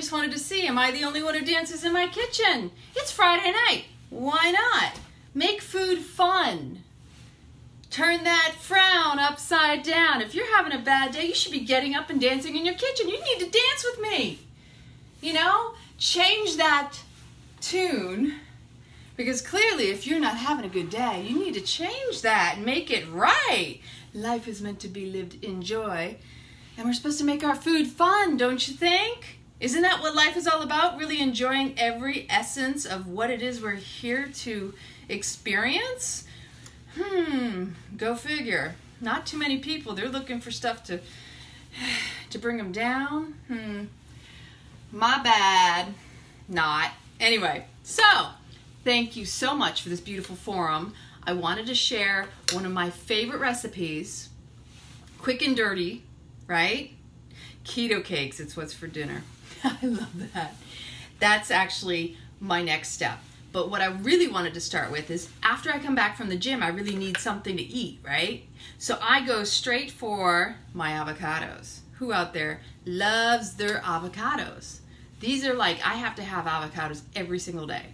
just wanted to see, am I the only one who dances in my kitchen? It's Friday night. Why not? Make food fun. Turn that frown upside down. If you're having a bad day, you should be getting up and dancing in your kitchen. You need to dance with me. You know, change that tune, because clearly if you're not having a good day, you need to change that and make it right. Life is meant to be lived in joy, and we're supposed to make our food fun, don't you think? Isn't that what life is all about? Really enjoying every essence of what it is we're here to experience? Go figure. Not too many people. They're looking for stuff to bring them down. My bad. Not. Anyway, so thank you so much for this beautiful forum. I wanted to share one of my favorite recipes, quick and dirty, right? Keto cakes, it's what's for dinner. I love that. That's actually my next step. But what I really wanted to start with is after I come back from the gym, I really need something to eat, right? So I go straight for my avocados. Who out there loves their avocados? These are like, I have to have avocados every single day.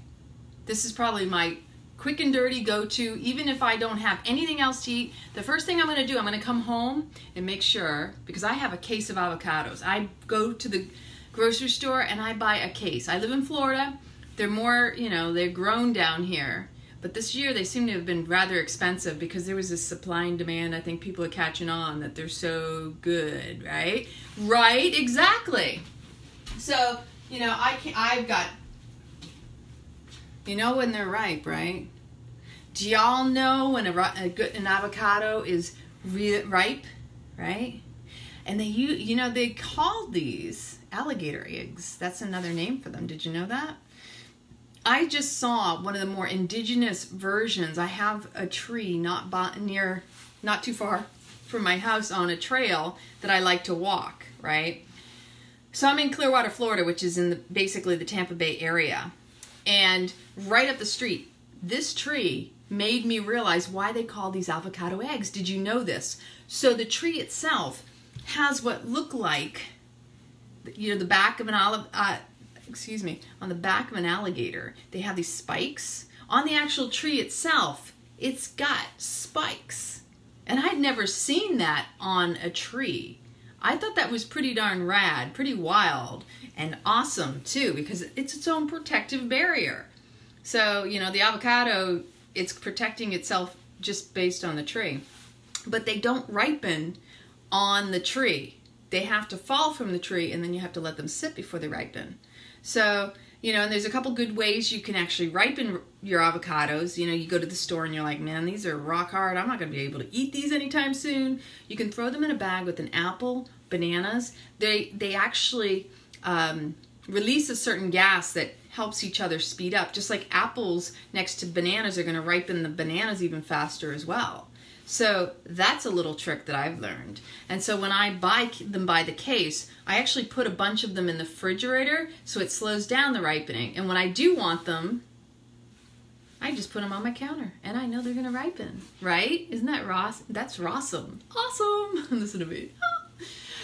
This is probably my quick and dirty go-to. Even if I don't have anything else to eat, the first thing I'm going to do, I'm going to come home and make sure, because I have a case of avocados. I go to the grocery store and I buy a case. I live in Florida. They're more, you know, they're grown down here. But this year they seem to have been rather expensive because there was this supply and demand. I think people are catching on that they're so good, right? Right, exactly. So, you know, I've got, you know when they're ripe, right? Do y'all know when an avocado is ripe, right? And they call these alligator eggs. That's another name for them. Did you know that? I just saw one of the more indigenous versions. I have a tree not too far from my house on a trail that I like to walk, right? So I'm in Clearwater, Florida, which is in basically the Tampa Bay area. And right up the street, this tree made me realize why they call these avocado eggs. Did you know this? So the tree itself has what look like, you know, the back of an on the back of an alligator. They have these spikes. On the actual tree itself, it's got spikes. And I'd never seen that on a tree. I thought that was pretty darn rad, pretty wild, and awesome too, because it's its own protective barrier. So, you know, the avocado, it's protecting itself just based on the tree. But they don't ripen on the tree. They have to fall from the tree, and then you have to let them sit before they ripen. So, you know, and there's a couple good ways you can actually ripen your avocados. You know, you go to the store and you're like, man, these are rock hard. I'm not going to be able to eat these anytime soon. You can throw them in a bag with an apple, bananas. They actually release a certain gas that helps each other speed up. Just like apples next to bananas are going to ripen the bananas even faster as well. So that's a little trick that I've learned. And so when I buy them by the case, I actually put a bunch of them in the refrigerator so it slows down the ripening. And when I do want them, I just put them on my counter and I know they're going to ripen, right? Isn't that that's awesome. Awesome. Listen to me.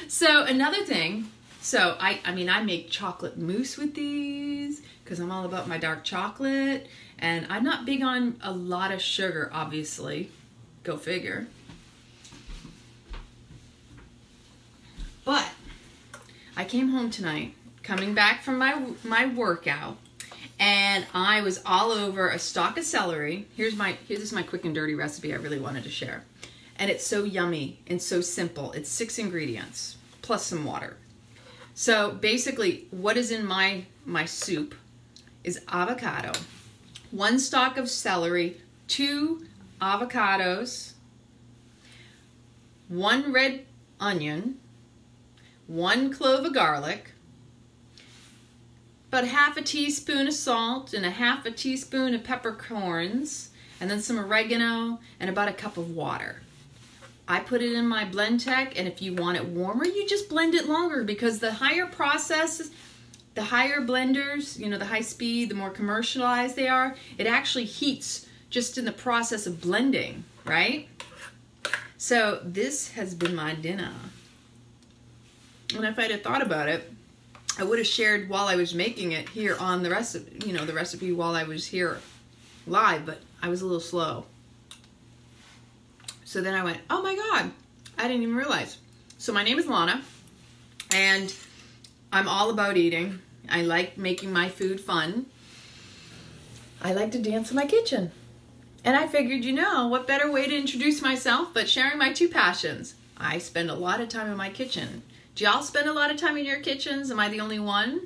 So another thing, so I make chocolate mousse with these because I'm all about my dark chocolate, and I'm not big on a lot of sugar, obviously. Go figure. But I came home tonight, coming back from my workout, and I was all over a stalk of celery. This is my quick and dirty recipe I really wanted to share. And it's so yummy and so simple. It's 6 ingredients plus some water. So basically what is in my soup is avocado, 1 stalk of celery, 2 avocados, 1 red onion, 1 clove of garlic, about 1/2 teaspoon of salt and 1/2 teaspoon of peppercorns, and then some oregano and about 1 cup of water. I put it in my Blendtec, and if you want it warmer, you just blend it longer, because the higher processes, the higher blenders, you know, the high speed, the more commercialized they are, it actually heats just in the process of blending, right? So this has been my dinner. And if I'd have thought about it, I would have shared while I was making it here on the recipe, you know, the recipe while I was here live, but I was a little slow. So then I went, oh my God, I didn't even realize. So my name is Lana, and I'm all about eating. I like making my food fun. I like to dance in my kitchen. And I figured, you know, what better way to introduce myself but sharing my two passions. I spend a lot of time in my kitchen. Do y'all spend a lot of time in your kitchens? Am I the only one?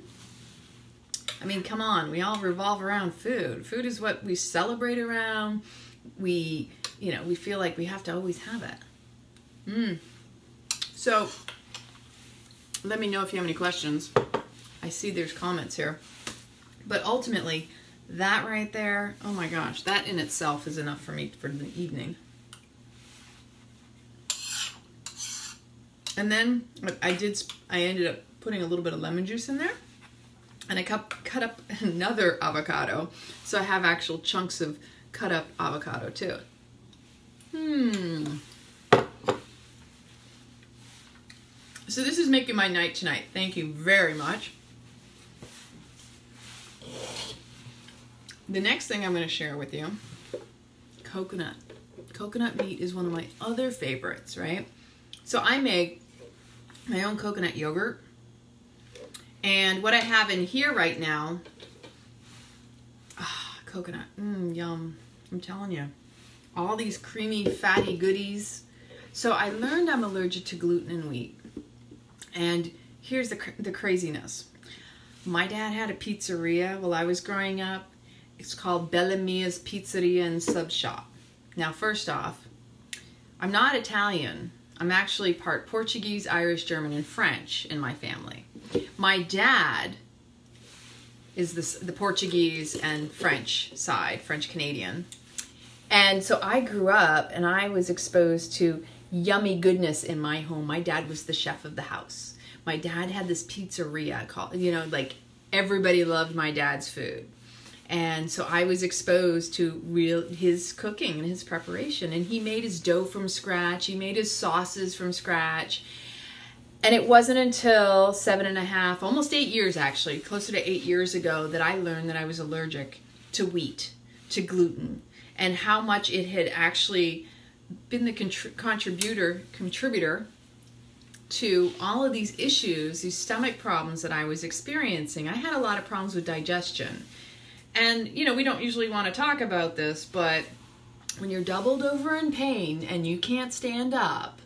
I mean, come on, we all revolve around food. Food is what we celebrate around. We, you know, we feel like we have to always have it. So, let me know if you have any questions. I see there's comments here. But ultimately, that right there, oh my gosh, that in itself is enough for me for the evening. And then I ended up putting a little bit of lemon juice in there. And I cut up another avocado. So I have actual chunks of cut up avocado too. So this is making my night tonight. Thank you very much. The next thing I'm going to share with you, coconut. Coconut meat is one of my other favorites, right? So I make my own coconut yogurt. And what I have in here right now, coconut, yum. I'm telling you, all these creamy, fatty goodies. So I learned I'm allergic to gluten and wheat. And here's the craziness. My dad had a pizzeria while I was growing up. It's called Bella Mia's Pizzeria and Sub Shop. Now, first off, I'm not Italian. I'm actually part Portuguese, Irish, German, and French in my family. My dad is the Portuguese and French side, French-Canadian. And so I grew up and I was exposed to yummy goodness in my home. My dad was the chef of the house. My dad had this pizzeria called, you know, like everybody loved my dad's food. And so I was exposed to his cooking and his preparation. And he made his dough from scratch. He made his sauces from scratch. And it wasn't until 7.5, almost 8 years actually, closer to 8 years ago, that I learned that I was allergic to wheat, to gluten, and how much it had actually been the contributor to all of these issues, these stomach problems that I was experiencing. I had a lot of problems with digestion. And, you know, we don't usually want to talk about this, but when you're doubled over in pain and you can't stand up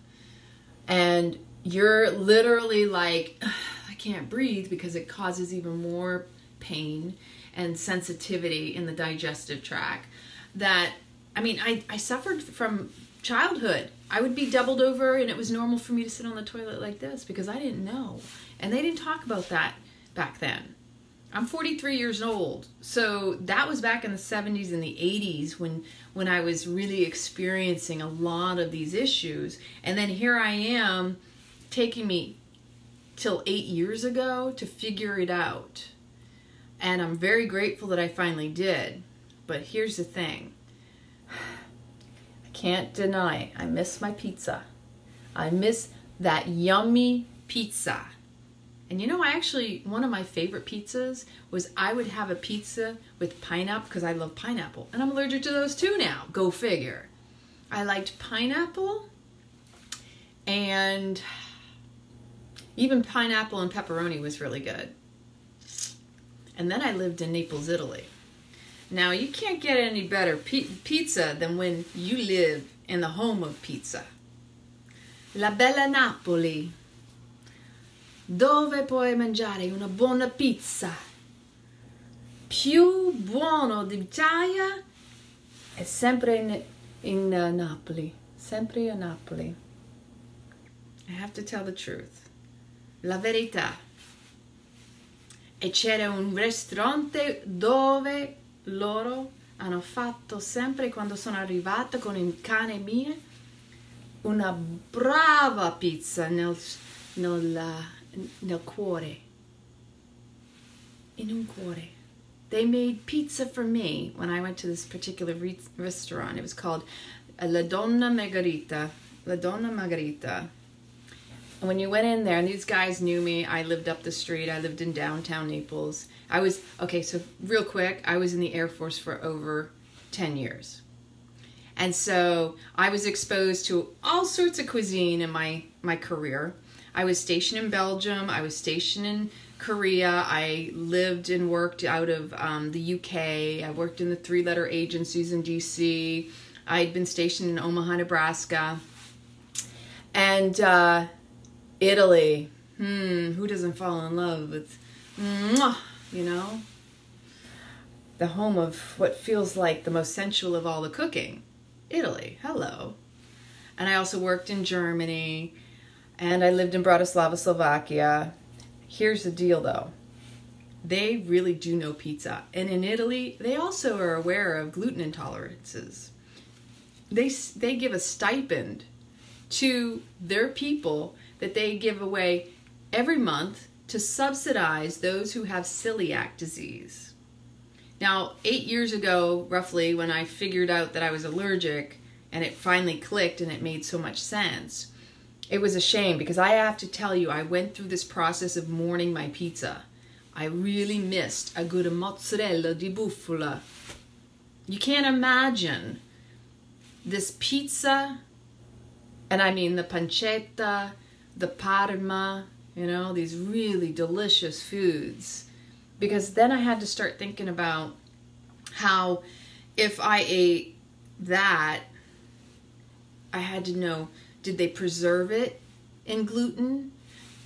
and you're literally like, I can't breathe, because it causes even more pain and sensitivity in the digestive tract, that, I mean, I suffered from childhood. I would be doubled over and it was normal for me to sit on the toilet like this because I didn't know. And they didn't talk about that back then. I'm 43 years old, so that was back in the 70s and the 80s when I was really experiencing a lot of these issues. And then here I am, taking me till 8 years ago to figure it out. And I'm very grateful that I finally did. But here's the thing. I can't deny, I miss my pizza. I miss that yummy pizza. And you know, one of my favorite pizzas was I would have a pizza with pineapple, because I love pineapple. And I'm allergic to those too now. Go figure. I liked pineapple, and even pineapple and pepperoni was really good. And then I lived in Naples, Italy. Now, you can't get any better pizza than when you live in the home of pizza. La bella Napoli, dove puoi mangiare una buona pizza. Più buono d'Italia è sempre in Napoli. Sempre a Napoli. I have to tell the truth. La verità. E c'era un ristorante dove loro hanno fatto sempre, quando sono arrivata con il cane mio, una brava pizza nel cuore. In un cuore. They made pizza for me when I went to this particular restaurant. It was called La Donna Margherita. La Donna Margherita. when you went in there, and these guys knew me, I lived up the street. I lived in downtown Naples. So real quick, I was in the Air Force for over 10 years. And so I was exposed to all sorts of cuisine in my career. I was stationed in Belgium. I was stationed in Korea. I lived and worked out of the UK. I worked in the 3-letter agencies in DC. I'd been stationed in Omaha, Nebraska. And Italy. Who doesn't fall in love with, you know, the home of what feels like the most sensual of all the cooking. Italy, hello. And I also worked in Germany, and I lived in Bratislava, Slovakia. Here's the deal, though. They really do know pizza. And in Italy, they also are aware of gluten intolerances. They give a stipend to their people that they give away every month to subsidize those who have celiac disease. Now, 8 years ago, roughly, when I figured out that I was allergic and it finally clicked and it made so much sense, it was a shame because I have to tell you, I went through this process of mourning my pizza. I really missed a good mozzarella di bufala. You can't imagine this pizza, and I mean the pancetta, the parma, you know, these really delicious foods. Because then I had to start thinking about how if I ate that, I had to know, did they preserve it in gluten?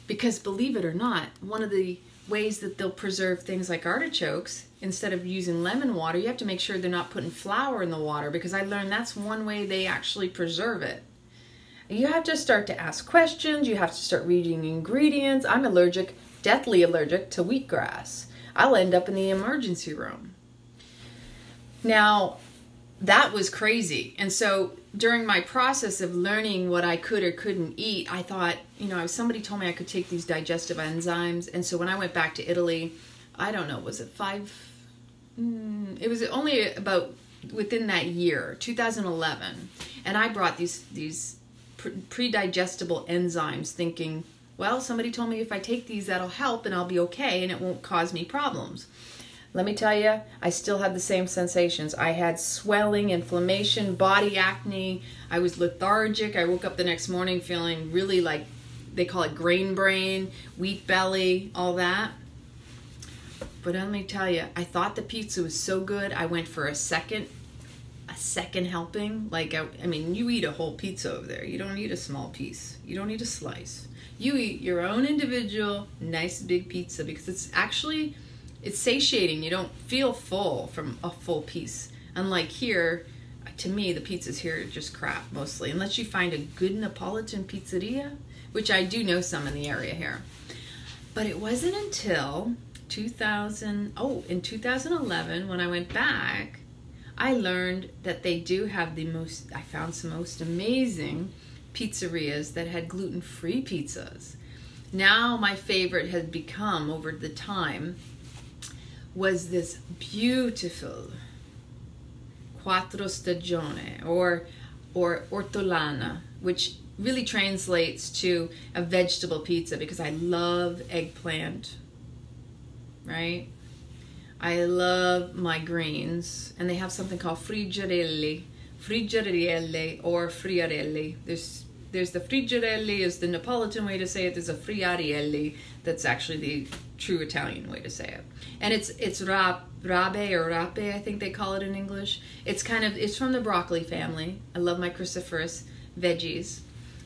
Because believe it or not, one of the ways that they'll preserve things like artichokes, instead of using lemon water, you have to make sure they're not putting flour in the water, because I learned that's one way they actually preserve it. You have to start to ask questions. You have to start reading ingredients. I'm deathly allergic to wheatgrass. I'll end up in the emergency room. Now, that was crazy. And so during my process of learning what I could or couldn't eat, I thought, you know, somebody told me I could take these digestive enzymes. And so when I went back to Italy, I don't know, was it it was only about within that year, 2011. And I brought these pre-digestible enzymes thinking, well, somebody told me if I take these, that'll help and I'll be okay and it won't cause me problems. Let me tell you, I still had the same sensations. I had swelling, inflammation, body acne. I was lethargic. I woke up the next morning feeling really like, they call it grain brain, wheat belly, all that. But let me tell you, I thought the pizza was so good, I went for a second helping. Like, I mean, you eat a whole pizza over there. You don't eat a small piece. You don't eat a slice. You eat your own individual, nice big pizza because it's satiating. You don't feel full from a full piece. Unlike here, to me, the pizzas here are just crap mostly, unless you find a good Neapolitan pizzeria, which I do know some in the area here. But it wasn't until in 2011, when I went back, I learned that they do have I found some most amazing pizzerias that had gluten-free pizzas. Now my favorite has become, over the time, was this beautiful quattro stagione or ortolana, which really translates to a vegetable pizza because I love eggplant, right? I love my greens, and they have something called friggirelli or friarelli. There's the friggirelli is the Neapolitan way to say it. There's a friarielli that's actually the true Italian way to say it. And it's rape or rape, I think they call it in English. It's from the broccoli family. I love my cruciferous veggies.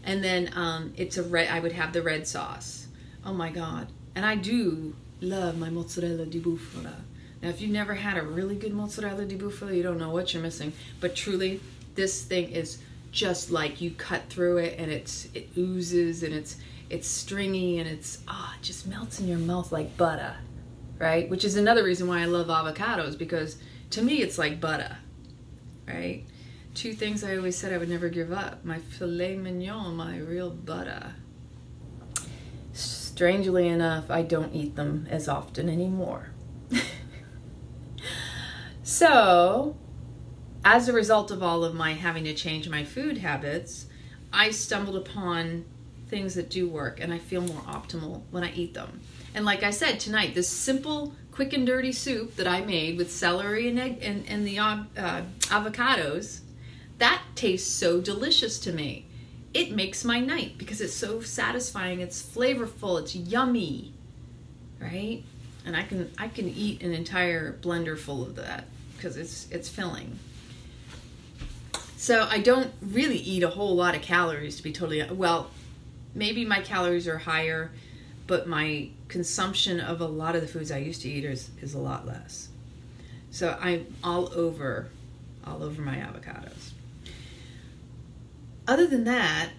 And then I would have the red sauce. Oh my God. And I do love my mozzarella di bufala. Now, if you've never had a really good mozzarella di bufala, you don't know what you're missing. But truly, this thing is just like you cut through it and it oozes and it's stringy and it just melts in your mouth like butter, right? Which is another reason why I love avocados, because to me it's like butter, right? Two things I always said I would never give up: my filet mignon, my real butter. Strangely enough, I don't eat them as often anymore. So, as a result of all of my having to change my food habits, I stumbled upon things that do work, and I feel more optimal when I eat them. And like I said, tonight, this simple, quick and dirty soup that I made with celery and egg and the avocados, that tastes so delicious to me. It makes my night because it's so satisfying, it's flavorful, it's yummy, right? And I can eat an entire blender full of that because it's filling. So I don't really eat a whole lot of calories, to be totally, well, maybe my calories are higher, but my consumption of a lot of the foods I used to eat is a lot less. So I'm all over my avocados. Other than that,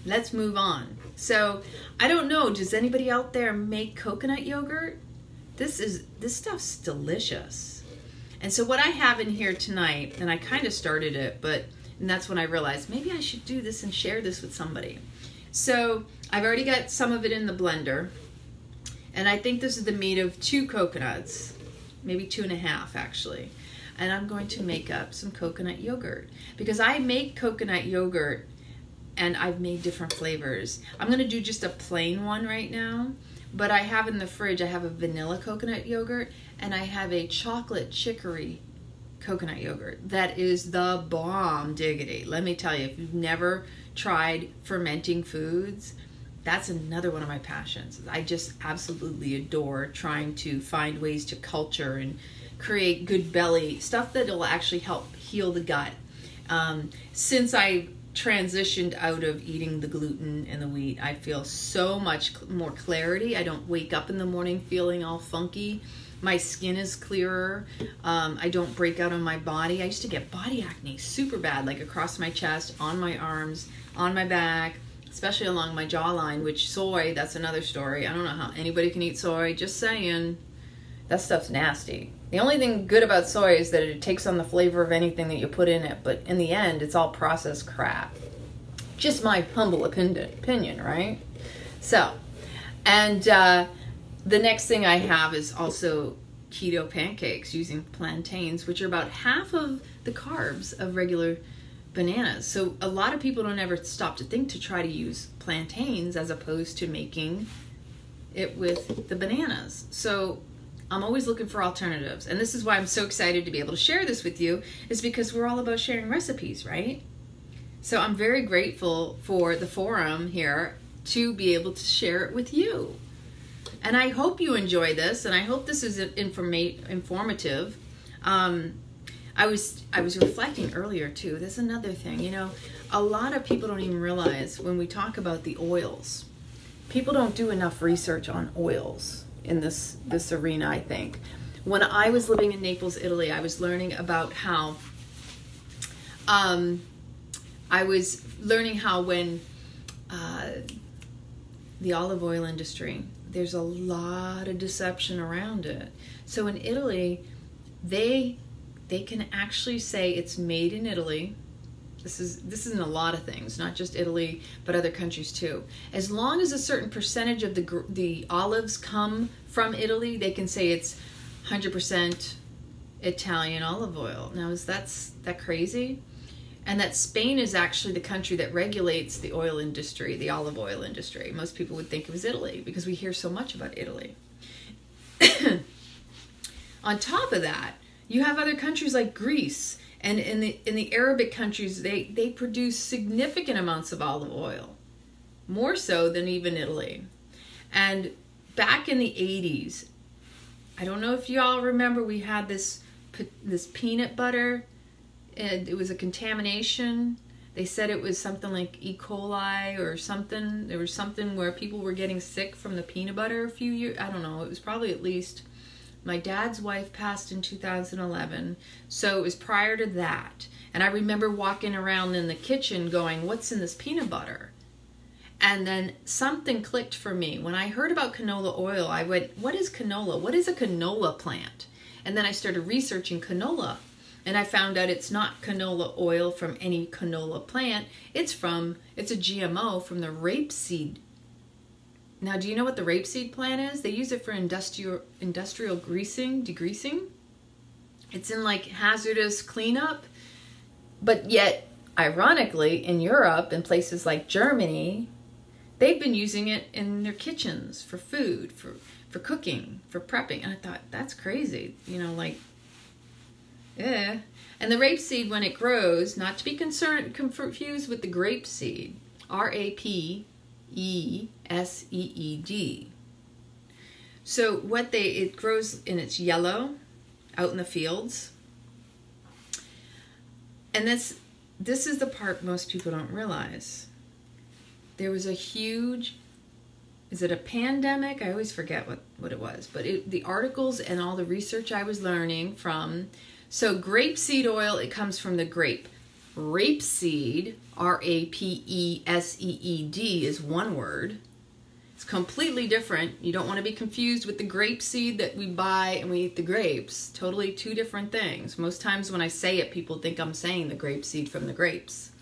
let's move on. So I don't know, does anybody out there make coconut yogurt? This stuff's delicious. And so what I have in here tonight, and I kind of started it, and that's when I realized maybe I should do this and share this with somebody. So I've already got some of it in the blender, and I think this is the meat of 2 coconuts, maybe 2.5 actually. And I'm going to make up some coconut yogurt because I make coconut yogurt and I've made different flavors. I'm going to do just a plain one right now, but I have in the fridge, I have a vanilla coconut yogurt and I have a chocolate chicory coconut yogurt. That is the bomb diggity. Let me tell you, if you've never tried fermenting foods, that's another one of my passions. I just absolutely adore trying to find ways to culture and create good belly stuff that'll actually help heal the gut. Since I transitioned out of eating the gluten and the wheat, I feel so much more clarity. I don't wake up in the morning feeling all funky. My skin is clearer. I don't break out on my body. I used to get body acne super bad, like across my chest, on my arms, on my back, especially along my jawline, which soy, that's another story. I don't know how anybody can eat soy, just saying. That stuff's nasty. The only thing good about soy is that it takes on the flavor of anything that you put in it, but in the end, it's all processed crap. Just my humble opinion, right? So, and the next thing I have is also keto pancakes using plantains, which are about half of the carbs of regular bananas. So a lot of people don't ever stop to think to try to use plantains as opposed to making it with the bananas. So I'm always looking for alternatives. And this is why I'm so excited to be able to share this with you, is because we're all about sharing recipes, right? So I'm very grateful for the forum here to be able to share it with you. And I hope you enjoy this, and I hope this is informative. I was reflecting earlier too. There's another thing, you know, a lot of people don't even realize when we talk about the oils, people don't do enough research on oils in this arena, I think. When I was living in Naples, Italy, I was learning about how when the olive oil industry, there's a lot of deception around it. So in Italy, they can actually say it's made in Italy. This is in a lot of things, not just Italy, but other countries too. As long as a certain percentage of the olives come from Italy, they can say it's 100% Italian olive oil. Now, is that crazy? And that Spain is actually the country that regulates the oil industry, the olive oil industry. Most people would think it was Italy because we hear so much about Italy. On top of that, you have other countries like Greece, and in the Arabic countries, they produce significant amounts of olive oil, more so than even Italy. And back in the 80s, I don't know if y'all remember, we had this peanut butter, and it was a contamination. They said it was something like E. coli or something. There was something where people were getting sick from the peanut butter a few years. I don't know. It was probably at least, my dad's wife passed in 2011. So it was prior to that. And I remember walking around in the kitchen going, what's in this peanut butter? And then something clicked for me. When I heard about canola oil, I went, what is canola? What is a canola plant? And then I started researching canola. And I found out it's not canola oil from any canola plant. It's a GMO from the rapeseed. Now, do you know what the rapeseed plant is? They use it for industrial degreasing. It's in like hazardous cleanup, but yet ironically, in Europe and places like Germany, they've been using it in their kitchens for food, for cooking, for prepping. And I thought, that's crazy. You know, like, yeah. And the rapeseed, when it grows, not to be confused with the grape seed, R-A-P-E-S-E-E-D. So it grows and it's yellow out in the fields. And this is the part most people don't realize. There was a huge, is it a pandemic? I always forget what it was, but the articles and all the research I was learning from, so grapeseed oil, it comes from the grape. Rapeseed, R-A-P-E-S-E-E-D, is one word. It's completely different. You don't want to be confused with the grape seed that we buy and we eat the grapes. Totally two different things. Most times when I say it, people think I'm saying the grape seed from the grapes.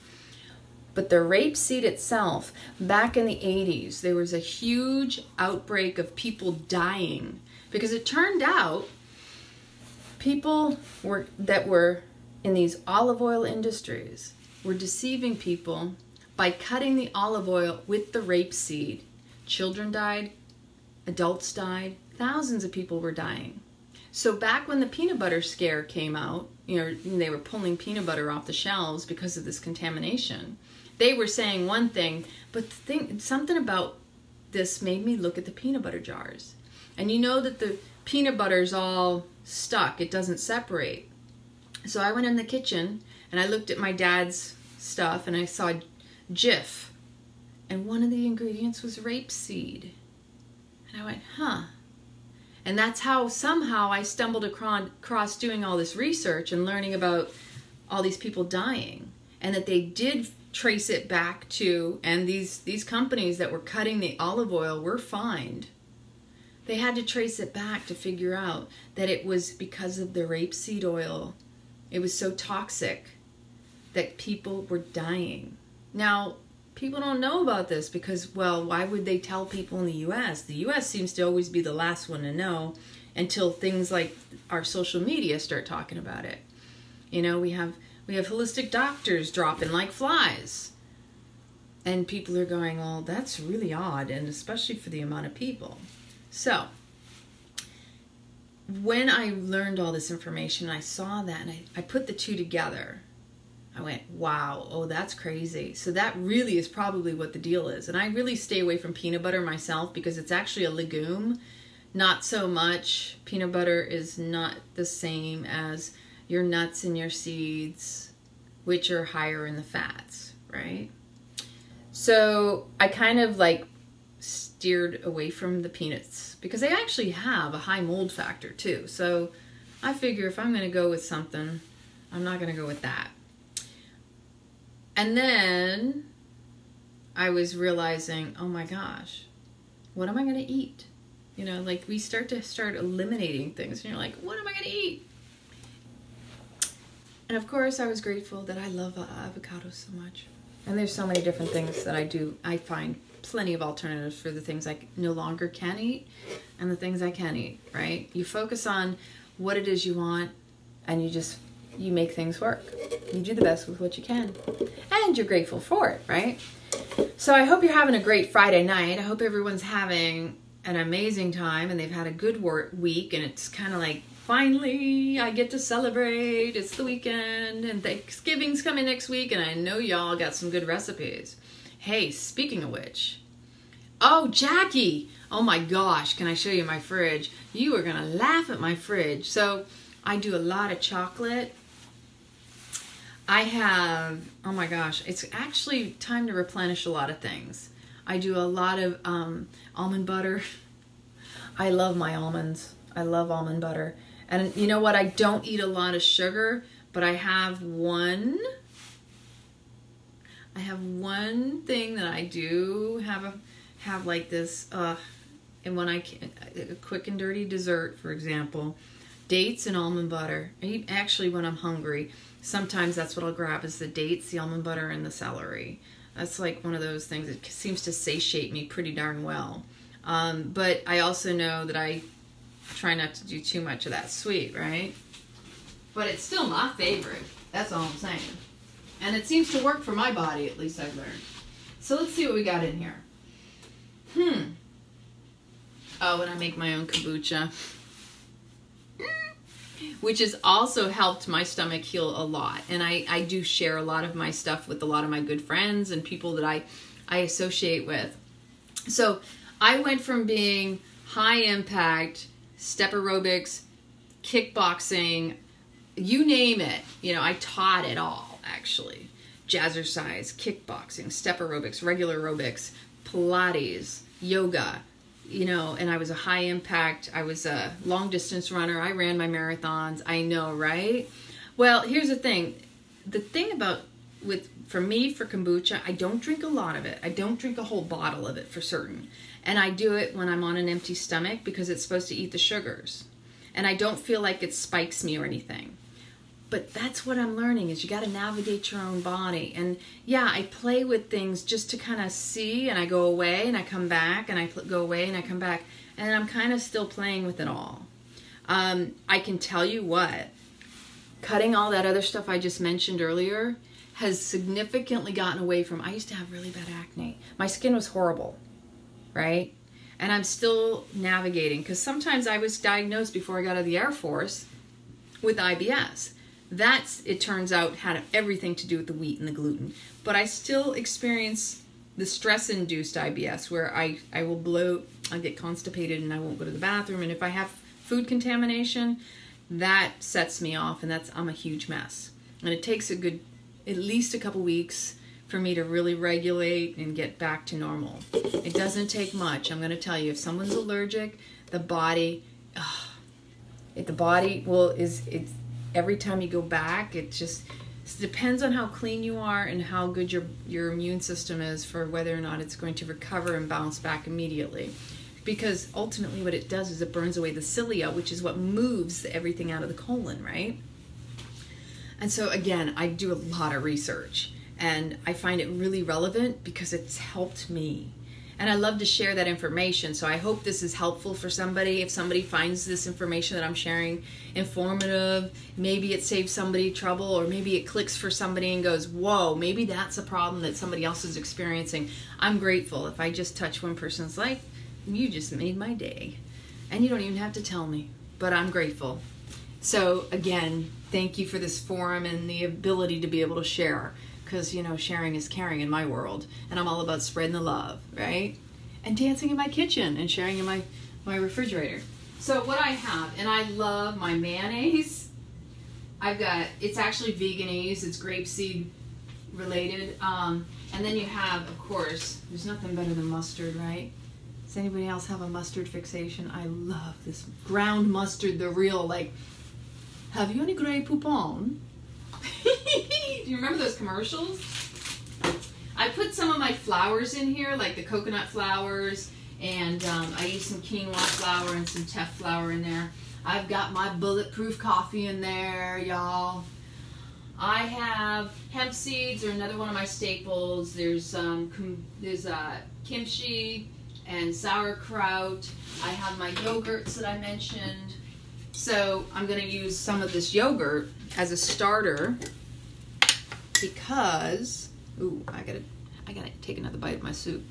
But the rapeseed itself, back in the 80s, there was a huge outbreak of people dying because it turned out people that were in these olive oil industries were deceiving people by cutting the olive oil with the rapeseed. Children died, adults died, thousands of people were dying. So back when the peanut butter scare came out, you know, they were pulling peanut butter off the shelves because of this contamination. They were saying one thing, but something about this made me look at the peanut butter jars. And you know that the peanut butter's all stuck, it doesn't separate. So I went in the kitchen and I looked at my dad's stuff and I saw Jif. And one of the ingredients was rapeseed. And I went, huh. And that's how somehow I stumbled across doing all this research and learning about all these people dying. And that they did trace it back to, and these companies that were cutting the olive oil were fined. They had to trace it back to figure out that it was because of the rapeseed oil. It was so toxic that people were dying. Now, people don't know about this because, well, why would they tell people in the U.S.? The U.S. seems to always be the last one to know until things like our social media start talking about it. You know, we have holistic doctors dropping like flies. And people are going, well, that's really odd, and especially for the amount of people. So, when I learned all this information, I saw that, and I put the two together. I went, wow, oh, that's crazy. So that really is probably what the deal is. And I really stay away from peanut butter myself because it's actually a legume. Not so much. Peanut butter is not the same as your nuts and your seeds, which are higher in the fats, right? So I kind of like steered away from the peanuts because they actually have a high mold factor too. So I figure if I'm going to go with something, I'm not going to go with that. And then I was realizing, oh my gosh, what am I going to eat? You know, like we start eliminating things and you're like, what am I going to eat? And of course I was grateful that I love avocados so much. And there's so many different things that I do. I find plenty of alternatives for the things I no longer can eat and the things I can eat, right? You focus on what it is you want and you make things work. You do the best with what you can. And you're grateful for it, right? So I hope you're having a great Friday night. I hope everyone's having an amazing time and they've had a good week and it's kind of like, finally, I get to celebrate. It's the weekend and Thanksgiving's coming next week and I know y'all got some good recipes. Hey, speaking of which, oh, Jackie, oh my gosh, can I show you my fridge? You are gonna laugh at my fridge. So I do a lot of chocolate. I have, oh my gosh, it's actually time to replenish a lot of things. I do a lot of almond butter. I love my almonds. I love almond butter. And you know what? I don't eat a lot of sugar, but I have one thing that I do have like this, and when a quick and dirty dessert, for example, dates and almond butter. I eat actually when I'm hungry. Sometimes that's what I'll grab is the dates, the almond butter, and the celery. That's like one of those things that seems to satiate me pretty darn well. But I also know that I try not to do too much of that sweet, right? But it's still my favorite. That's all I'm saying. And it seems to work for my body, at least I've learned. So let's see what we got in here. Oh, and I make my own kombucha, which has also helped my stomach heal a lot. And I do share a lot of my stuff with a lot of my good friends and people that I associate with. So I went from being high impact, step aerobics, kickboxing, you name it. You know, I taught it all, actually. Jazzercise, kickboxing, step aerobics, regular aerobics, Pilates, yoga, you know, and I was a high impact, I was a long distance runner, I ran my marathons, I know, right? Well, here's the thing. The thing about, for me, for kombucha, I don't drink a lot of it. I don't drink a whole bottle of it for certain. And I do it when I'm on an empty stomach because it's supposed to eat the sugars. And I don't feel like it spikes me or anything. But that's what I'm learning, is you got to navigate your own body. And yeah, I play with things just to kind of see, and I go away and I come back, and I go away and I come back, and I'm kind of still playing with it all. I can tell you what, cutting all that other stuff I just mentioned earlier has significantly gotten away from, I used to have really bad acne. My skin was horrible, right? And I'm still navigating, because sometimes I was diagnosed before I got out of the Air Force with IBS. That's, it turns out, had everything to do with the wheat and the gluten. But I still experience the stress-induced IBS, where I will bloat, I get constipated, and I won't go to the bathroom. And if I have food contamination, that sets me off, and I'm a huge mess. And it takes at least a couple weeks for me to really regulate and get back to normal. It doesn't take much. I'm going to tell you, if someone's allergic, the body, every time you go back, it depends on how clean you are and how good your immune system is for whether or not it's going to recover and bounce back immediately. Because ultimately what it does is it burns away the cilia, which is what moves everything out of the colon, right? And so again, I do a lot of research, and I find it really relevant because it's helped me. And I love to share that information, so I hope this is helpful for somebody. If somebody finds this information that I'm sharing informative, maybe it saves somebody trouble, or maybe it clicks for somebody and goes, whoa, maybe that's a problem that somebody else is experiencing. I'm grateful. If I just touch one person's life, you just made my day. And you don't even have to tell me, but I'm grateful. So again, thank you for this forum and the ability to be able to share. Because, you know, sharing is caring in my world. And I'm all about spreading the love, right? And dancing in my kitchen and sharing in my refrigerator. So what I have, and I love my mayonnaise. It's actually veganese. It's grapeseed related. And then you have, of course, there's nothing better than mustard, right? Does anybody else have a mustard fixation? I love this ground mustard, the real, like, have you any Grey Poupon? Do you remember those commercials? I put some of my flours in here, like the coconut flours, and I use some quinoa flour and some teff flour in there. I've got my bulletproof coffee in there, y'all. I have hemp seeds, are another one of my staples. There's kimchi and sauerkraut. I have my yogurts that I mentioned. So I'm going to use some of this yogurt as a starter because, ooh, I gotta take another bite of my soup,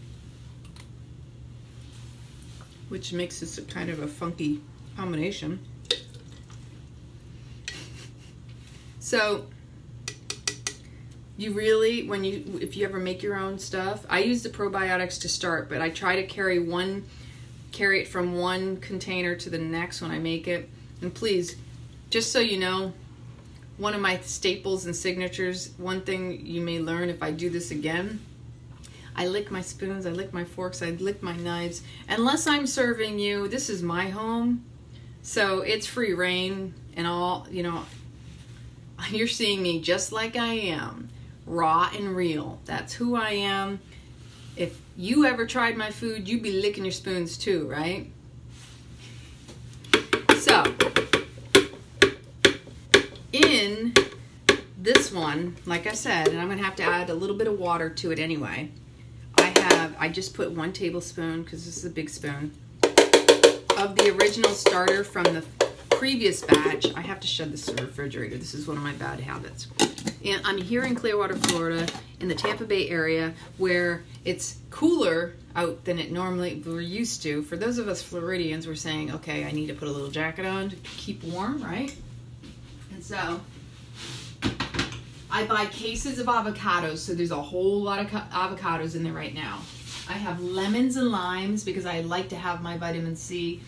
which makes this a kind of a funky combination. So you really, if you ever make your own stuff, I use the probiotics to start, but I try to carry it from one container to the next when I make it. And please, just so you know, one of my staples and signatures, one thing you may learn if I do this again, I lick my spoons, I lick my forks, I lick my knives. Unless I'm serving you, this is my home, so it's free reign and all, you know, you're seeing me just like I am, raw and real. That's who I am. If you ever tried my food, you'd be licking your spoons too, right? So, in this one, like I said, and I'm going to have to add a little bit of water to it anyway, I just put 1 tablespoon, because this is a big spoon, of the original starter from the previous batch. I have to shove this to the refrigerator. This is one of my bad habits. And I'm here in Clearwater, Florida, in the Tampa Bay area, where it's cooler out than it normally we're used to. For those of us Floridians, we're saying, okay, I need to put a little jacket on to keep warm, right? And so I buy cases of avocados, so there's a whole lot of avocados in there right now. I have lemons and limes because I like to have my vitamin C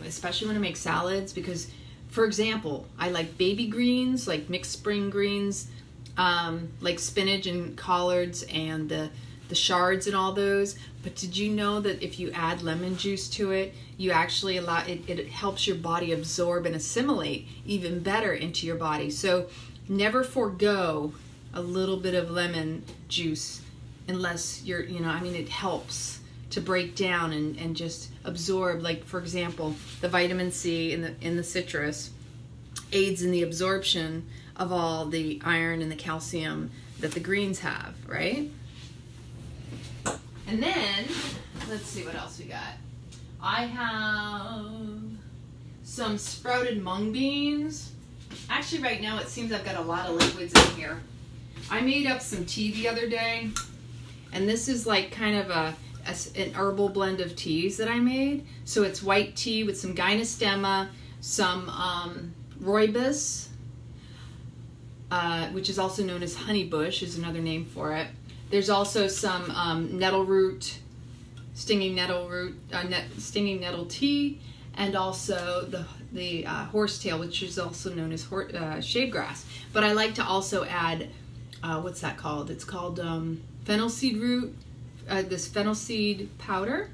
especially when I make salads, because, for example, I like baby greens, like mixed spring greens, like spinach and collards and the shards and all those. But did you know that if you add lemon juice to it, you actually allow it helps your body absorb and assimilate even better into your body. So never forego a little bit of lemon juice unless you're, it helps to break down and just absorb. Like, for example, the vitamin C in the citrus aids in the absorption of all the iron and the calcium that the greens have, right? And then, let's see what else we got. I have some sprouted mung beans. Actually, right now it seems I've got a lot of liquids in here. I made up some tea the other day, and this is like kind of an herbal blend of teas that I made. So it's white tea with some gynostema, some rooibos, which is also known as honeybush, is another name for it. There's also some nettle root, stinging nettle tea, and also the horsetail, which is also known as shade grass. But I like to also add, what's that called? It's called fennel seed root, this fennel seed powder,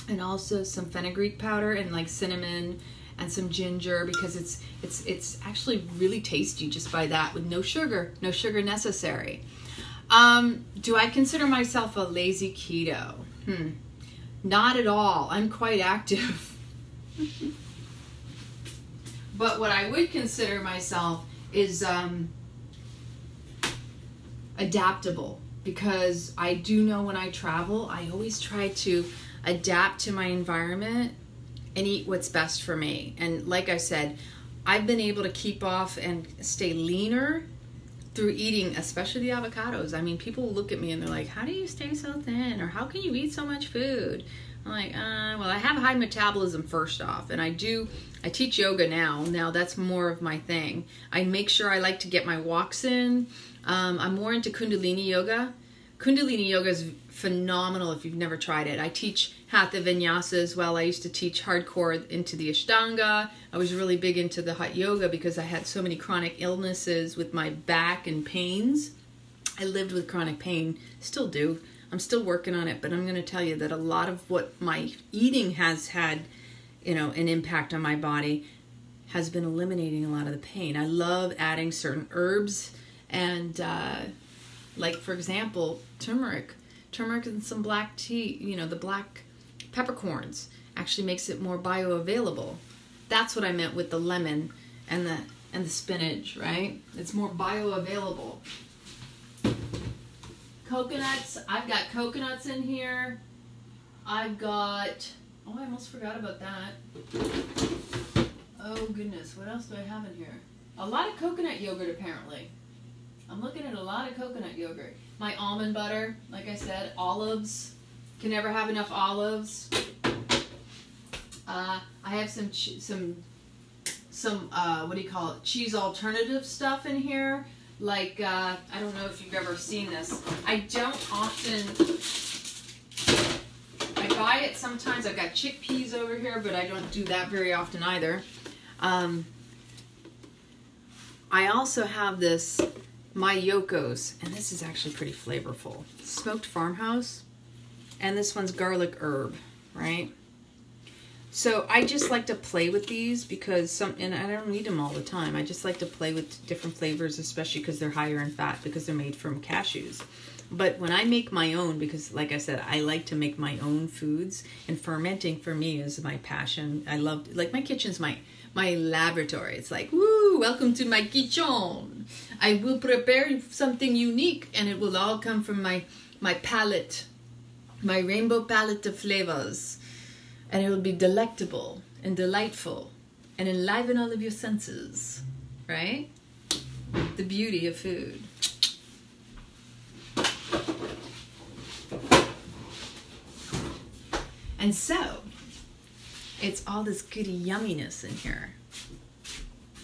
and also some fenugreek powder and like cinnamon and some ginger, because it's actually really tasty just by that, with no sugar necessary. Do I consider myself a lazy keto? Not at all. I'm quite active. But what I would consider myself is adaptable, because I do know when I travel, I always try to adapt to my environment and eat what's best for me. And like I said, I've been able to keep off and stay leaner through eating, especially the avocados. I mean, people look at me and they're like, how do you stay so thin? Or how can you eat so much food? I'm like, well, I have high metabolism first off, and I teach yoga now. Now that's more of my thing. I make sure I like to get my walks in. I'm more into Kundalini yoga. Kundalini yoga is phenomenal if you've never tried it. I teach Hatha Vinyasa as well. I used to teach hardcore into the Ashtanga. I was really big into the hot yoga because I had so many chronic illnesses with my back and pains. I lived with chronic pain, still do. I'm still working on it, but I'm going to tell you that a lot of what my eating has had, an impact on my body has been eliminating a lot of the pain. I love adding certain herbs and, like, for example, turmeric and some black tea, the black peppercorns actually makes it more bioavailable. That's what I meant with the lemon and the spinach, right? It's more bioavailable. Coconuts, I've got coconuts in here. I've got, I almost forgot about that. Oh goodness, what else do I have in here? A lot of coconut yogurt apparently. I'm looking at a lot of coconut yogurt. My almond butter, like I said, olives. Can never have enough olives. I have some what do you call it? Cheese alternative stuff in here. Like, I don't know if you've ever seen this. I don't often, I buy it sometimes. I've got chickpeas over here, but I don't do that very often either. I also have this, my Yokos, and this is actually pretty flavorful. Smoked farmhouse, and this one's garlic herb, right? So I just like to play with these because and I don't eat them all the time. I just like to play with different flavors, especially because they're higher in fat because they're made from cashews. But when I make my own, because like I said, I like to make my own foods, and fermenting for me is my passion. I love, like, my kitchen's my laboratory. It's like, woo, welcome to my kitchen. I will prepare something unique, and it will all come from my palette, my rainbow palette of flavors. And it will be delectable and delightful and enliven all of your senses, right? the beauty of food. And so, it's all this goody yumminess in here.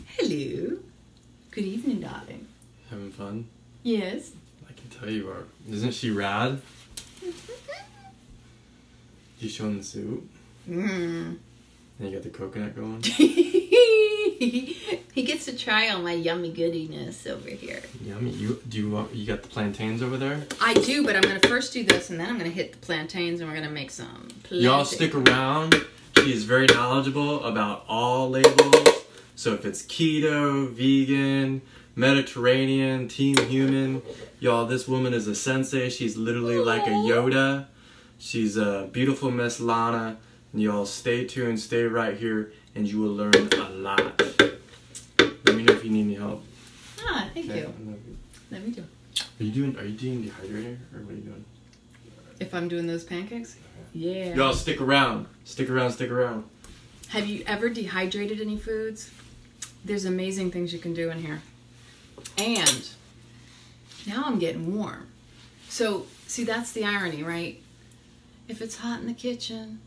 Hello. Good evening, darling. Having fun? Yes. I can tell you are. Isn't she rad? You showing the soup? Mmm. And you got the coconut going? He gets to try all my yummy goodiness over here. Yummy. You got the plantains over there? I do, but I'm going to first do this, and then I'm going to hit the plantains, and we're going to make some plantain. Y'all stick around. She is very knowledgeable about all labels. So if it's keto, vegan, Mediterranean, team human, y'all, this woman is a sensei. She's literally like a Yoda. She's a beautiful Miss Lana. And y'all stay tuned, stay right here, and you will learn a lot. Let me know if you need any help. Ah, thank Okay, you. I love you. Let me do. Are you doing dehydrated, or what are you doing? If I'm doing those pancakes? Yeah. Y'all stick around. Stick around, stick around. Have you ever dehydrated any foods? There's amazing things you can do in here. And now I'm getting warm. So, see, that's the irony, right? If it's hot in the kitchen,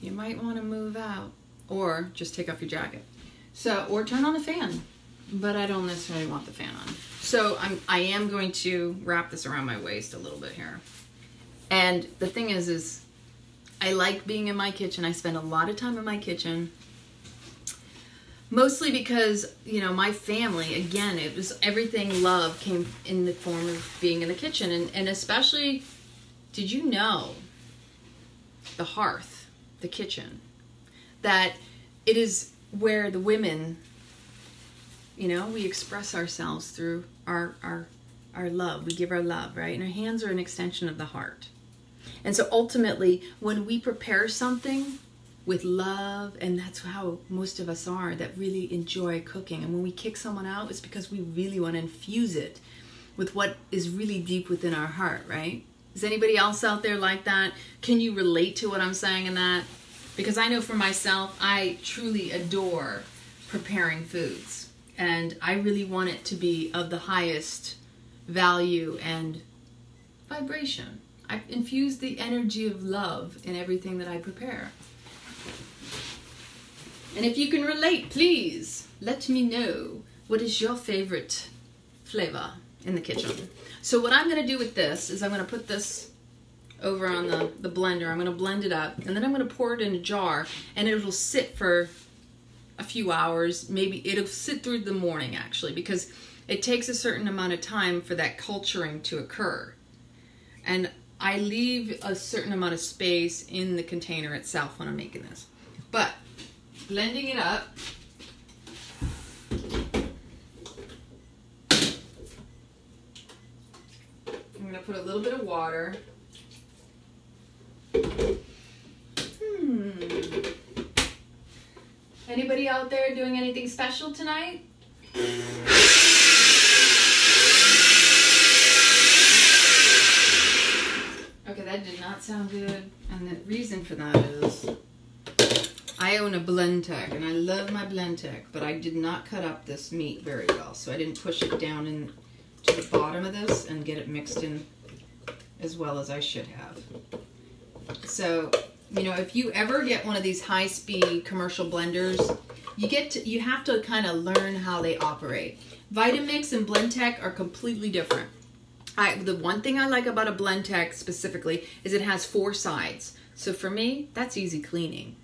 you might want to move out or just take off your jacket. So, or turn on the fan. But I don't necessarily want the fan on. So I am going to wrap this around my waist a little bit here. And the thing is I like being in my kitchen. I spend a lot of time in my kitchen. Mostly because, you know, my family, again, it was everything love came in the form of being in the kitchen. And especially, did you know, the hearth, the kitchen, that it is where the women, you know, we express ourselves through our love. We give our love, right? And our hands are an extension of the heart. And so ultimately, when we prepare something with love, and that's how most of us are, that really enjoy cooking. And when we kick someone out, it's because we really want to infuse it with what is really deep within our heart, right? Is anybody else out there like that? Can you relate to what I'm saying in that? Because I know for myself, I truly adore preparing foods. And I really want it to be of the highest value and vibration. I infuse the energy of love in everything that I prepare. And if you can relate, please let me know what is your favorite flavor in the kitchen. So what I'm going to do with this is I'm going to put this over on the blender. I'm going to blend it up, and then I'm going to pour it in a jar, and it'll sit for a few hours. Maybe it'll sit through the morning, actually, because it takes a certain amount of time for that culturing to occur. And I leave a certain amount of space in the container itself when I'm making this. But blending it up, I'm going to put a little bit of water. Anybody out there doing anything special tonight? Okay, that did not sound good. And the reason for that is I own a Blendtec, and I love my Blendtec, but I did not cut up this meat very well, so I didn't push it down into the bottom of this and get it mixed in as well as I should have. So, you know, if you ever get one of these high-speed commercial blenders, you have to kind of learn how they operate. Vitamix and Blendtec are completely different. The one thing I like about a Blendtec specifically is it has 4 sides. So for me, that's easy cleaning.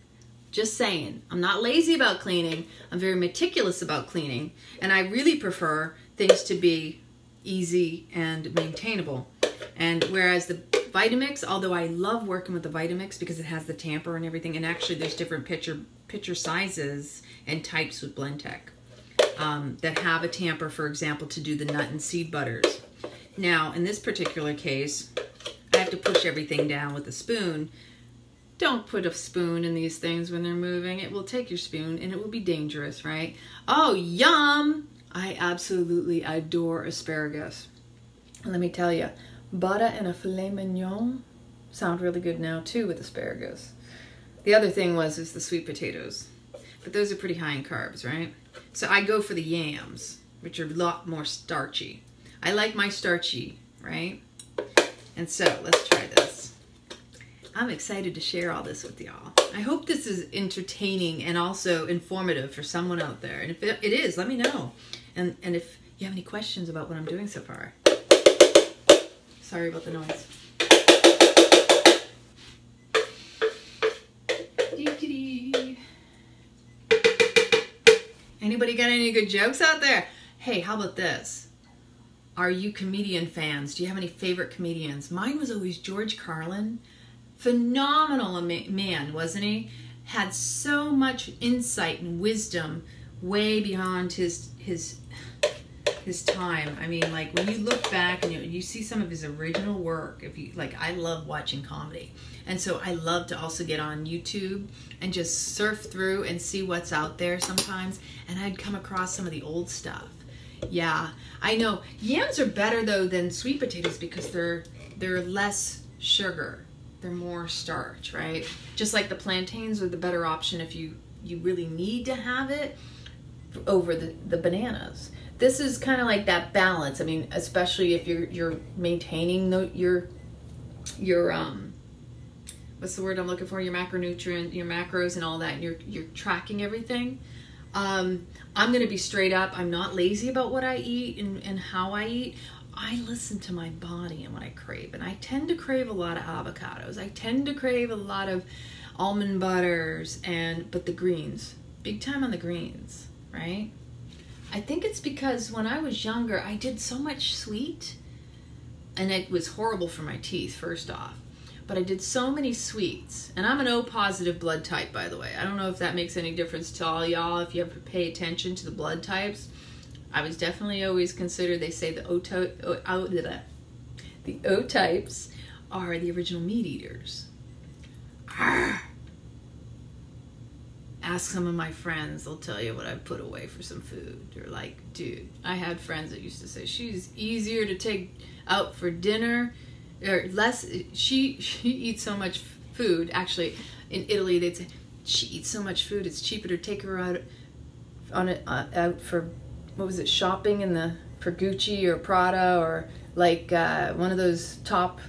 Just saying. I'm not lazy about cleaning. I'm very meticulous about cleaning. And I really prefer things to be easy and maintainable. And whereas the Vitamix, although I love working with the Vitamix because it has the tamper and everything, and actually there's different pitcher sizes and types with Blendtec that have a tamper, for example, to do the nut and seed butters. Now, in this particular case, I have to push everything down with a spoon. Don't put a spoon in these things when they're moving. It will take your spoon and it will be dangerous, right? Oh, yum! I absolutely adore asparagus. Let me tell you, butter and a filet mignon sound really good now too with asparagus. The other thing is the sweet potatoes. But those are pretty high in carbs, right? So I go for the yams. which are a lot more starchy. I like my starchy, right? And so let's try this. I'm excited to share all this with y'all. I hope this is entertaining and also informative for someone out there. And if it is, let me know. And if you have any questions about what I'm doing so far. Sorry about the noise. Anybody got any good jokes out there? Hey, how about this? Are you comedian fans? Do you have any favorite comedians? Mine was always George Carlin. Phenomenal man, wasn't he? Had so much insight and wisdom way beyond his time. I mean, like when you look back and you see some of his original work, I love watching comedy. And so I love to also get on YouTube and just surf through and see what's out there sometimes. And I'd come across some of the old stuff. Yeah, I know. Yams are better though than sweet potatoes because they're less sugar. They're more starch, right? Just like the plantains are the better option if you really need to have it over the bananas. This is kind of like that balance. I mean, especially if you're maintaining your what's the word I'm looking for? Your macronutrient, your macros and all that, and you're tracking everything. I'm gonna be straight up. I'm not lazy about what I eat and how I eat. I listen to my body and what I crave, and I tend to crave a lot of avocados. I tend to crave a lot of almond butters, but the greens, big time on the greens, right? I think it's because when I was younger, I did so much sweet, and it was horrible for my teeth, first off. But I did so many sweets, and I'm an O positive blood type, by the way. I don't know if that makes any difference to all y'all, if you ever pay attention to the blood types. I was definitely always considered, they say the O types are the original meat eaters. Arrgh. Ask some of my friends, they'll tell you what I put away for some food. They're like, dude, I had friends that used to say, she's easier to take out for dinner, or less, she eats so much food. Actually, in Italy, they'd say, she eats so much food, it's cheaper to take her out for, what was it, shopping for Gucci or Prada or like one of those top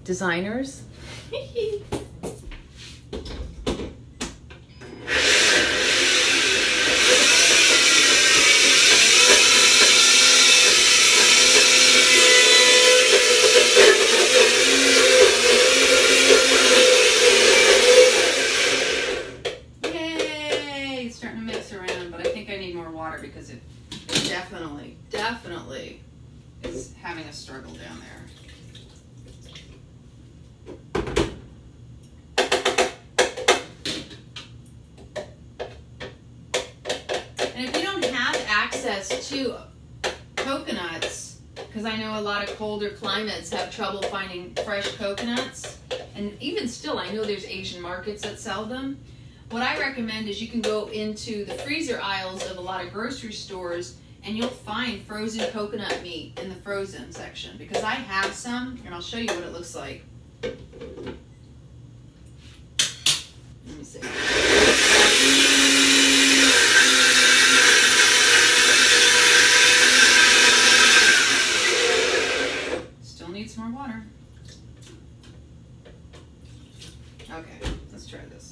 designers. Yay! It's starting to mix around, but I think I need more water because it definitely is having a struggle down there. And if you don't have access to coconuts, because I know a lot of colder climates have trouble finding fresh coconuts, and even still I know there's Asian markets that sell them, what I recommend is you can go into the freezer aisles of a lot of grocery stores and you'll find frozen coconut meat in the frozen section, because I have some and I'll show you what it looks like. Let me see. Still needs more water. Okay, let's try this.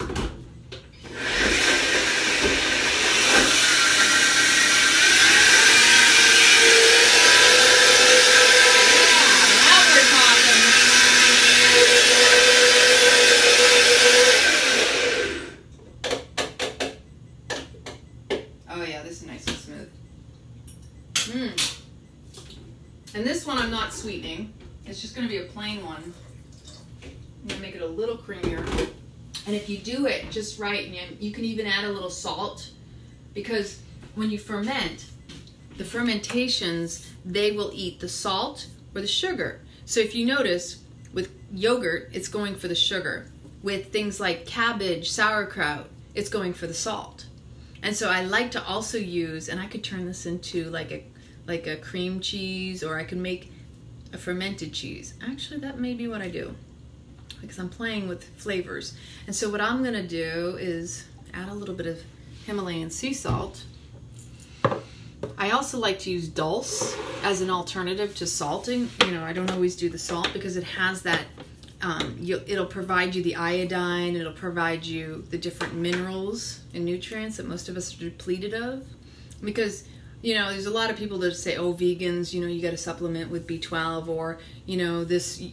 And this one I'm not sweetening. It's just going to be a plain one. I'm going to make it a little creamier. And if you do it just right, you can even add a little salt, because when you ferment, the fermentations, they will eat the salt or the sugar. So if you notice, with yogurt, it's going for the sugar. With things like cabbage, sauerkraut, it's going for the salt. And so I like to also use, and I could turn this into like a cream cheese, or I can make a fermented cheese. Actually, that may be what I do, because I'm playing with flavors. And so what I'm gonna do is add a little bit of Himalayan sea salt. I also like to use dulse as an alternative to salting. You know, I don't always do the salt because it has that, it'll provide you the iodine, it'll provide you the different minerals and nutrients that most of us are depleted of. Because, you know, there's a lot of people that say, oh, vegans, you know, you got to supplement with B12, or, you know, this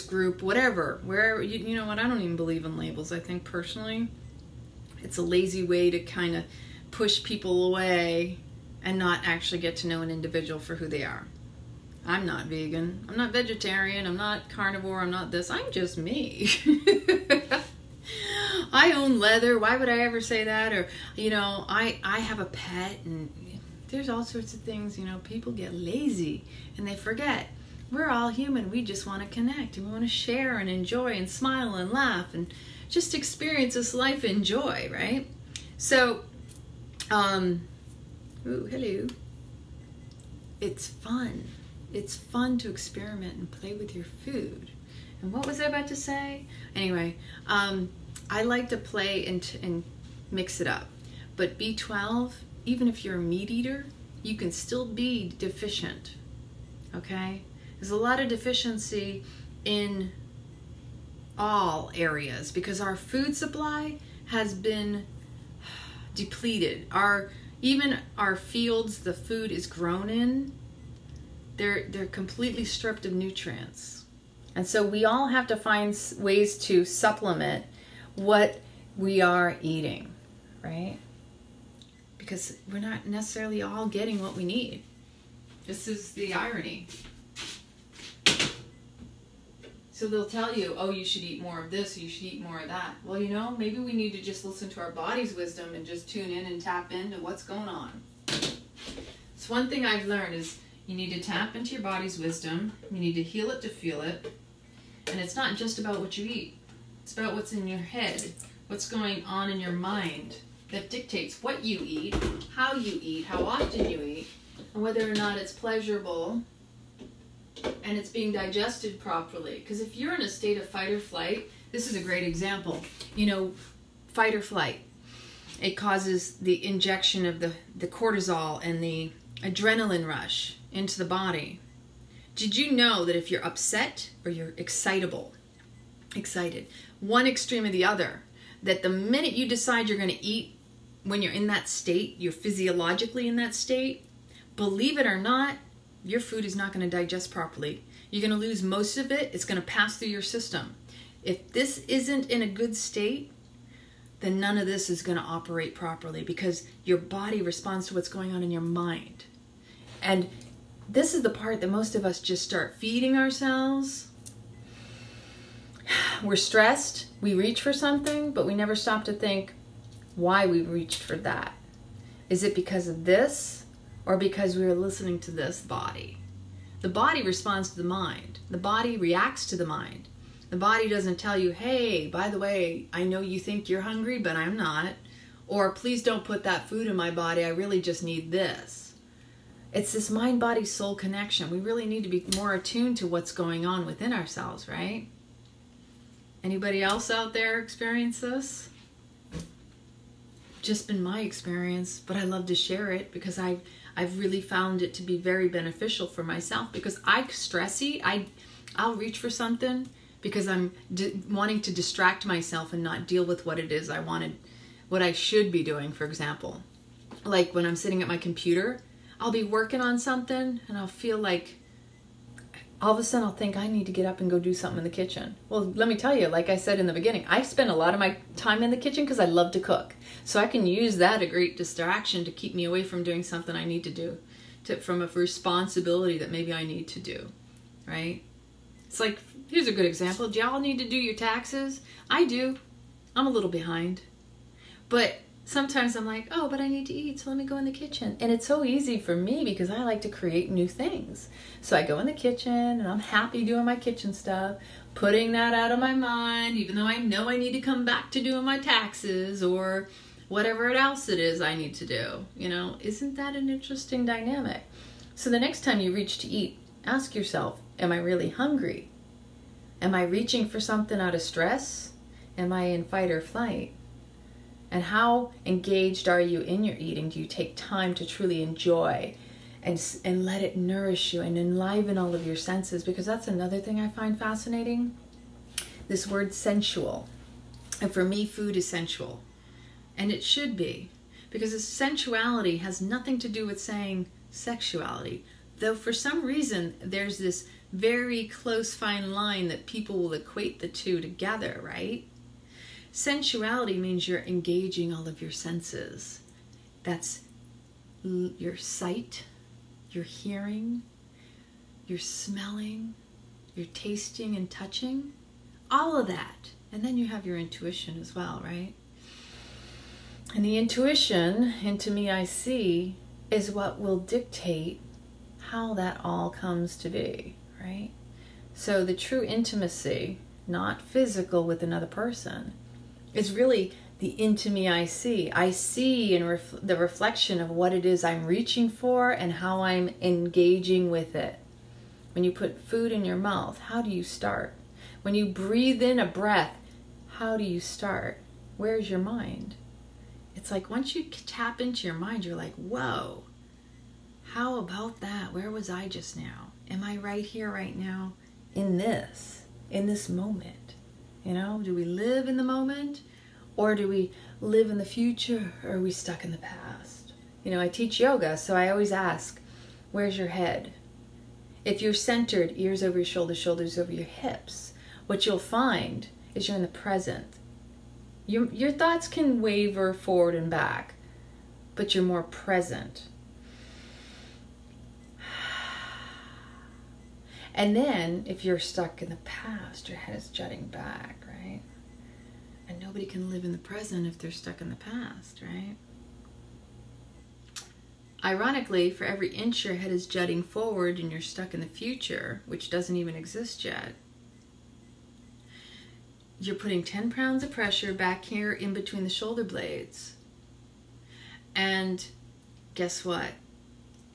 group, whatever, wherever, you know what, I don't even believe in labels. I think personally, it's a lazy way to kind of push people away and not actually get to know an individual for who they are. I'm not vegan, I'm not vegetarian, I'm not carnivore, I'm not this, I'm just me. I own leather, why would I ever say that? Or, you know, I have a pet, and there's all sorts of things, you know, people get lazy and they forget. We're all human, we just want to connect, and we want to share and enjoy and smile and laugh and just experience this life in joy, right? So, ooh, hello. It's fun. It's fun to experiment and play with your food. And what was I about to say? Anyway, I like to play and mix it up. But B12, even if you're a meat eater, you can still be deficient, okay? There's a lot of deficiency in all areas because our food supply has been depleted. Even our fields, the food is grown in, they're completely stripped of nutrients. And so we all have to find ways to supplement what we are eating, right? Because we're not necessarily all getting what we need. This is the irony. So they'll tell you, oh, you should eat more of this, you should eat more of that. Well, you know, maybe we need to just listen to our body's wisdom and just tune in and tap into what's going on. So one thing I've learned is you need to tap into your body's wisdom. You need to heal it to feel it. And it's not just about what you eat. It's about what's in your head, what's going on in your mind that dictates what you eat, how often you eat, and whether or not it's pleasurable and it's being digested properly. Because if you're in a state of fight or flight, this is a great example. You know, fight or flight, it causes the injection of the cortisol and the adrenaline rush into the body. Did you know that if you're upset or you're excited, one extreme or the other, that the minute you decide you're going to eat, when you're in that state, you're physiologically in that state, believe it or not, your food is not going to digest properly. You're going to lose most of it. It's going to pass through your system. If this isn't in a good state, then none of this is going to operate properly because your body responds to what's going on in your mind. And this is the part that most of us just start feeding ourselves. We're stressed, we reach for something, but we never stop to think why we reached for that. Is it because of this or because we were listening to this body? The body responds to the mind. The body reacts to the mind. The body doesn't tell you, hey, by the way, I know you think you're hungry, but I'm not. Or please don't put that food in my body, I really just need this. It's this mind-body-soul connection. We really need to be more attuned to what's going on within ourselves, right? Anybody else out there experience this? Just been my experience, but I love to share it because I've really found it to be very beneficial for myself because I'm stressy. I'll reach for something because I'm wanting to distract myself and not deal with what it is I wanted, what I should be doing, for example. Like when I'm sitting at my computer, I'll be working on something and I'll feel like all of a sudden I'll think I need to get up and go do something in the kitchen. Well, let me tell you, like I said in the beginning, I spend a lot of my time in the kitchen because I love to cook. So I can use that a great distraction to keep me away from doing something I need to do, from a responsibility that maybe I need to do, right? It's like, here's a good example. Do y'all need to do your taxes? I do. I'm a little behind. But sometimes I'm like, oh, but I need to eat, so let me go in the kitchen. And it's so easy for me because I like to create new things. So I go in the kitchen and I'm happy doing my kitchen stuff, putting that out of my mind, even though I know I need to come back to doing my taxes or whatever else it is I need to do. You know, isn't that an interesting dynamic? So the next time you reach to eat, ask yourself, am I really hungry? Am I reaching for something out of stress? Am I in fight or flight? And how engaged are you in your eating? Do you take time to truly enjoy and let it nourish you and enliven all of your senses? Because that's another thing I find fascinating. This word sensual. And for me, food is sensual. And it should be. Because sensuality has nothing to do with saying sexuality. Though for some reason, there's this very close fine line that people will equate the two together, right? Sensuality means you're engaging all of your senses. That's your sight, your hearing, your smelling, your tasting and touching, all of that. And then you have your intuition as well, right? And the intuition, into me I see, is what will dictate how that all comes to be, right? So the true intimacy, not physical with another person, is really the into me I see. I see in the reflection of what it is I'm reaching for and how I'm engaging with it. When you put food in your mouth, how do you start? When you breathe in a breath, how do you start? Where's your mind? It's like once you tap into your mind, you're like, whoa, how about that? Where was I just now? Am I right here, right now, in this moment? You know, do we live in the moment, or do we live in the future, or are we stuck in the past? You know, I teach yoga, so I always ask, where's your head? If you're centered, ears over your shoulders, shoulders over your hips, what you'll find is you're in the present. Your thoughts can waver forward and back, but you're more present. And then, if you're stuck in the past, your head is jutting back, right? And nobody can live in the present if they're stuck in the past, right? Ironically, for every inch your head is jutting forward and you're stuck in the future, which doesn't even exist yet, you're putting 10 pounds of pressure back here in between the shoulder blades. And guess what?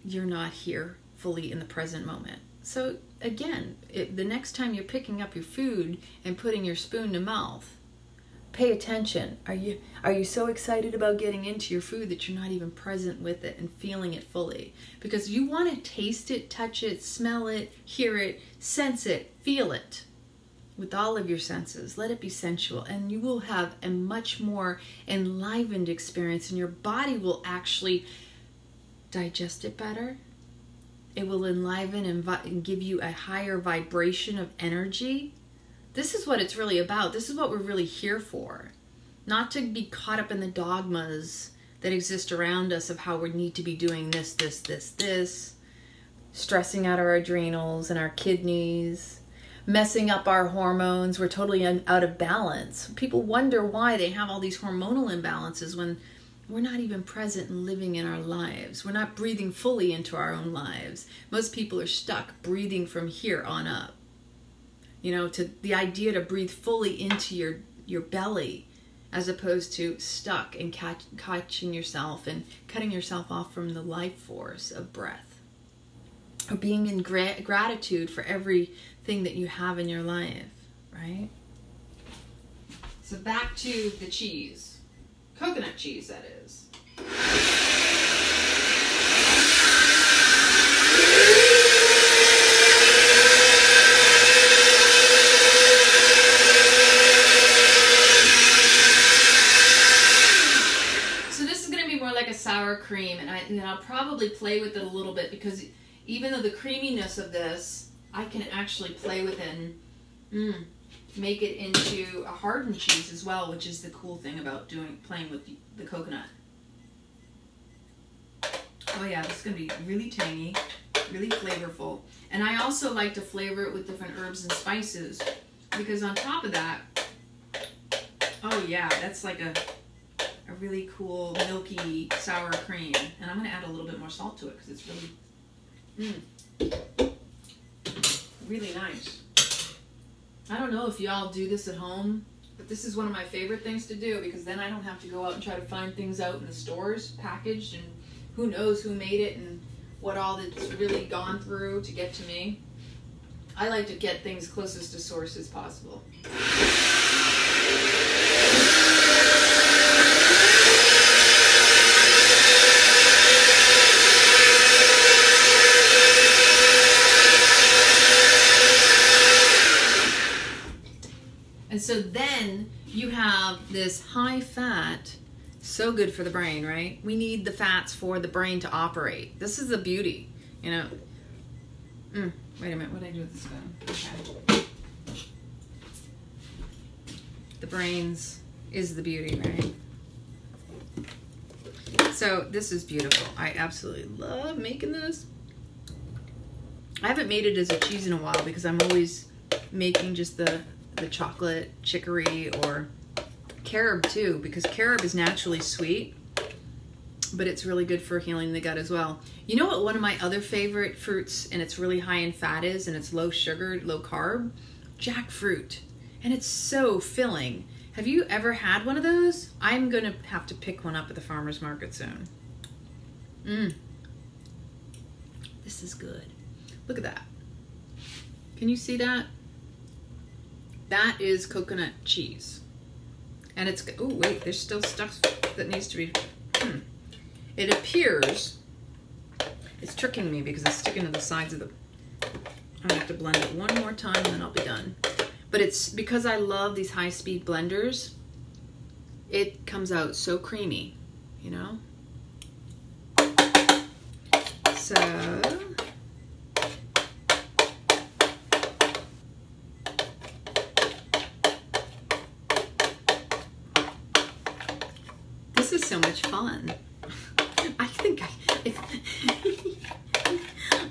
You're not here fully in the present moment. So again, the next time you're picking up your food and putting your spoon to mouth, pay attention. Are you so excited about getting into your food that you're not even present with it and feeling it fully? Because you want to taste it, touch it, smell it, hear it, sense it, feel it with all of your senses. Let it be sensual, and you will have a much more enlivened experience, and your body will actually digest it better. It will enliven and give you a higher vibration of energy. This is what it's really about. This is what we're really here for. Not to be caught up in the dogmas that exist around us of how we need to be doing this, stressing out our adrenals and our kidneys, messing up our hormones. We're totally out of balance. People wonder why they have all these hormonal imbalances when we're not even present and living in our lives. We're not breathing fully into our own lives. Most people are stuck breathing from here on up. You know, to the idea to breathe fully into your belly, as opposed to stuck and catching yourself and cutting yourself off from the life force of breath. Or being in gratitude for everything that you have in your life, right? So back to the cheese. Coconut cheese, that is. So this is going to be more like a sour cream, and I'll probably play with it a little bit, because even though the creaminess of this, I can actually play with it and make it into a hardened cheese as well, which is the cool thing about playing with the coconut. Oh yeah, it's going to be really tangy, really flavorful. And I also like to flavor it with different herbs and spices, because on top of that, oh yeah, that's like a really cool milky sour cream. And I'm going to add a little bit more salt to it because it's really nice. I don't know if y'all do this at home, but this is one of my favorite things to do, because then I don't have to go out and try to find things out in the stores packaged, and who knows who made it and what all that's really gone through to get to me. I like to get things closest to source as possible. so then you have this high fat, so good for the brain, right? We need the fats for the brain to operate. This is the beauty, you know. Wait a minute, what did I do with the spoon? Okay. The brains is the beauty, right? So this is beautiful. I absolutely love making this. I haven't made it as a cheese in a while because I'm always making just the chocolate chicory or carob too, because carob is naturally sweet, but it's really good for healing the gut as well. You know what one of my other favorite fruits, and it's really high in fat is, and it's low sugar, low carb? Jackfruit. And it's so filling. Have you ever had one of those? I'm gonna have to pick one up at the farmer's market soon. This is good. Look at that. Can you see that? That is coconut cheese. And it's, oh wait, there's still stuff that needs to be, It appears, it's tricking me because it's sticking to the sides of the, I have to blend it one more time and then I'll be done. But it's because I love these high-speed blenders, it comes out so creamy, you know? So, this is so much fun. I think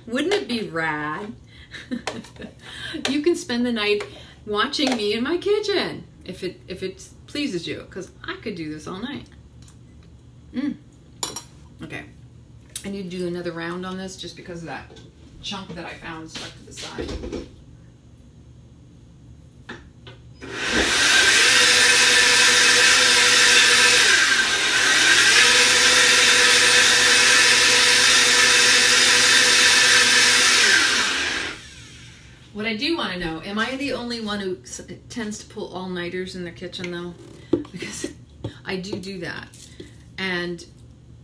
wouldn't it be rad? You can spend the night watching me in my kitchen if it pleases you, because I could do this all night. Okay, I need to do another round on this just because of that chunk that I found stuck to the side. What I do want to know, am I the only one who tends to pull all-nighters in their kitchen though? Because I do that. And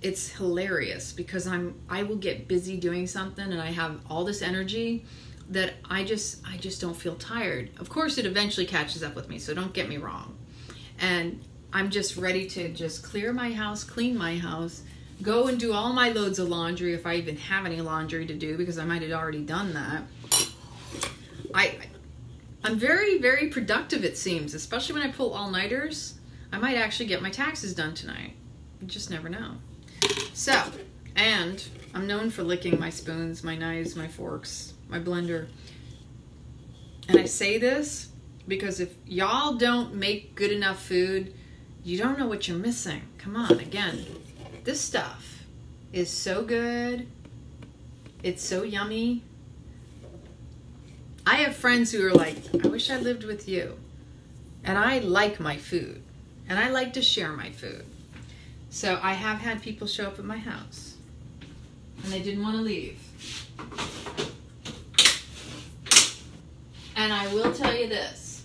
it's hilarious because I will get busy doing something and I have all this energy that I just don't feel tired. Of course it eventually catches up with me, so don't get me wrong. And I'm just ready to just clear my house, clean my house, go and do all my loads of laundry if I even have any laundry to do, because I might have already done that. I'm very, very productive, it seems, especially when I pull all-nighters. I might actually get my taxes done tonight. You just never know. So, and I'm known for licking my spoons, my knives, my forks, my blender. And I say this because if y'all don't make good enough food, you don't know what you're missing. Come on, again. This stuff is so good. It's so yummy. I have friends who are like, I wish I lived with you. And I like my food. And I like to share my food. So I have had people show up at my house. And they didn't want to leave. And I will tell you this.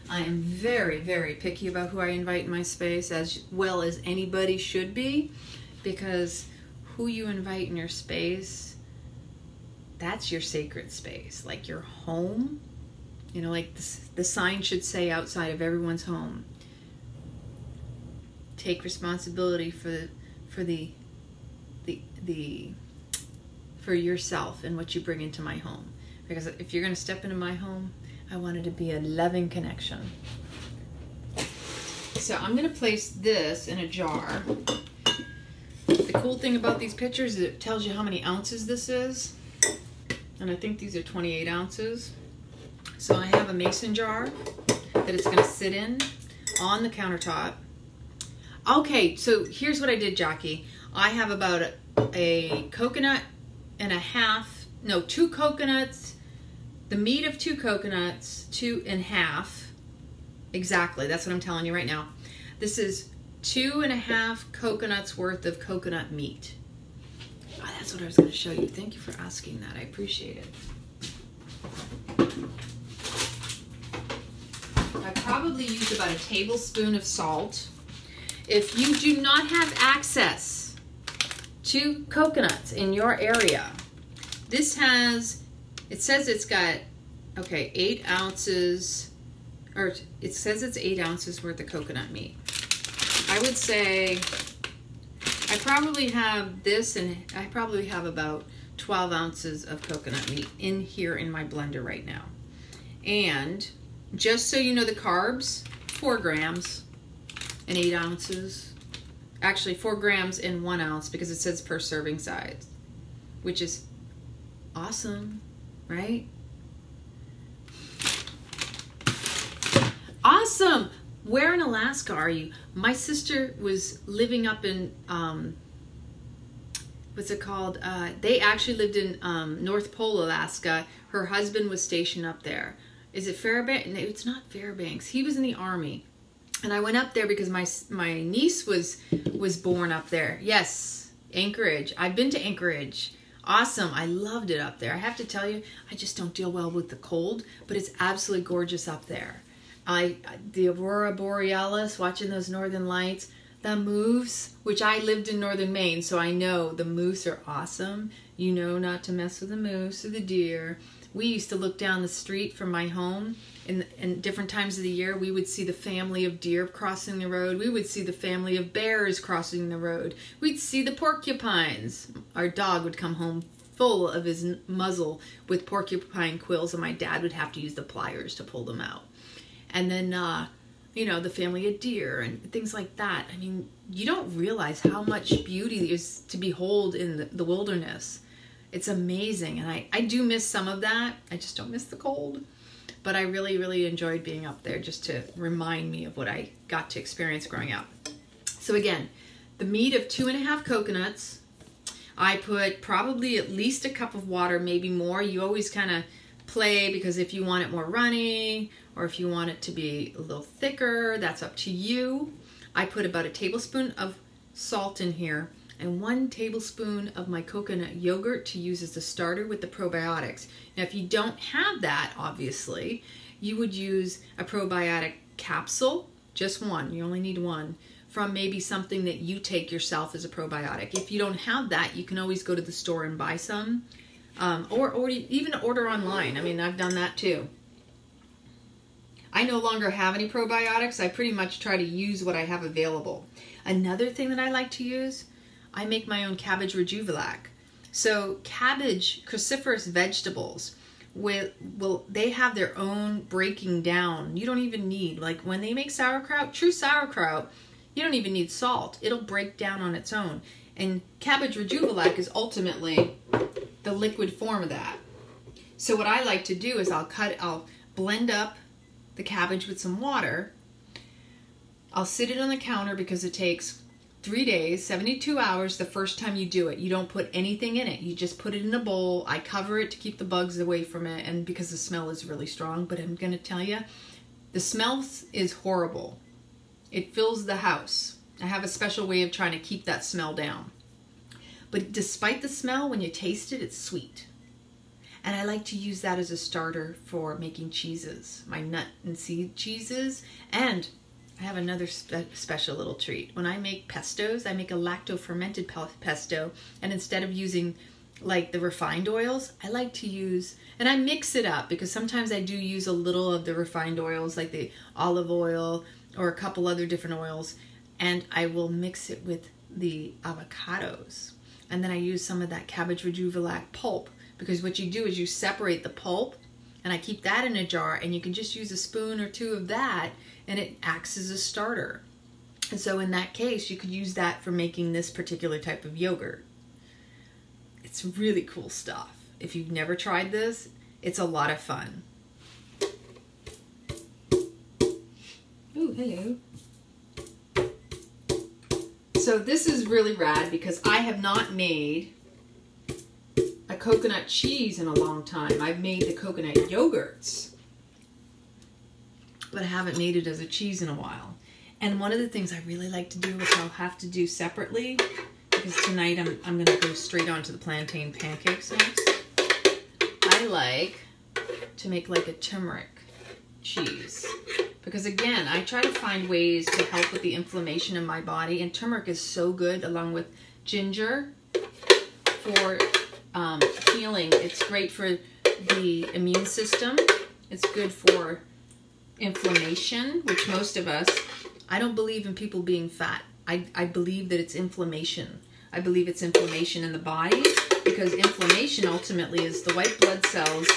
I am very, very picky about who I invite in my space, as well as anybody should be. Because who you invite in your space, that's your sacred space, like your home. You know, like the sign should say outside of everyone's home. Take responsibility for yourself and what you bring into my home. Because if you're going to step into my home, I want it to be a loving connection. So I'm going to place this in a jar. The cool thing about these pictures is it tells you how many ounces this is. And I think these are 28 ounces. So I have a mason jar that it's going to sit in on the countertop. Okay, so here's what I did, Jackie. I have about a coconut and a half, no, 2 coconuts, the meat of 2 coconuts, 2 and a half. Exactly, that's what I'm telling you right now. This is 2.5 coconuts worth of coconut meat. Oh, that's what I was going to show you. Thank you for asking that. I appreciate it. I probably used about a tablespoon of salt. If you do not have access to coconuts in your area, this has, it says it's got, okay, 8 ounces or it says it's 8 ounces worth of coconut meat. I would say I probably have this, and I probably have about 12 ounces of coconut meat in here in my blender right now. And just so you know the carbs, 4 grams and 8 ounces. Actually 4 grams and 1 ounce because it says per serving size, which is awesome, right? Awesome! Where in Alaska are you? My sister was living up in, what's it called? They actually lived in North Pole, Alaska. Her husband was stationed up there. Is it Fairbanks? No, it's not Fairbanks. He was in the Army. And I went up there because my niece was born up there. Yes, Anchorage. I've been to Anchorage. Awesome. I loved it up there. I have to tell you, I just don't deal well with the cold, but it's absolutely gorgeous up there. The Aurora Borealis, watching those northern lights, the moose, which I lived in northern Maine, so I know the moose are awesome. You know not to mess with the moose or the deer. We used to look down the street from my home, and different times of the year, we would see the family of deer crossing the road. We would see the family of bears crossing the road. We'd see the porcupines. Our dog would come home full of his muzzle with porcupine quills, and my dad would have to use the pliers to pull them out. And then, you know, the family of deer and things like that. I mean, you don't realize how much beauty is to behold in the wilderness. It's amazing. And I do miss some of that. I just don't miss the cold. But I really, really enjoyed being up there just to remind me of what I got to experience growing up. So again, the meat of 2.5 coconuts. I put probably at least a cup of water, maybe more. You always kind of play, because if you want it more runny or if you want it to be a little thicker, that's up to you. I put about a tablespoon of salt in here and 1 tablespoon of my coconut yogurt to use as a starter with the probiotics. Now, if you don't have that, obviously, you would use a probiotic capsule, just 1, you only need 1, from maybe something that you take yourself as a probiotic. If you don't have that, you can always go to the store and buy some, or even order online. I mean, I've done that too. I no longer have any probiotics. I pretty much try to use what I have available. Another thing that I like to use, I make my own cabbage rejuvenac. So cabbage, cruciferous vegetables, they have their own breaking down. You don't even need, like when they make sauerkraut, true sauerkraut, you don't even need salt. It'll break down on its own. And cabbage rejuvenac is ultimately the liquid form of that. So what I like to do is I'll blend up the cabbage with some water. I'll sit it on the counter because it takes 3 days, 72 hours the first time you do it. You don't put anything in it. You just put it in a bowl. I cover it to keep the bugs away from it, and because the smell is really strong. But I'm going to tell you, the smell is horrible. It fills the house. I have a special way of trying to keep that smell down. But despite the smell, when you taste it, it's sweet. And I like to use that as a starter for making cheeses, my nut and seed cheeses. And I have another special little treat. When I make pestos, I make a lacto-fermented pesto. And instead of using like the refined oils, I like to use, and I mix it up because sometimes I do use a little of the refined oils, like the olive oil or a couple other different oils. And I will mix it with the avocados. And then I use some of that cabbage rejuvenac pulp, because what you do is you separate the pulp, and I keep that in a jar, and you can just use a spoon or 2 of that, and it acts as a starter. And so in that case, you could use that for making this particular type of yogurt. It's really cool stuff. If you've never tried this, it's a lot of fun. Ooh, hello. So this is really rad because I have not made a coconut cheese in a long time. I've made the coconut yogurts, but I haven't made it as a cheese in a while. And one of the things I really like to do, which I'll have to do separately, because tonight I'm going to go straight on to the plantain pancakes next. I like to make like a turmeric cheese. Because again, I try to find ways to help with the inflammation in my body, and turmeric is so good along with ginger for healing. It's great for the immune system. It's good for inflammation, which most of us, I don't believe in people being fat. I believe that it's inflammation. I believe it's inflammation in the body, because inflammation ultimately is the white blood cells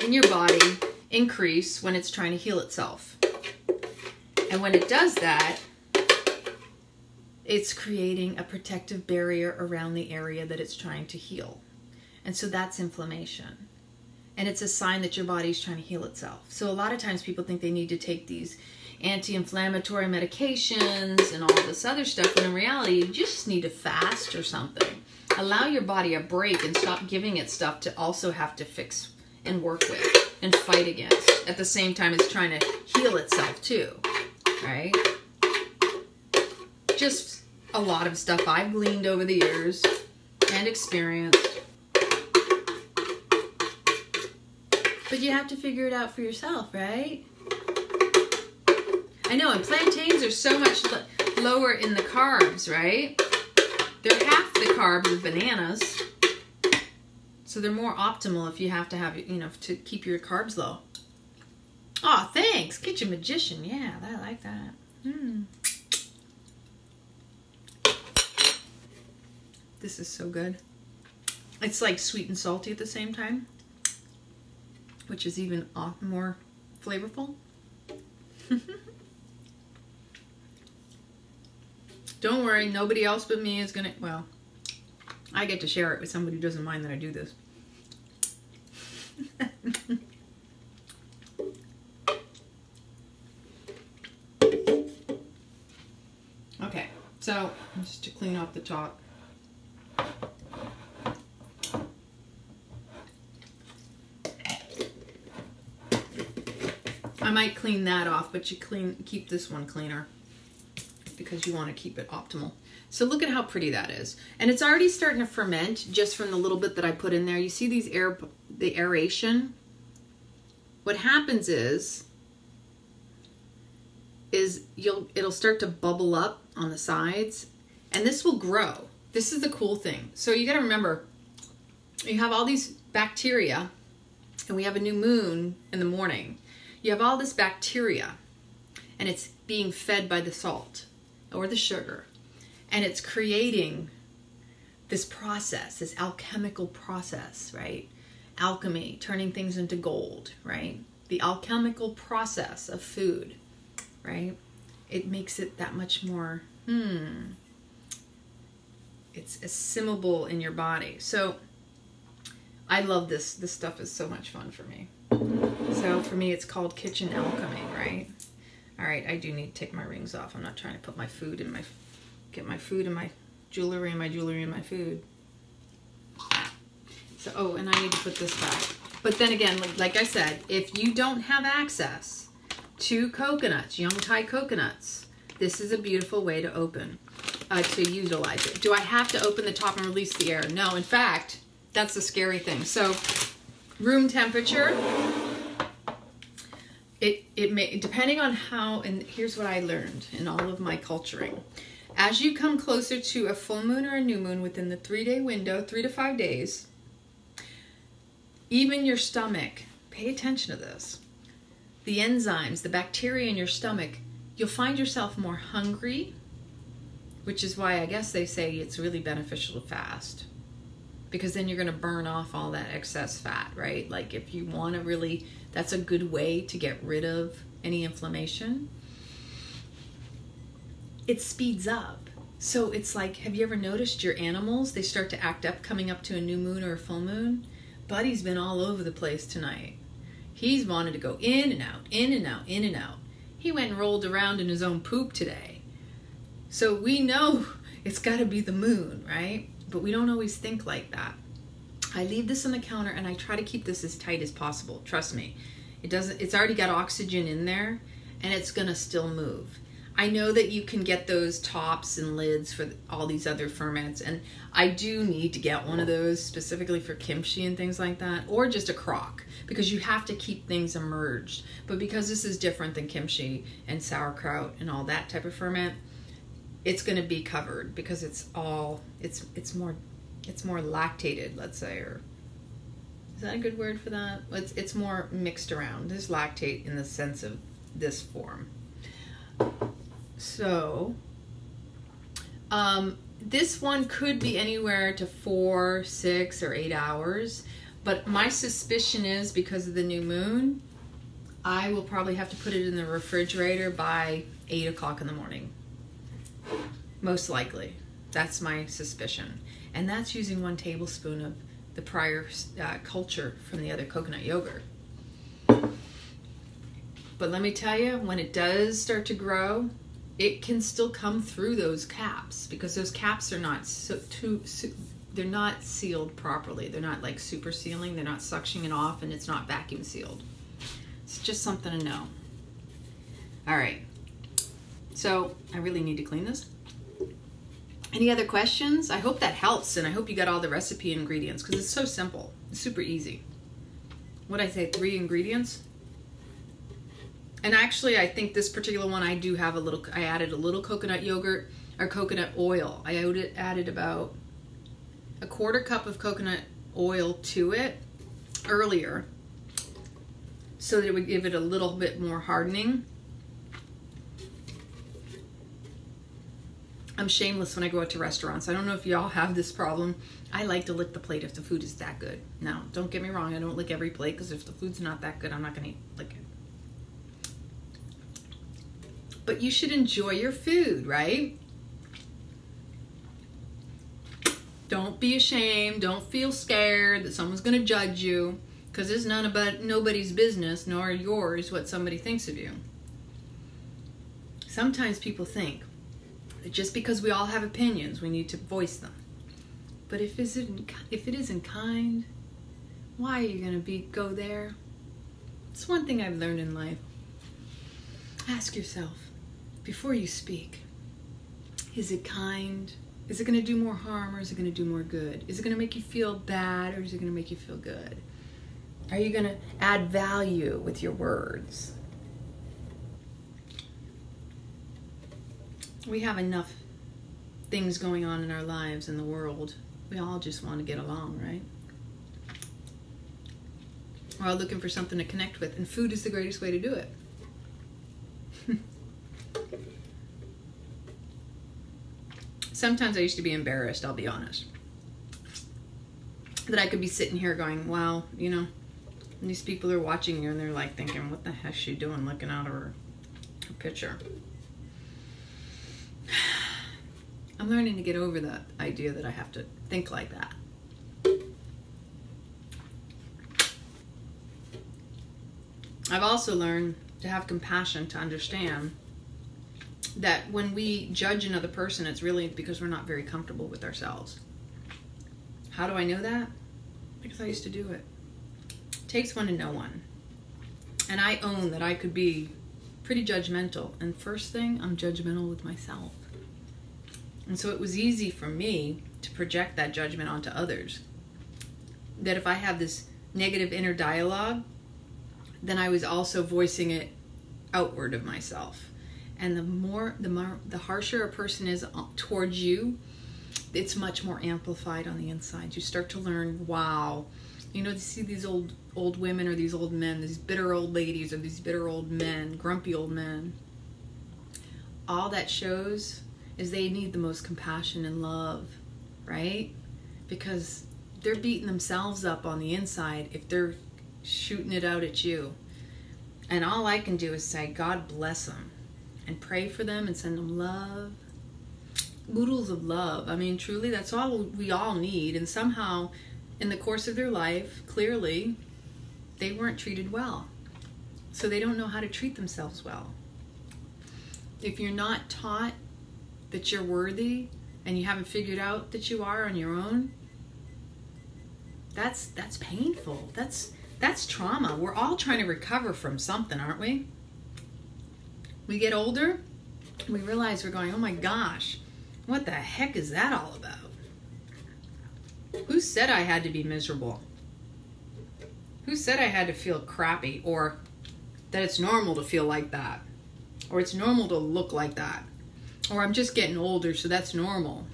in your body increase when it's trying to heal itself. And when it does that, it's creating a protective barrier around the area that it's trying to heal. And so that's inflammation. And it's a sign that your body's trying to heal itself. So a lot of times people think they need to take these anti-inflammatory medications and all this other stuff, when in reality you just need to fast or something. Allow your body a break and stop giving it stuff to also have to fix and work with and fight against at the same time it's trying to heal itself too, right? Just a lot of stuff I've gleaned over the years and experienced. But you have to figure it out for yourself, right? I know, and plantains are so much lower in the carbs, right? They're half the carbs of bananas. So they're more optimal if you have to have, you know, to keep your carbs low. Oh, thanks, Kitchen Magician. Yeah, I like that. This is so good. It's like sweet and salty at the same time, which is even more flavorful. Don't worry, nobody else but me is gonna, well, I get to share it with somebody who doesn't mind that I do this. Okay, so just to clean off the top. I might clean that off, but you keep this one cleaner because you want to keep it optimal. So look at how pretty that is. And it's already starting to ferment just from the little bit that I put in there. You see these the aeration? What happens is it'll start to bubble up on the sides, and this will grow. This is the cool thing. So you got to remember, you have all these bacteria, and we have a new moon in the morning. You have all this bacteria, and it's being fed by the salt or the sugar, and it's creating this process, this alchemical process, right? Alchemy, turning things into gold, right? The alchemical process of food, right? It makes it that much more, it's assimilable in your body. So I love this. This stuff is so much fun for me. So for me, it's called kitchen alchemy, right? All right, I do need to take my rings off. I'm not trying to put my food in get my food in my jewelry and my jewelry in my food. So, oh, and I need to put this back. But then again, like I said, if you don't have access to coconuts, young Thai coconuts, this is a beautiful way to to utilize it. Do I have to open the top and release the air? No, in fact, that's the scary thing. So room temperature, it may, depending on how, and here's what I learned in all of my culturing. As you come closer to a full moon or a new moon within the 3-day window, 3 to 5 days, even your stomach, pay attention to this. The enzymes, the bacteria in your stomach, you'll find yourself more hungry, which is why I guess they say it's really beneficial to fast, because then you're going to burn off all that excess fat, right? Like if you want to really, that's a good way to get rid of any inflammation. It speeds up. So it's like, have you ever noticed your animals, they start to act up coming up to a new moon or a full moon? Buddy's been all over the place tonight. He's wanted to go in and out, in and out, in and out. He went and rolled around in his own poop today. So we know it's got to be the moon, right? But we don't always think like that. I leave this on the counter and I try to keep this as tight as possible. Trust me. It's already got oxygen in there and it's going to still move. I know that you can get those tops and lids for all these other ferments, and I do need to get one of those specifically for kimchi and things like that, or just a crock, because you have to keep things immersed. But because this is different than kimchi and sauerkraut and all that type of ferment, it's going to be covered because it's more lactated, let's say, or is that a good word for that? It's more mixed around. There's lactate in the sense of this form. So, this one could be anywhere to 4, 6, or 8 hours. But my suspicion is because of the new moon, I will probably have to put it in the refrigerator by 8 o'clock in the morning. Most likely. That's my suspicion. And that's using 1 tablespoon of the prior culture from the other coconut yogurt. But let me tell you, when it does start to grow, it can still come through those caps, because those caps are not they're not sealed properly. They're not like super sealing. They're not suctioning it off, and it's not vacuum sealed. It's just something to know. All right. So I really need to clean this. Any other questions? I hope that helps, and I hope you got all the recipe ingredients, because it's so simple. It's super easy. What'd I say, 3 ingredients? And actually, I think this particular one, I added a little coconut yogurt or coconut oil. I added about a 1/4 cup of coconut oil to it earlier, so that it would give it a little bit more hardening. I'm shameless when I go out to restaurants. I don't know if y'all have this problem. I like to lick the plate if the food is that good. Now, don't get me wrong. I don't lick every plate, because if the food's not that good, I'm not going to lick it. But you should enjoy your food, right? Don't be ashamed. Don't feel scared that someone's going to judge you, because it's nobody's business, nor yours, what somebody thinks of you. Sometimes people think that just because we all have opinions, we need to voice them. But if it isn't kind, why are you going to go there? It's one thing I've learned in life. Ask yourself, before you speak, is it kind? Is it going to do more harm, or is it going to do more good? Is it going to make you feel bad, or is it going to make you feel good? Are you going to add value with your words? We have enough things going on in our lives, in the world. We all just want to get along, right? We're all looking for something to connect with, and food is the greatest way to do it. Sometimes I used to be embarrassed, I'll be honest, that I could be sitting here going, wow, you know, and these people are watching you, and they're like thinking, what the heck's she doing looking out of her picture? I'm learning to get over the idea that I have to think like that. I've also learned to have compassion, to understand that when we judge another person, it's really because we're not very comfortable with ourselves. How do I know that? Because I used to do it. It takes one to know one. And I own that I could be pretty judgmental. And first thing, I'm judgmental with myself. And so it was easy for me to project that judgment onto others. That if I have this negative inner dialogue, then I was also voicing it outward of myself. And the harsher a person is towards you, it's much more amplified on the inside. You start to learn, wow, you know, you see these old women or these old men, these bitter old ladies or these bitter old men, grumpy old men. All that shows is they need the most compassion and love, right? Because they're beating themselves up on the inside if they're shooting it out at you. And all I can do is say, God bless them, and pray for them and send them love. Oodles of love. I mean, truly, that's all we all need. And somehow, in the course of their life, clearly, they weren't treated well. So they don't know how to treat themselves well. If you're not taught that you're worthy, and you haven't figured out that you are on your own, that's painful. That's trauma. We're all trying to recover from something, aren't we? We get older, we realize we're going, oh my gosh, what the heck is that all about? Who said I had to be miserable? Who said I had to feel crappy, or that it's normal to feel like that? Or it's normal to look like that? Or I'm just getting older, so that's normal.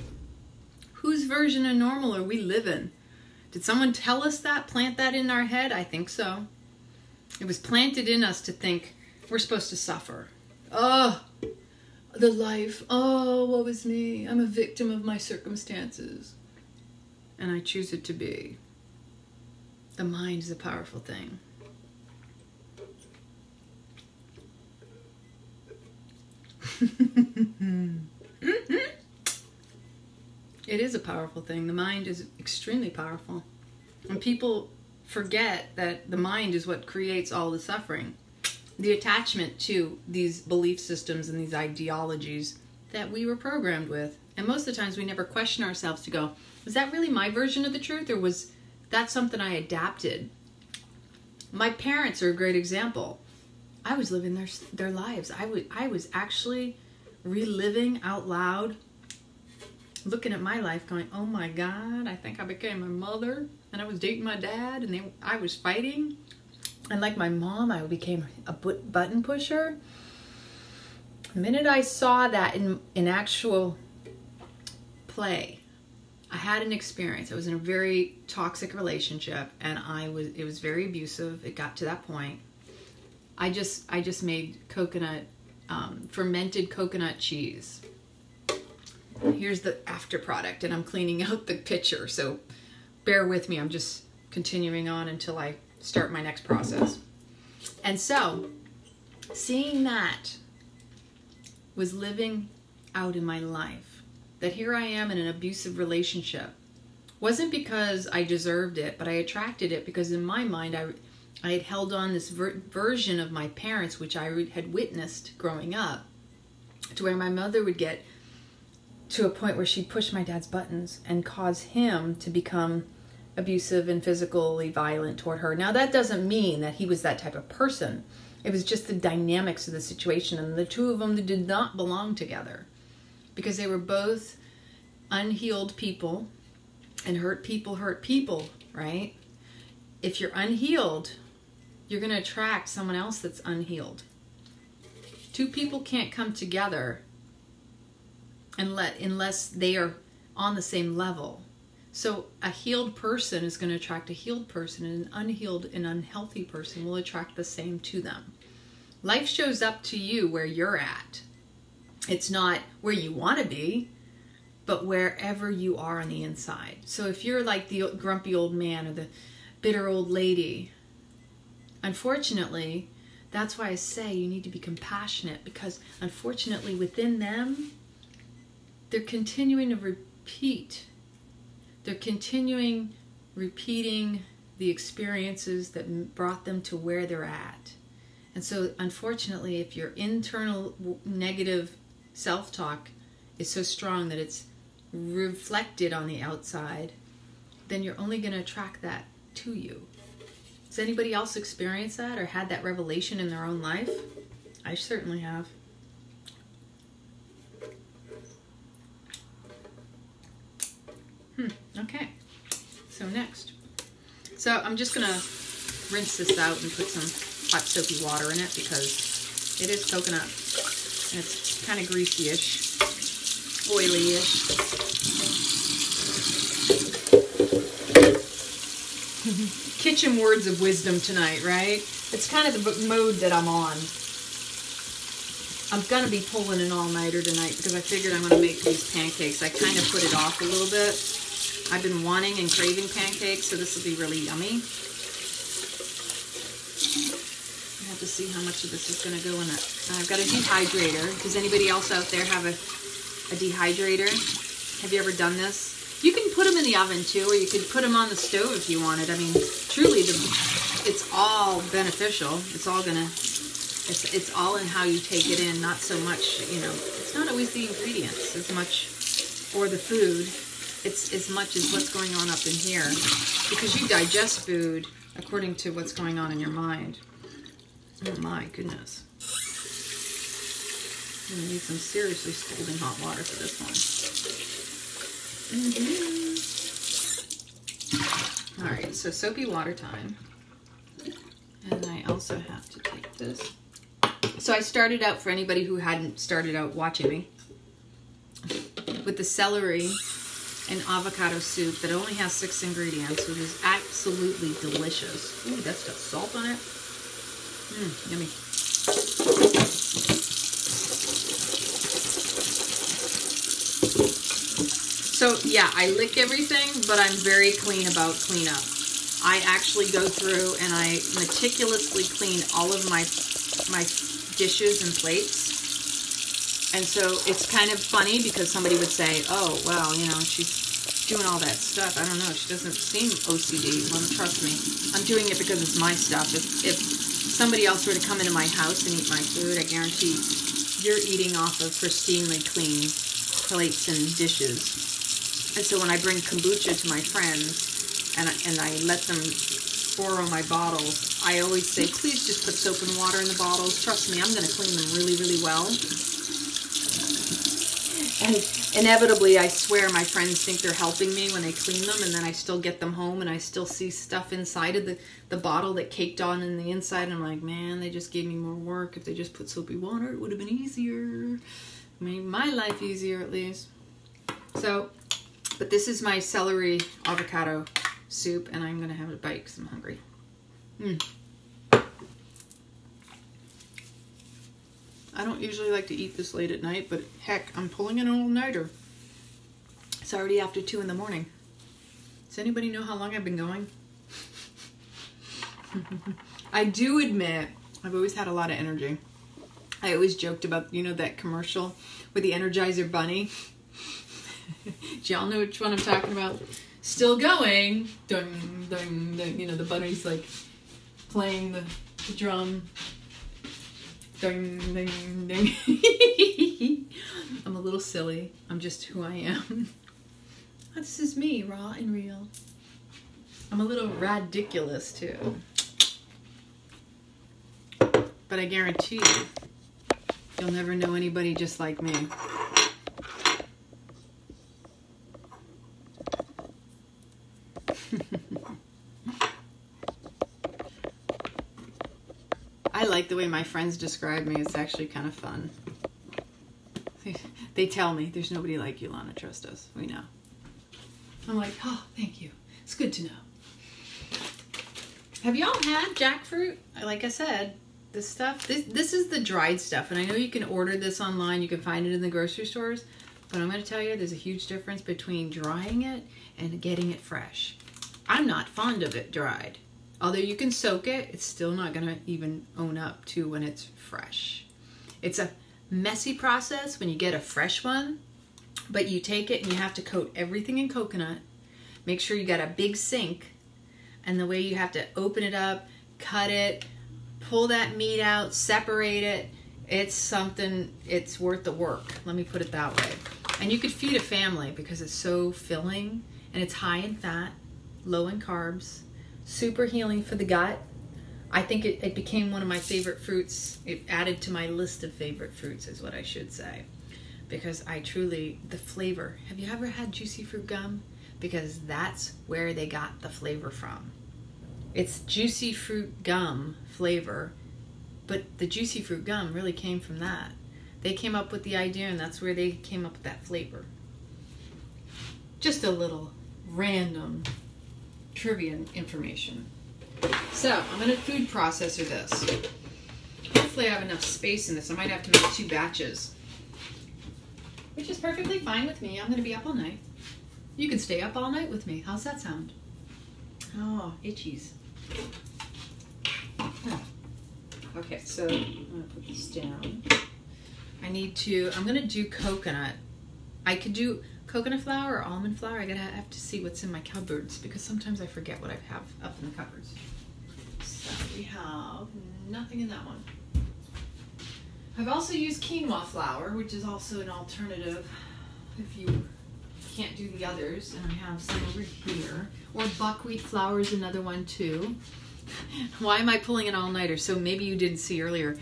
Whose version of normal are we living? Did someone tell us that, plant that in our head? I think so. It was planted in us to think we're supposed to suffer. Oh, the life. Oh, woe is me. I'm a victim of my circumstances. And I choose it to be. The mind is a powerful thing. It is a powerful thing. The mind is extremely powerful. And people forget that the mind is what creates all the suffering. The attachment to these belief systems and these ideologies that we were programmed with. And most of the times we never question ourselves to go, was that really my version of the truth, or was that something I adapted? My parents are a great example. I was living their lives. I was actually reliving out loud, looking at my life going, oh my God, I think I became my mother, and I was dating my dad, and I was fighting. And like my mom, I became a button pusher. The minute I saw that in actual play, I had an experience. I was in a very toxic relationship, and it was very abusive. It got to that point. I just made coconut, fermented coconut cheese. Here's the after product, and I'm cleaning out the picture, so bear with me. I'm just continuing on until I start my next process. And so, seeing that was living out in my life, that here I am in an abusive relationship. Wasn't because I deserved it, but I attracted it because in my mind I had held on this version of my parents, which I had witnessed growing up, to where my mother would get to a point where she'd push my dad's buttons and cause him to become abusive and physically violent toward her. Now, that doesn't mean that he was that type of person. It was just the dynamics of the situation, and the two of them did not belong together because they were both unhealed people, and hurt people, right? If you're unhealed, you're going to attract someone else that's unhealed. Two people can't come together unless they are on the same level. So a healed person is going to attract a healed person, and an unhealed and unhealthy person will attract the same to them. Life shows up to you where you're at. It's not where you want to be, but wherever you are on the inside. So if you're like the grumpy old man or the bitter old lady, unfortunately, that's why I say you need to be compassionate, because unfortunately within them, they're continuing to repeat. They're continuing repeating the experiences that brought them to where they're at. And so unfortunately, if your internal negative self-talk is so strong that it's reflected on the outside, then you're only going to attract that to you. Does anybody else experience that or had that revelation in their own life? I certainly have. Okay, so next. So I'm just going to rinse this out and put some hot soapy water in it because it is coconut. And it's kind of greasy-ish, oily-ish. Kitchen words of wisdom tonight, right? It's kind of the mode that I'm on. I'm going to be pulling an all-nighter tonight because I figured I'm going to make these pancakes. I kind of put it off a little bit. I've been wanting and craving pancakes, so this will be really yummy. I have to see how much of this is going to go in it. I've got a dehydrator. Does anybody else out there have a dehydrator? Have you ever done this? You can put them in the oven too, or you could put them on the stove if you wanted. I mean, truly, it's all beneficial. It's all it's all in how you take it in, not so much, it's not always the ingredients as much, or the food. It's as much as what's going on up in here, because you digest food according to what's going on in your mind. Oh my goodness. I'm going to need some seriously scalding hot water for this one. All right, so soapy water time. And I also have to take this. So I started out, for anybody who hadn't started out watching me, with the celery and avocado soup that only has 6 ingredients, which is absolutely delicious. Ooh, that's got salt on it. Yummy. So yeah, I lick everything, but I'm very clean about cleanup. I actually go through and I meticulously clean all of my dishes and plates. And so it's kind of funny because somebody would say, oh, well, you know, she's doing all that stuff. I don't know. She doesn't seem OCD. Well, trust me. I'm doing it because it's my stuff. If somebody else were to come into my house and eat my food, I guarantee you're eating off of pristinely clean plates and dishes. And so when I bring kombucha to my friends and I let them borrow my bottles, I always say, please just put soap and water in the bottles. Trust me, I'm going to clean them really, really well. And inevitably, I swear my friends think they're helping me when they clean them, and then I still get them home and I still see stuff inside of the bottle that caked on in the inside. And I'm like, man, they just gave me more work. If they just put soapy water, it would have been easier. Made my life easier at least. So, but this is my celery avocado soup, and I'm going to have a bite because I'm hungry. I don't usually like to eat this late at night, but heck, I'm pulling an all-nighter. It's already after 2 in the morning. Does anybody know how long I've been going? I do admit, I've always had a lot of energy. I always joked about, you know, that commercial with the Energizer Bunny. Do y'all know which one I'm talking about? Still going. Dun, dun, dun. You know, the bunny's like playing the drum. Ding, ding, ding. I'm a little silly. I'm just who I am. This is me, raw and real. I'm a little radiculous too. But I guarantee you, you'll never know anybody just like me. I like the way my friends describe me. It's actually kind of fun. They tell me, there's nobody like you, Lana. Trust us. We know. I'm like, oh, thank you. It's good to know. Have y'all had jackfruit? Like I said, this stuff, this is the dried stuff. And I know you can order this online. You can find it in the grocery stores. But I'm going to tell you, there's a huge difference between drying it and getting it fresh. I'm not fond of it dried. Although you can soak it, it's still not going to even own up to when it's fresh. It's a messy process when you get a fresh one, but you take it and you have to coat everything in coconut. Make sure you got a big sink, and the way you have to open it up, cut it, pull that meat out, separate it, it's something, it's worth the work. Let me put it that way. And you could feed a family because it's so filling and it's high in fat, low in carbs. Super healing for the gut. I think it became one of my favorite fruits. It added to my list of favorite fruits is what I should say. Because I truly, the flavor. Have you ever had juicy fruit gum? Because that's where they got the flavor from. It's juicy fruit gum flavor, but the juicy fruit gum really came from that. They came up with the idea, and that's where they came up with that flavor. Just a little random trivia information. So I'm going to food processor this. Hopefully I have enough space in this. I might have to make 2 batches, which is perfectly fine with me. I'm going to be up all night. You can stay up all night with me. How's that sound? Oh, itchies. Oh. Okay, so I'm going to put this down. I'm going to do coconut. I could do coconut flour or almond flour. I have to see what's in my cupboards because sometimes I forget what I have up in the cupboards. So we have nothing in that one. I've also used quinoa flour, which is also an alternative if you can't do the others. And I have some over here. Or buckwheat flour is another one too. Why am I pulling an all-nighter? So maybe you didn't see earlier.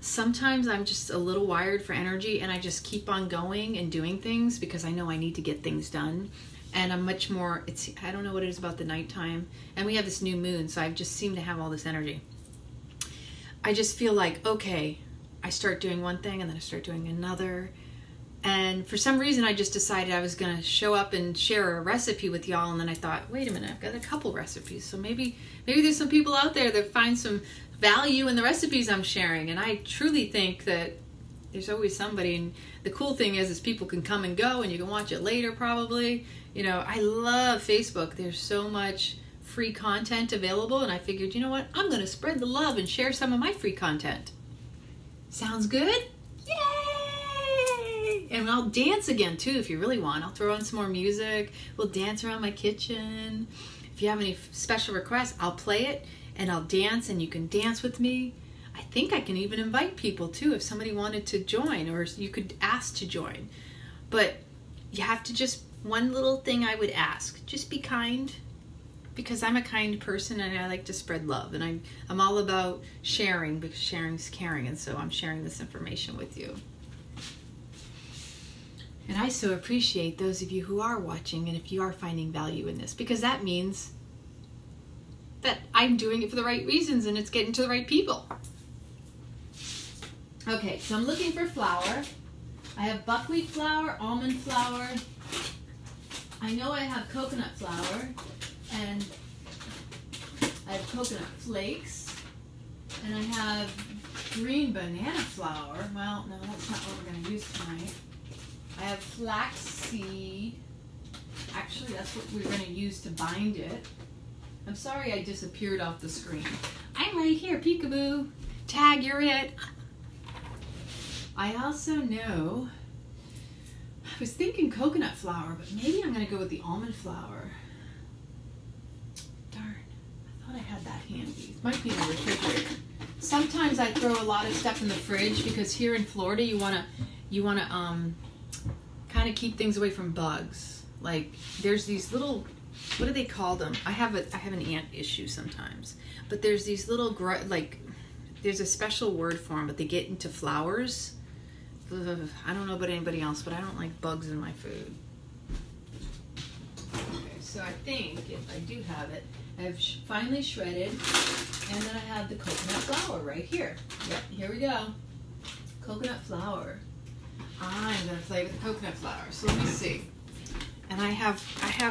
Sometimes I'm just a little wired for energy and I just keep on going and doing things because I know I need to get things done. And I'm much more, I don't know what it is about the nighttime. And we have this new moon, so I just seem to have all this energy. I just feel like, okay, I start doing one thing and then I start doing another. And for some reason, I just decided I was going to show up and share a recipe with y'all. And then I thought, wait a minute, I've got a couple recipes. So maybe there's some people out there that find some value in the recipes I'm sharing. And I truly think that There's always somebody, and the cool thing is people can come and go, and you can watch it later probably. You know, I love Facebook. There's so much free content available, and I figured, you know what, I'm going to spread the love and share some of my free content. Sounds good? Yay! And I'll dance again too if you really want. I'll throw on some more music. We'll dance around my kitchen. If you have any special requests, I'll play it and I'll dance, and you can dance with me. I think I can even invite people too if somebody wanted to join, or you could ask to join. But you have to just, one little thing I would ask, just be kind, because I'm a kind person and I like to spread love, and I'm all about sharing, because sharing's caring, and so I'm sharing this information with you. And I so appreciate those of you who are watching, and if you are finding value in this, because that means that I'm doing it for the right reasons and it's getting to the right people. Okay, so I'm looking for flour. I have buckwheat flour, almond flour. I know I have coconut flour, and I have coconut flakes, and I have green banana flour. Well, no, that's not what we're going to use tonight. I have flaxseed. Actually, that's what we're going to use to bind it. I'm sorry I disappeared off the screen. I'm right here, peekaboo. Tag, you're it. I also know, I was thinking coconut flour, but maybe I'm going to go with the almond flour. Darn, I thought I had that handy. It might be in the refrigerator. Sometimes I throw a lot of stuff in the fridge because here in Florida you want to kind of keep things away from bugs. Like there's these little, what do they call them? I have an ant issue sometimes, but there's these little there's a special word for them, but they get into flowers. I don't know about anybody else, but I don't like bugs in my food. Okay, so I think if I do have it, I have finely shredded, and then I have the coconut flour right here. Yep, here we go. Coconut flour. I'm gonna play with the coconut flour. So let me see. And I have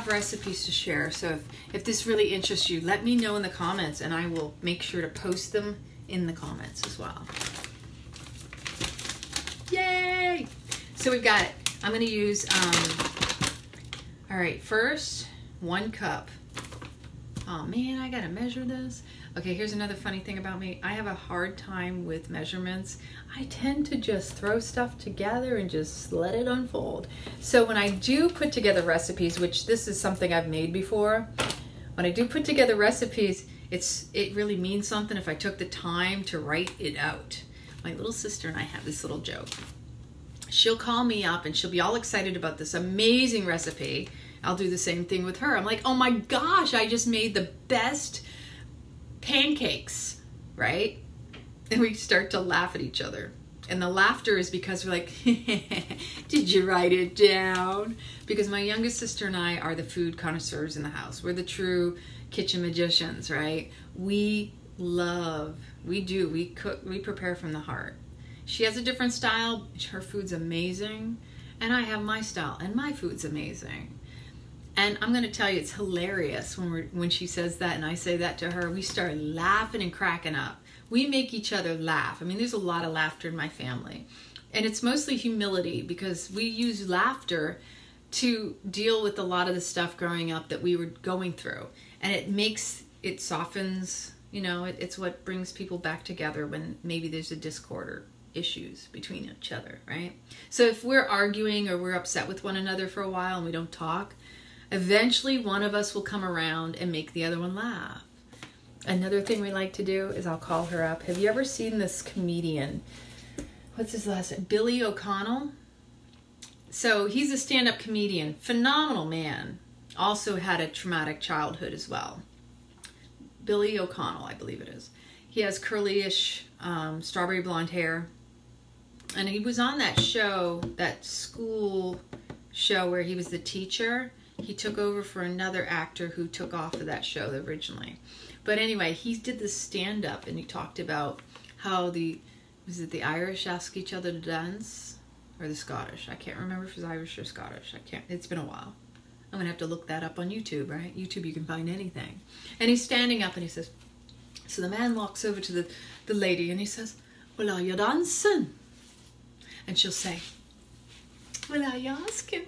recipes to share. So if this really interests you, let me know in the comments, and I will make sure to post them in the comments as well. Yay! So we've got it. I'm going to use, all right, first, 1 cup. Oh man, I got to measure this. Okay, here's another funny thing about me. I have a hard time with measurements. I tend to just throw stuff together and just let it unfold. So when I do put together recipes, which this is something I've made before, when I do put together recipes, it really means something if I took the time to write it out. My little sister and I have this little joke. She'll call me up and she'll be all excited about this amazing recipe. I'll do the same thing with her. I'm like, oh my gosh, I just made the best pancakes, right? And we start to laugh at each other. And the laughter is because we're like, did you write it down? Because my youngest sister and I are the food connoisseurs in the house. We're the true kitchen magicians, right? We cook, we prepare from the heart. She has a different style. Her food's amazing. And I have my style, and my food's amazing. And I'm going to tell you, it's hilarious when she says that and I say that to her. We start laughing and cracking up. We make each other laugh. I mean, there's a lot of laughter in my family. And it's mostly humility, because we use laughter to deal with a lot of the stuff growing up that we were going through. And it softens, you know, it's what brings people back together when maybe there's a discord or issues between each other, right? So if we're arguing or we're upset with one another for a while and we don't talk, eventually one of us will come around and make the other one laugh. Another thing we like to do is I'll call her up. Have you ever seen this comedian? What's his last name? Billy O'Connell. So he's a stand-up comedian, phenomenal man. Also had a traumatic childhood as well. Billy O'Connell, I believe it is. He has curly-ish, strawberry blonde hair. And he was on that show, that school show where he was the teacher. He took over for another actor who took off of that show originally. But anyway, he did this stand-up and he talked about how was it the Irish ask each other to dance? Or the Scottish? I can't remember if it was Irish or Scottish. It's been a while. I'm going to have to look that up on YouTube, right? YouTube, you can find anything. And he's standing up and he says, so the man walks over to the lady and he says, well, are you dancing? And she'll say, well, are you asking?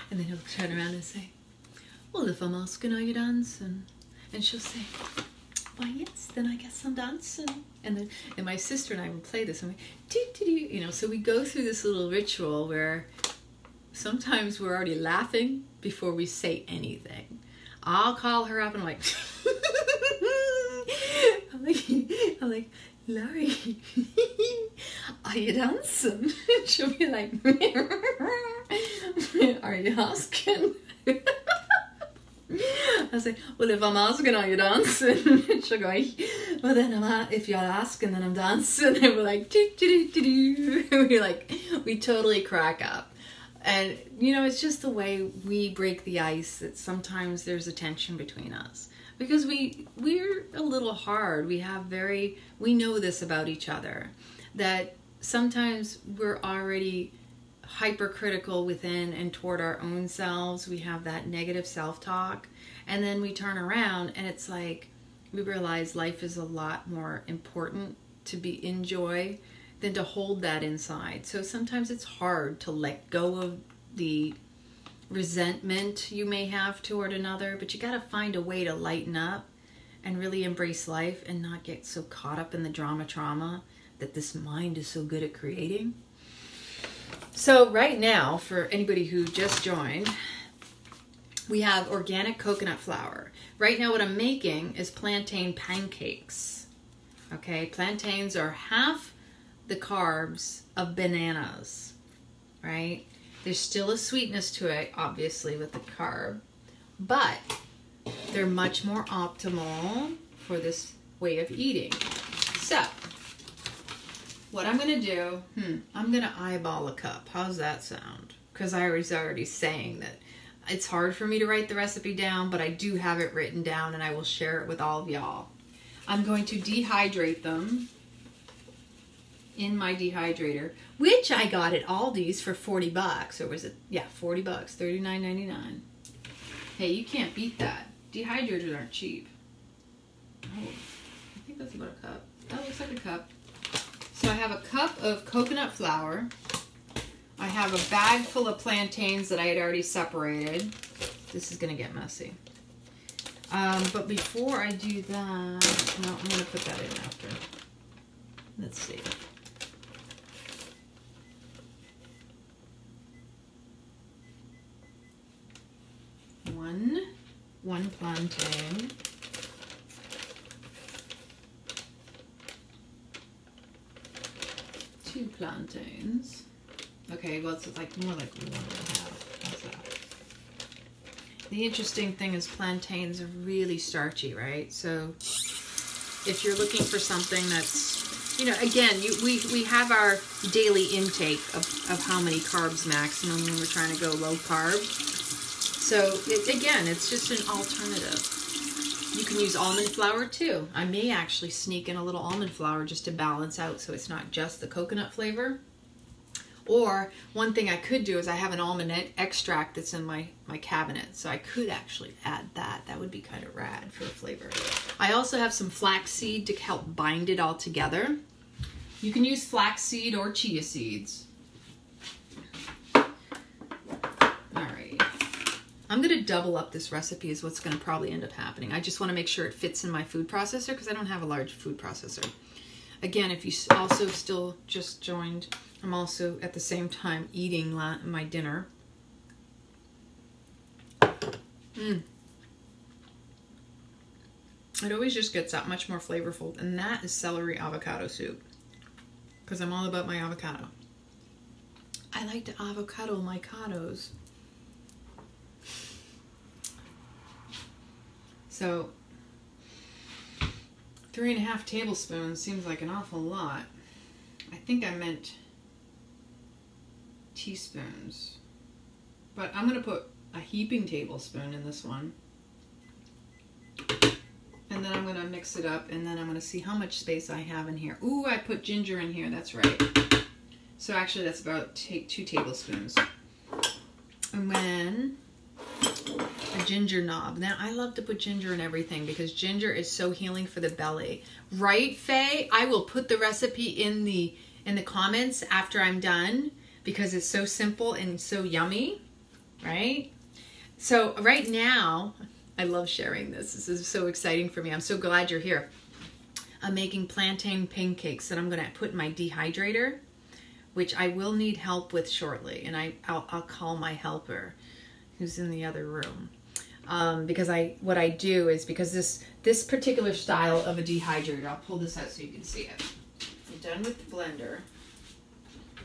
And then he'll turn around and say, well, if I'm asking, are you dancing? And she'll say, why, yes, then I guess I'm dancing. And my sister and I would play this, and so we go through this little ritual where sometimes we're already laughing before we say anything. I'll call her up and I'm like, Larry, are you dancing? She'll be like, are you asking? I was like, well, if I'm asking, are you dancing? She'll go, well, then if you're asking, then I'm dancing. And we're like, we totally crack up. And, it's just the way we break the ice that sometimes there's a tension between us. Because we're a little hard. We know this about each other. That sometimes we're already hypercritical within and toward our own selves. We have that negative self-talk. And then we turn around and it's like we realize life is a lot more important to enjoy than to hold that inside. So sometimes it's hard to let go of the resentment you may have toward another, but you got to find a way to lighten up and really embrace life and not get so caught up in the trauma that this mind is so good at creating. So right now, for anybody who just joined, we have organic coconut flour. Right now what I'm making is plantain pancakes. Okay, plantains are half the carbs of bananas, right? There's still a sweetness to it, obviously, with the carb, but they're much more optimal for this way of eating. So, what I'm going to do, I'm going to eyeball a cup. How's that sound? Because I was already saying that it's hard for me to write the recipe down, but I do have it written down and I will share it with all of y'all. I'm going to dehydrate them in my dehydrator, which I got at Aldi's for 40 bucks. Or was it? Yeah, 40 bucks, $39.99. Hey, you can't beat that. Dehydrators aren't cheap. Oh, I think that's about a cup. That looks like a cup. So I have a cup of coconut flour. I have a bag full of plantains that I had already separated. This is going to get messy. But before I do that, no, I'm going to put that in after. Let's see. One plantain. Two plantains. Okay, well, it's like more like 1.5. How's that? The interesting thing is plantains are really starchy, right? So if you're looking for something that's, again, we have our daily intake of how many carbs maximum when we're trying to go low carb. So again, it's just an alternative. You can use almond flour too. I may actually sneak in a little almond flour just to balance out so it's not just the coconut flavor. Or one thing I could do is I have an almond extract that's in my cabinet, so I could actually add that. That would be kind of rad for a flavor. I also have some flaxseed to help bind it all together. You can use flaxseed or chia seeds. Alright. I'm going to double up this recipe is what's going to probably end up happening. I just want to make sure it fits in my food processor because I don't have a large food processor. Again, if you also still just joined, I'm also at the same time eating my dinner. It always just gets that much more flavorful, and that is celery avocado soup because I'm all about my avocado. I like to avocado my avocados. So 3.5 tablespoons seems like an awful lot. I think I meant teaspoons, but I'm going to put a heaping tablespoon in this one, and then I'm going to mix it up, and then I'm going to see how much space I have in here. Ooh, I put ginger in here, that's right. So actually that's about 2 tablespoons. And then a ginger knob. Now I love to put ginger in everything because ginger is so healing for the belly. Right, Faye? I will put the recipe in the in the comments after I'm done because it's so simple and so yummy, right? So right now, I love sharing this. This is so exciting for me. I'm so glad you're here. I'm making plantain pancakes that I'm going to put in my dehydrator, which I will need help with shortly. And I'll call my helper who's in the other room. Because what I do is, because this particular style of a dehydrator, I'll pull this out so you can see it. I'm done with the blender,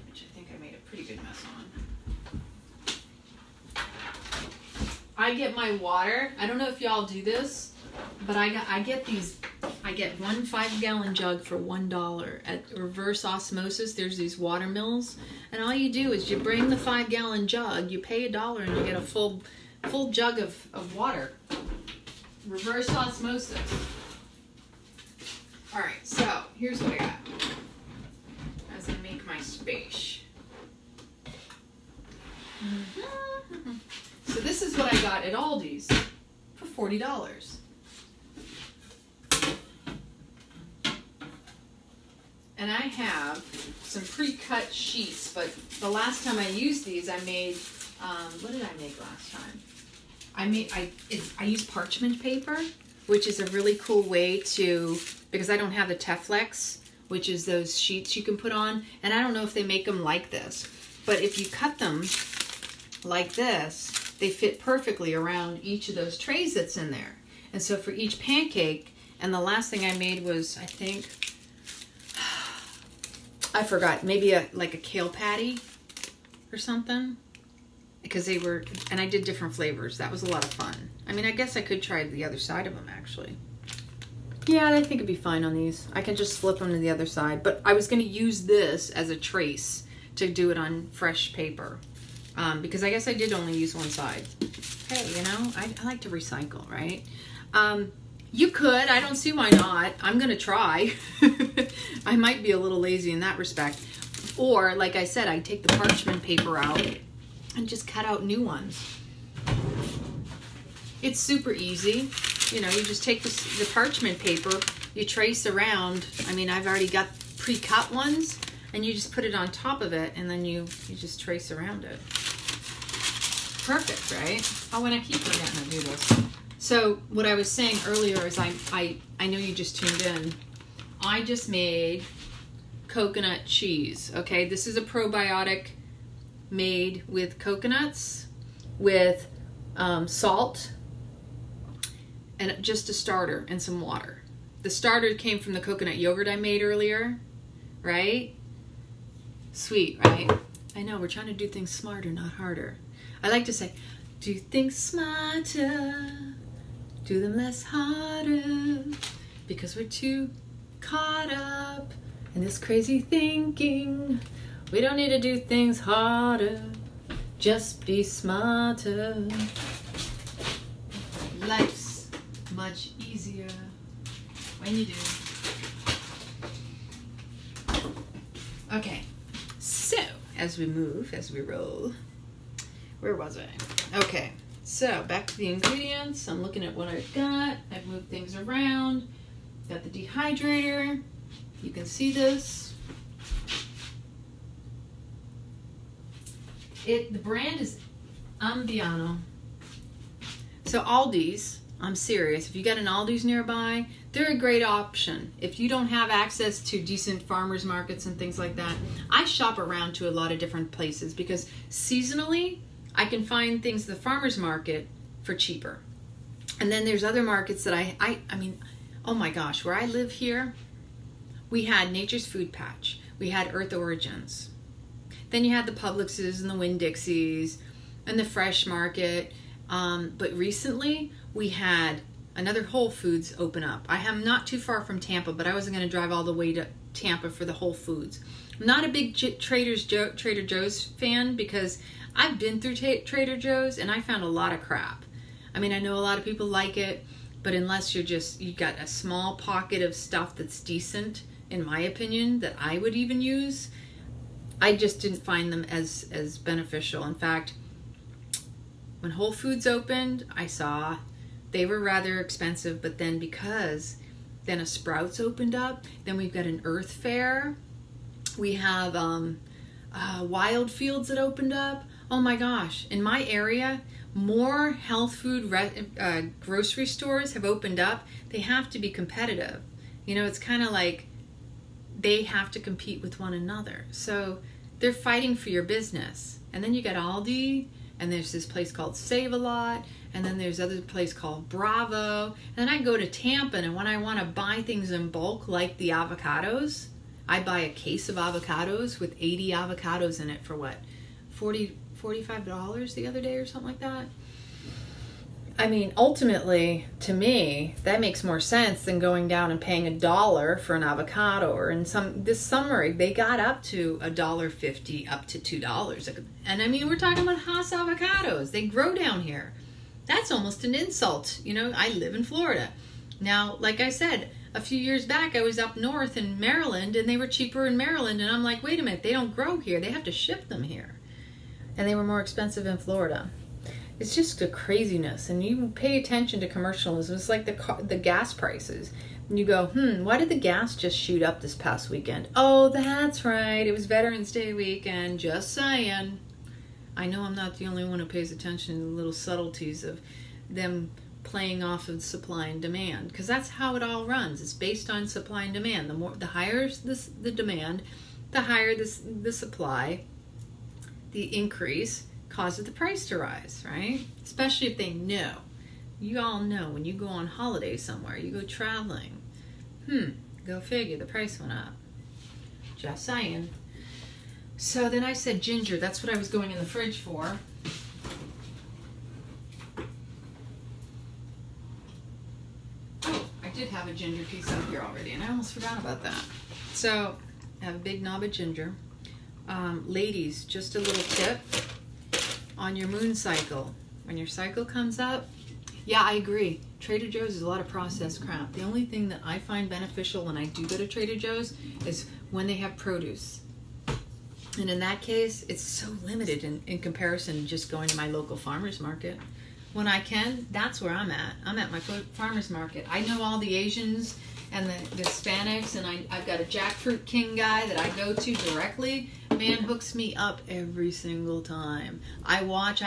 which I think I made a pretty good mess on. I get my water. I don't know if y'all do this, but I get one 5-gallon jug for $1 at reverse osmosis. There's these water mills, and all you do is you bring the 5-gallon jug, you pay $1, and you get a full jug of water. Reverse osmosis. All right, so here's what I got as I make my space. So this is what I got at Aldi's for $40. And I have some pre-cut sheets, but the last time I used these, I made, what did I make last time? I used parchment paper, which is a really cool way to, because I don't have the Teflex, which is those sheets you can put on, and I don't know if they make them like this, but if you cut them like this, they fit perfectly around each of those trays that's in there. And so for each pancake, and the last thing I made was, I think, I forgot, maybe like a kale patty or something, because they were, and I did different flavors. That was a lot of fun. I mean, I guess I could try the other side of them actually. Yeah, I think it'd be fine on these. I can just flip them to the other side, but I was going to use this as a trace to do it on fresh paper. Because I guess I did only use one side. Hey, you know, I like to recycle, right? You could. I don't see why not. I'm going to try. I might be a little lazy in that respect. Or, like I said, I take the parchment paper out and just cut out new ones. It's super easy. You know, you just take the parchment paper, you trace around. I mean, I've already got pre-cut ones, and you just put it on top of it, and then you just trace around it. Perfect, right? Oh, and I keep forgetting to do this. So what I was saying earlier is I know you just tuned in. I just made coconut cheese. Okay, this is a probiotic made with coconuts, with salt, and just a starter and some water. The starter came from the coconut yogurt I made earlier, right? Sweet, right? I know, we're trying to do things smarter, not harder. I like to say, do things smarter, do them less harder, because we're too caught up in this crazy thinking. We don't need to do things harder, just be smarter. Life's much easier when you do. Okay, so as we move, as we roll, where was I? Okay, so back to the ingredients. I'm looking at what I've got. I've moved things around. Got the dehydrator. You can see this. The brand is Ambiano. So Aldi's, I'm serious. If you got an Aldi's nearby, they're a great option. If you don't have access to decent farmers markets and things like that, I shop around to a lot of different places because seasonally, I can find things at the farmer's market for cheaper. And then there's other markets that I mean, oh my gosh, where I live here, we had Nature's Food Patch. We had Earth Origins. Then you had the Publixes and the Winn-Dixies and the Fresh Market. But recently we had another Whole Foods open up. I am not too far from Tampa, but I wasn't going to drive all the way to Tampa for the Whole Foods. I'm not a big Trader Joe's fan because I've been through Trader Joe's and I found a lot of crap. I mean, I know a lot of people like it, but unless you got a small pocket of stuff that's decent, in my opinion, that I would even use, I just didn't find them as beneficial. In fact, when Whole Foods opened, I saw they were rather expensive, but then because then a Sprouts opened up, then we've got an Earth Fair, We have wild fields that opened up. Oh my gosh, in my area, more health food grocery stores have opened up. They have to be competitive. You know, it's kind of like they have to compete with one another. So they're fighting for your business. And then you got Aldi, and there's this place called Save-A-Lot, and then there's other place called Bravo. And then I go to Tampa, and when I want to buy things in bulk, like the avocados, I buy a case of avocados with 80 avocados in it for what? $45 the other day or something like that. I mean, ultimately, to me, that makes more sense than going down and paying $1 for an avocado. Or this summer, they got up to $1.50, up to $2. And I mean, we're talking about Hass avocados. They grow down here. That's almost an insult. You know, I live in Florida. Now, like I said, a few years back, I was up north in Maryland, and they were cheaper in Maryland. And I'm like, wait a minute, they don't grow here. They have to ship them here. And they were more expensive in Florida. It's just a craziness, and you pay attention to commercialism. It's like the gas prices. And you go, why did the gas just shoot up this past weekend? Oh, that's right. It was Veterans Day weekend. Just saying. I know I'm not the only one who pays attention to the little subtleties of them playing off of supply and demand, because that's how it all runs. It's based on supply and demand. The higher the demand, the higher the supply, the increase causes the price to rise, right? Especially if they know. You all know when you go on holiday somewhere, you go traveling. Go figure, the price went up. Just saying. So then I said ginger. That's what I was going in the fridge for. Oh, I did have a ginger piece up here already, and I almost forgot about that. So I have a big knob of ginger. Ladies, just a little tip. On your moon cycle, when your cycle comes up, yeah, I agree. Trader Joe's is a lot of processed crap. The only thing that I find beneficial when I do go to Trader Joe's is when they have produce. And in that case, it's so limited in comparison to just going to my local farmer's market. When I can, that's where I'm at. I'm at my farmer's market. I know all the Asians and the Hispanics, and I've got a Jackfruit King guy that I go to directly. Man hooks me up every single time. I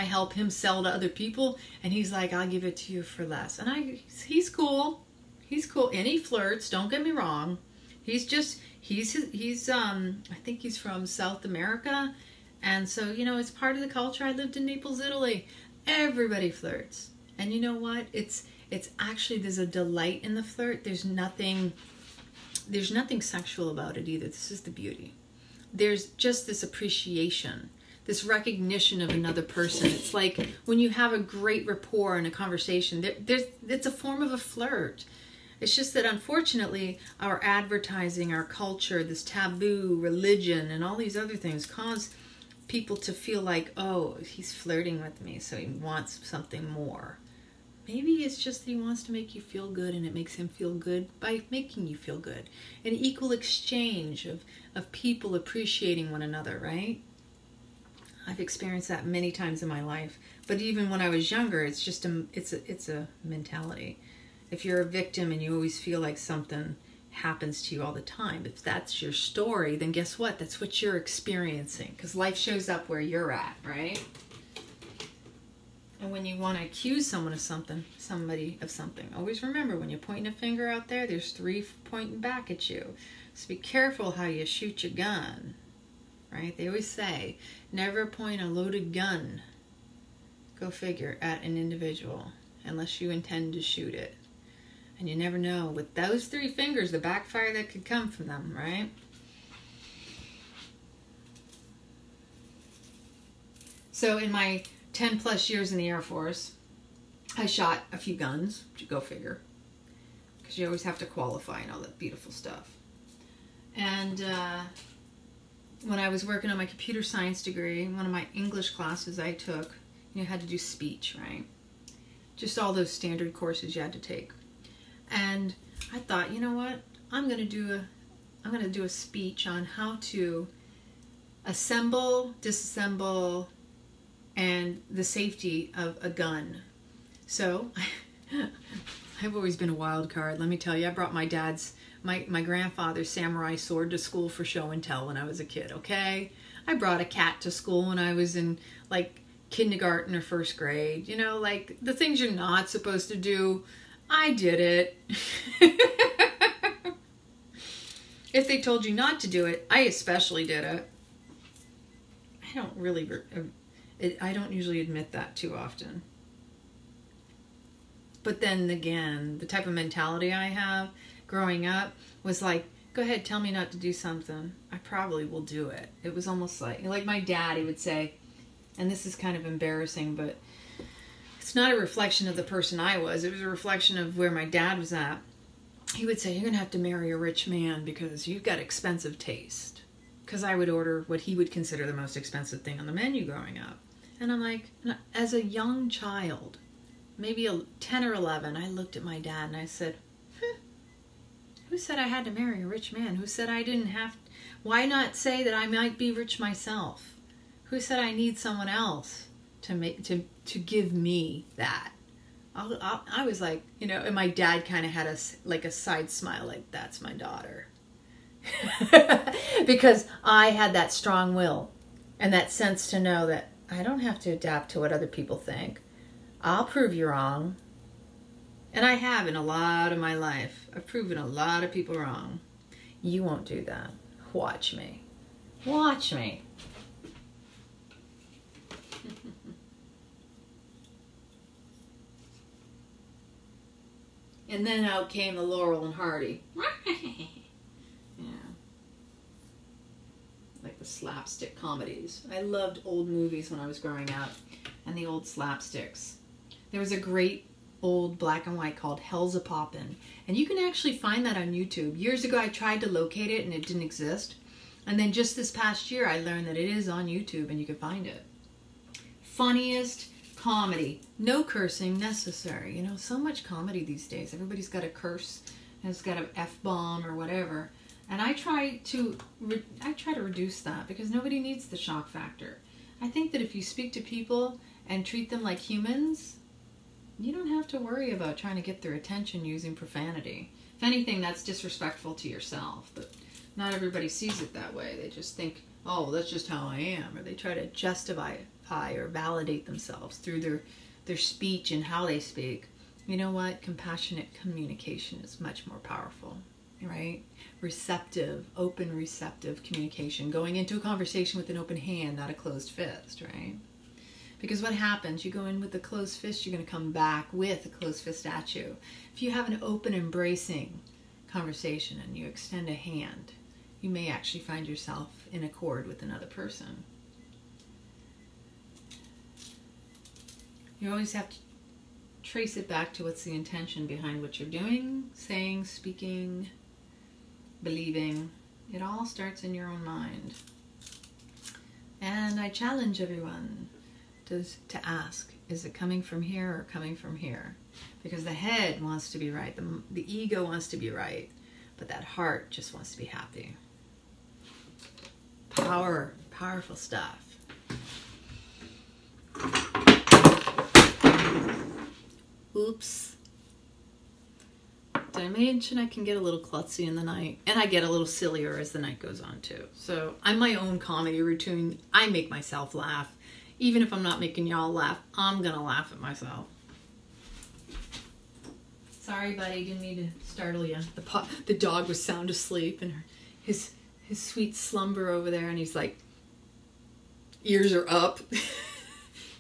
help him sell to other people, and he's like, I'll give it to you for less. And he's cool. He's cool. And he flirts, don't get me wrong. He's I think he's from South America. And so, you know, it's part of the culture. I lived in Naples, Italy. Everybody flirts. And you know what? It's actually, there's a delight in the flirt. There's nothing sexual about it either. This is the beauty. There's just this appreciation, this recognition of another person. It's like when you have a great rapport in a conversation, it's a form of a flirt. It's just that unfortunately our advertising, our culture, this taboo, religion, and all these other things cause people to feel like, oh, he's flirting with me, so he wants something more. Maybe it's just that he wants to make you feel good, and it makes him feel good by making you feel good. An equal exchange of people appreciating one another, right? I've experienced that many times in my life. But even when I was younger, it's just it's a mentality. If you're a victim and you always feel like something happens to you all the time, if that's your story, then guess what? That's what you're experiencing, because life shows up where you're at, right? And when you want to accuse somebody of something, always remember, when you're pointing a finger out there, there's three pointing back at you. So be careful how you shoot your gun, right? They always say, never point a loaded gun, go figure, at an individual, unless you intend to shoot it. And you never know, with those three fingers, the backfire that could come from them, right? So in my 10 plus years in the Air Force, I shot a few guns, go figure, because you always have to qualify and all that beautiful stuff. And when I was working on my computer science degree, one of my English classes I took, you had to do speech, right? Just all those standard courses you had to take. And I thought, you know what? I'm going to do a speech on how to assemble, disassemble, and the safety of a gun. So I've always been a wild card. Let me tell you, I brought my dad's my grandfather's samurai sword to school for show and tell when I was a kid, okay? I brought a cat to school when I was in, like, kindergarten or first grade. You know, like, the things you're not supposed to do, I did it. If they told you not to do it, I especially did it. I don't usually admit that too often. But then again, the type of mentality I have growing up was like, go ahead, tell me not to do something. I probably will do it. It was almost like my dad, he would say, and this is kind of embarrassing, but it's not a reflection of the person I was. It was a reflection of where my dad was at. He would say, you're going to have to marry a rich man because you've got expensive taste. Because I would order what he would consider the most expensive thing on the menu growing up. And I'm like, as a young child, maybe 10 or 11, I looked at my dad and I said, who said I had to marry a rich man? Who said I didn't have to? Why not say that I might be rich myself? Who said I need someone else to give me that? I was like, you know, and my dad kind of had a side smile, like, that's my daughter. Because I had that strong will and that sense to know that I don't have to adapt to what other people think. I'll prove you wrong. And I have in a lot of my life. I've proven a lot of people wrong. You won't do that. Watch me. Watch me. And then out came the Laurel and Hardy. Yeah. Like the slapstick comedies. I loved old movies when I was growing up. And the old slapsticks. There was a great old black and white called Hell's a Poppin'. And you can actually find that on YouTube. Years ago I tried to locate it and it didn't exist. And then just this past year I learned that it is on YouTube and you can find it. Funniest comedy. No cursing necessary. You know, so much comedy these days. Everybody's got a curse and it's got an F-bomb or whatever. And I try to reduce that because nobody needs the shock factor. I think that if you speak to people and treat them like humans, you don't have to worry about trying to get their attention using profanity. If anything, that's disrespectful to yourself. But not everybody sees it that way. They just think, oh, well, that's just how I am. Or they try to justify or validate themselves through their speech and how they speak. You know what? Compassionate communication is much more powerful, right? Receptive, open, receptive communication. Going into a conversation with an open hand, not a closed fist, right? Because what happens? You go in with a closed fist, you're going to come back with a closed fist at you. If you have an open, embracing conversation and you extend a hand, you may actually find yourself in accord with another person. You always have to trace it back to what's the intention behind what you're doing, saying, speaking, believing. It all starts in your own mind. And I challenge everyone to ask, is it coming from here or coming from here? Because the head wants to be right, the ego wants to be right, but that heart just wants to be happy. Powerful stuff. Oops. Did I mention I can get a little klutzy in the night? And I get a little sillier as the night goes on too. So I'm my own comedy routine. I make myself laugh. Even if I'm not making y'all laugh, I'm gonna laugh at myself. Sorry, buddy, didn't mean to startle you. The dog was sound asleep and his sweet slumber over there, and he's like, ears are up.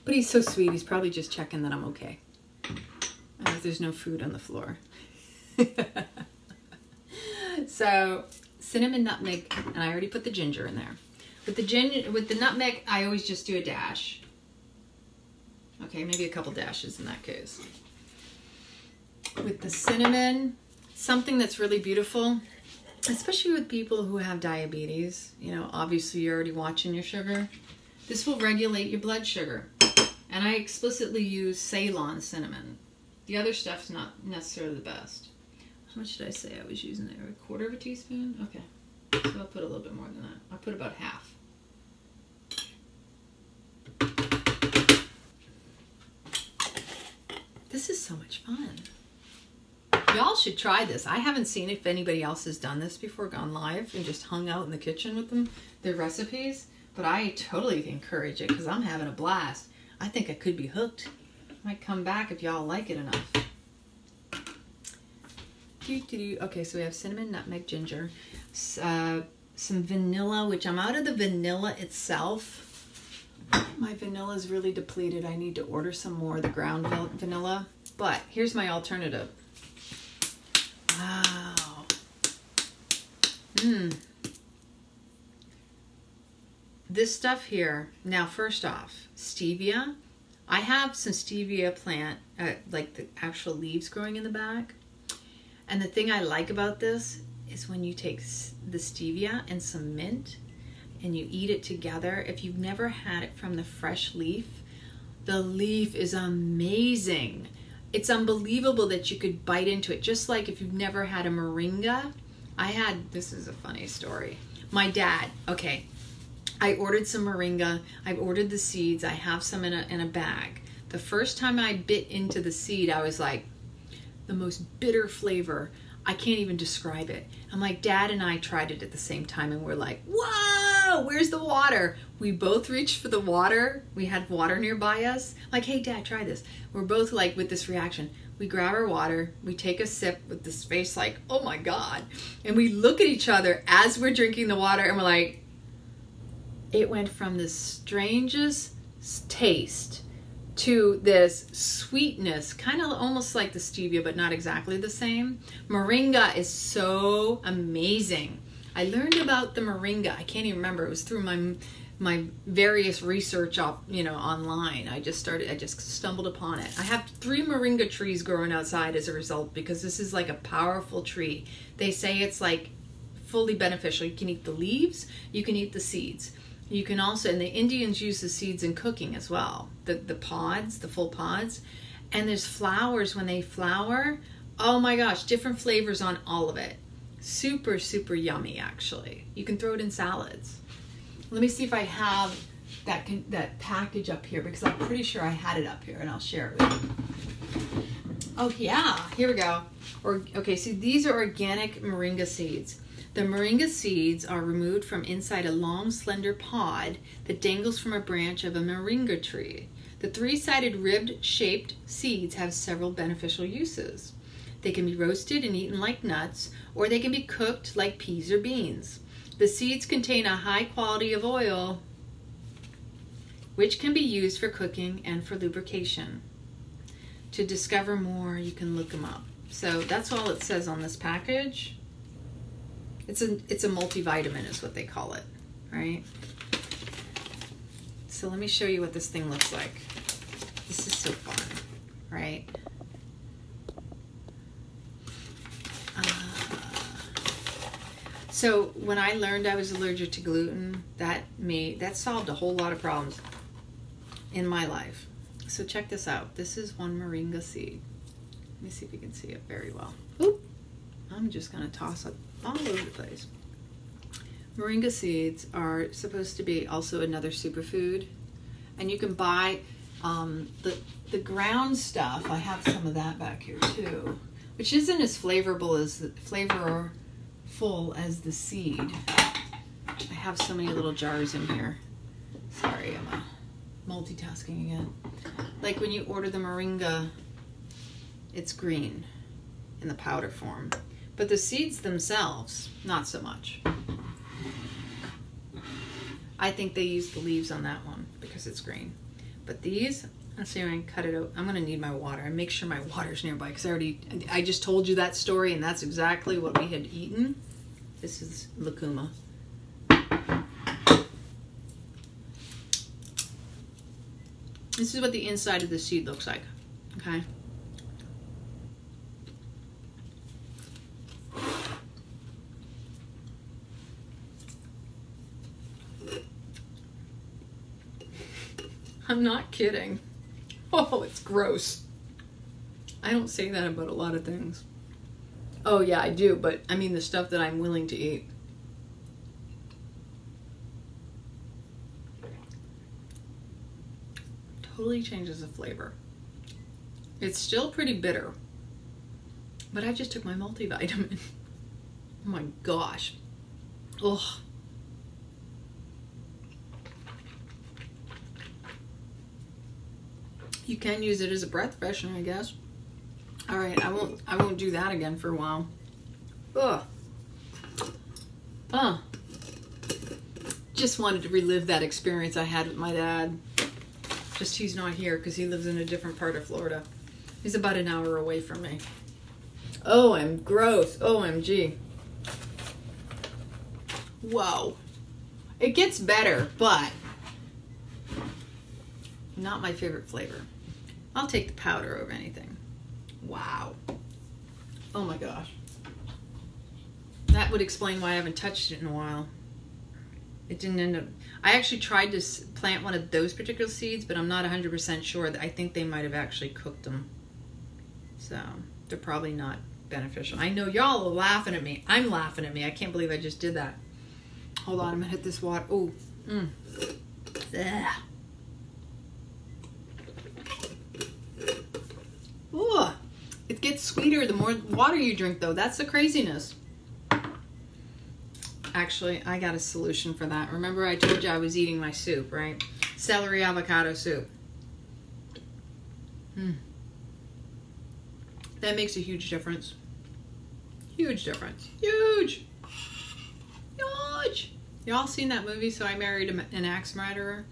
But he's so sweet, he's probably just checking that I'm okay. There's no food on the floor. So, cinnamon, nutmeg, and I already put the ginger in there. With the nutmeg, I always just do a dash. Okay, maybe a couple dashes in that case. With the cinnamon, something that's really beautiful, especially with people who have diabetes, you know, obviously you're already watching your sugar. This will regulate your blood sugar. And I explicitly use Ceylon cinnamon. The other stuff's not necessarily the best. How much did I say I was using there? A quarter of a teaspoon? Okay. So I'll put a little bit more than that. I'll put about half. This is so much fun. Y'all should try this. I haven't seen if anybody else has done this before, gone live and just hung out in the kitchen with them, their recipes. But I totally encourage it because I'm having a blast. I think I could be hooked. Might come back if y'all like it enough. Okay, so we have cinnamon, nutmeg, ginger, some vanilla, which I'm out of the vanilla itself. My vanilla is really depleted. I need to order some more of the ground vanilla. But here's my alternative. Wow. This stuff here. Now, first off, stevia. I have some stevia plant, like the actual leaves growing in the back. And the thing I like about this is when you take the stevia and some mint and you eat it together. If you've never had it from the fresh leaf, the leaf is amazing. It's unbelievable that you could bite into it. Just like if you've never had a moringa. This is a funny story. My dad, okay, I ordered some moringa. I ordered the seeds. I have some in a bag. The first time I bit into the seed, I was like, the most bitter flavor. I can't even describe it. I'm like, Dad and I tried it at the same time and we're like, whoa, where's the water? We both reached for the water. We had water nearby us. Like, hey, Dad, try this. We're both like with this reaction. We grab our water. We take a sip with this face like, oh my God. And we look at each other as we're drinking the water and we're like, it went from the strangest taste to this sweetness, kind of almost like the stevia, but not exactly the same. Moringa is so amazing. I learned about the moringa. I can't even remember. It was through my various research online. I just stumbled upon it. I have 3 moringa trees growing outside as a result because this is like a powerful tree. They say it's like fully beneficial. You can eat the leaves, you can eat the seeds. You can also, and the Indians use the seeds in cooking as well. The pods, the full pods. And there's flowers when they flower. Oh my gosh, different flavors on all of it. Super, super yummy actually. You can throw it in salads. Let me see if I have that package up here because I'm pretty sure I had it up here and I'll share it with you. Oh yeah, here we go. Okay, so these are organic moringa seeds. The moringa seeds are removed from inside a long, slender pod that dangles from a branch of a moringa tree. The 3-sided ribbed-shaped seeds have several beneficial uses. They can be roasted and eaten like nuts, or they can be cooked like peas or beans. The seeds contain a high quality of oil, which can be used for cooking and for lubrication. To discover more, you can look them up. So that's all it says on this package. It's a multivitamin is what they call it, right? So let me show you what this thing looks like. This is so fun, right? So when I learned I was allergic to gluten, that solved a whole lot of problems in my life. So check this out. This is one moringa seed. Let me see if you can see it very well. Oop. I'm just going to toss it all over the place. Moringa seeds are supposed to be also another superfood. And you can buy the ground stuff. I have some of that back here too, which isn't as flavorful as the seed. I have so many little jars in here. Sorry, I'm multitasking again. Like when you order the moringa, it's green in the powder form. But the seeds themselves, not so much. I think they use the leaves on that one because it's green. But these, let's see if I can cut it out. I'm going to need my water and make sure my water's nearby because I just told you that story and that's exactly what we had eaten. This is lucuma. This is what the inside of the seed looks like, okay? I'm not kidding. Oh, it's gross. I don't say that about a lot of things. Oh yeah, I do, but I mean the stuff that I'm willing to eat. Totally changes the flavor. It's still pretty bitter. But I just took my multivitamin. Oh my gosh. Ugh. You can use it as a breath freshener, I guess. All right, I won't do that again for a while. Ugh. Just wanted to relive that experience I had with my dad. Just he's not here because he lives in a different part of Florida. He's about an hour away from me. Oh, I'm gross. OMG. Whoa. It gets better, but not my favorite flavor. I'll take the powder over anything. Wow. Oh my gosh. That would explain why I haven't touched it in a while. It didn't end up... I actually tried to plant one of those particular seeds, but I'm not 100% sure. I think they might have actually cooked them. So, they're probably not beneficial. I know y'all are laughing at me. I'm laughing at me. I can't believe I just did that. Hold on, I'm going to hit this water. Oh. Ooh. It gets sweeter the more water you drink, though. That's the craziness. Actually, I got a solution for that. Remember I told you I was eating my soup, right? Celery avocado soup. That makes a huge difference. Huge difference. Huge. Huge. Y'all seen that movie, So I Married an Axe Murderer?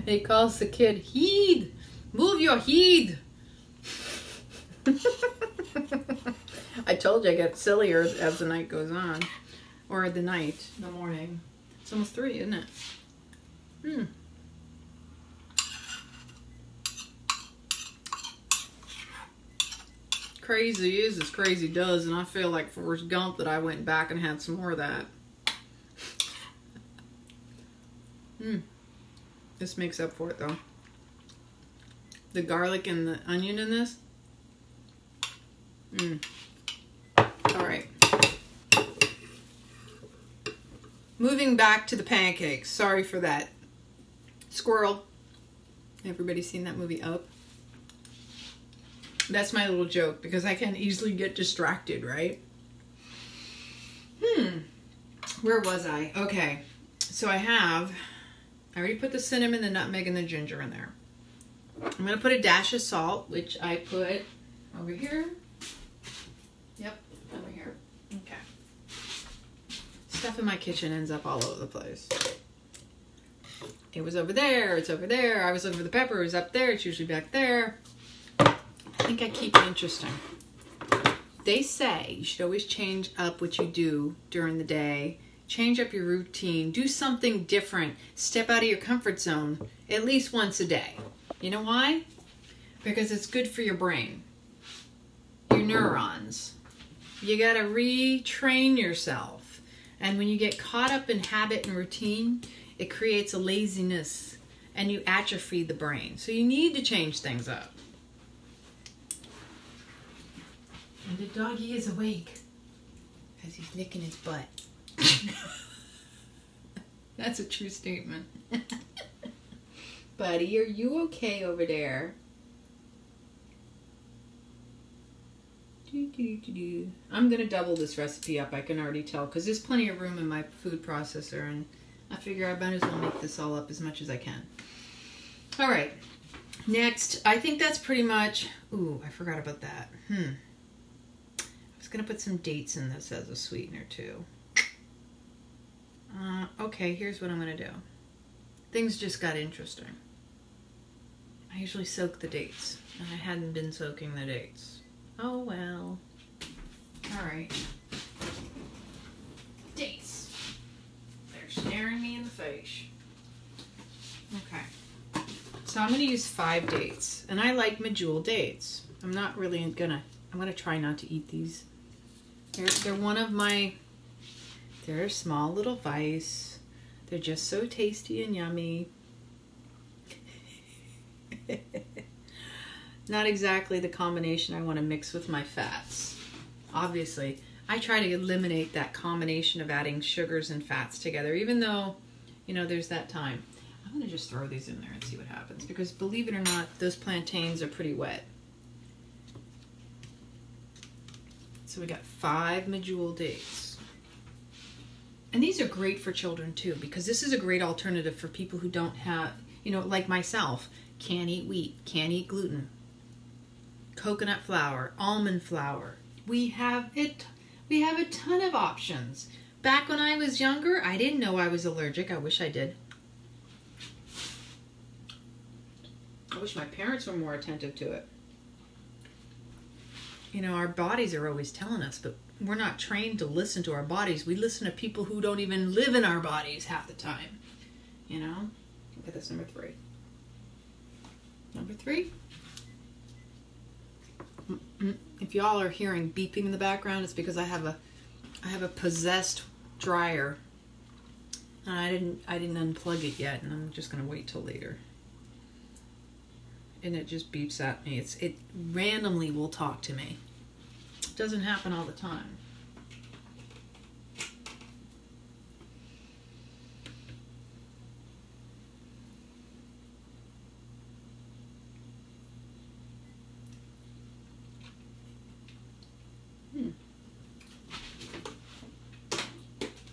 He calls the kid, Heed. Move your heed. I told you I get sillier as the night goes on. Or the morning. It's almost 3, isn't it? Crazy is as crazy does, and I feel like Forrest Gump that I went back and had some more of that. This makes up for it, though. The garlic and the onion in this. All right. Moving back to the pancakes. Sorry for that. Squirrel. Everybody seen that movie Up? That's my little joke because I can easily get distracted, right? Where was I? Okay. So I already put the cinnamon, the nutmeg, and the ginger in there. I'm going to put a dash of salt, which I put over here. Yep, over here. Okay. Stuff in my kitchen ends up all over the place. It was over there, it's over there. I was looking for the pepper, it was up there, it's usually back there. I think I keep it interesting. They say you should always change up what you do during the day. Change up your routine. Do something different. Step out of your comfort zone at least once a day. You know why? Because it's good for your brain. Your neurons. You gotta retrain yourself. And when you get caught up in habit and routine, it creates a laziness and you atrophy the brain. So you need to change things up. And the doggy is awake because he's licking his butt. That's a true statement. Buddy, are you okay over there? I'm going to double this recipe up, I can already tell, because there's plenty of room in my food processor, and I figure I might as well make this all up as much as I can. All right. Next, I think that's pretty much... Ooh, I forgot about that. I was going to put some dates in this as a sweetener, too. Okay, here's what I'm going to do. Things just got interesting. I usually soak the dates, and I hadn't been soaking the dates. Oh, well. All right. Dates. They're staring me in the face. Okay. So I'm going to use 5 dates. And I like medjool dates. I'm not really going to... I'm going to try not to eat these. They're one of my... They're a small little vice. They're just so tasty and yummy. Not exactly the combination I want to mix with my fats. Obviously, I try to eliminate that combination of adding sugars and fats together, even though, you know, there's that time. I'm going to just throw these in there and see what happens, because believe it or not, those plantains are pretty wet. So we got 5 medjool dates. And these are great for children too, because this is a great alternative for people who don't have, you know, like myself, can't eat wheat, can't eat gluten. Coconut flour, almond flour. We have it. We have a ton of options. Back when I was younger, I didn't know I was allergic. I wish I did. I wish my parents were more attentive to it. You know, our bodies are always telling us, but we're not trained to listen to our bodies. We listen to people who don't even live in our bodies half the time. You know? Okay, that's number 3. Number 3. If y'all are hearing beeping in the background, it's because I have a possessed dryer. And I didn't unplug it yet, and I'm just gonna wait till later. And it just beeps at me. It randomly will talk to me. It doesn't happen all the time.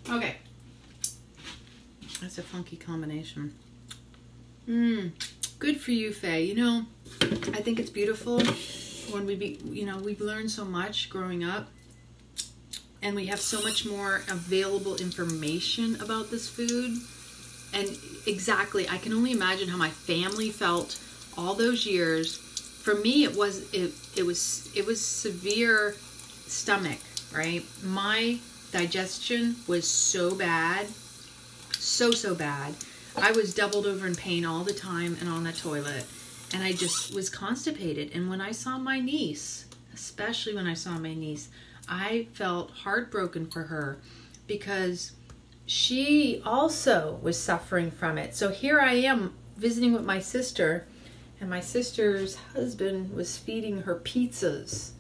Okay. That's a funky combination. Good for you, Faye. You know, I think it's beautiful when we've learned so much growing up, and we have so much more available information about this food. And exactly, I can only imagine how my family felt all those years. For me, it was severe stomach, right? My digestion was so bad, so bad. I was doubled over in pain all the time and on the toilet, and I just was constipated. And when I saw my niece, especially when I saw my niece, I felt heartbroken for her because she also was suffering from it. So here I am visiting with my sister, and my sister's husband was feeding her pizzas.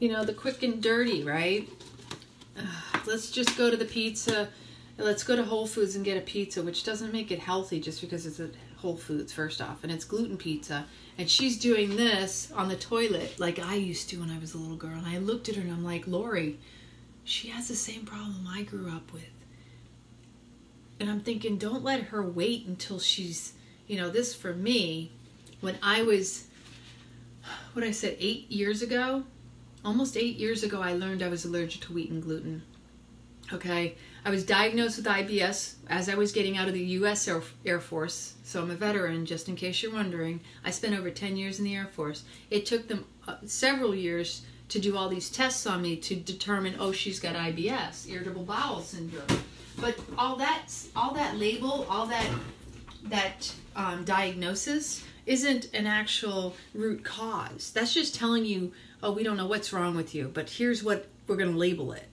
You know, the quick and dirty, right? Let's just go to the pizza. Let's go to Whole Foods and get a pizza, which doesn't make it healthy just because it's at Whole Foods, first off. And it's gluten pizza. And she's doing this on the toilet like I used to when I was a little girl. And I looked at her and I'm like, Lori, she has the same problem I grew up with. And I'm thinking, don't let her wait until she's, you know, this for me, when I was, 8 years ago? Almost 8 years ago, I learned I was allergic to wheat and gluten. Okay, I was diagnosed with IBS as I was getting out of the U.S. Air Force. So I'm a veteran, just in case you're wondering. I spent over 10 years in the Air Force. It took them several years to do all these tests on me to determine, oh, she's got IBS, irritable bowel syndrome. But all that label, all that diagnosis isn't an actual root cause. That's just telling you, oh, we don't know what's wrong with you, but here's what we're going to label it.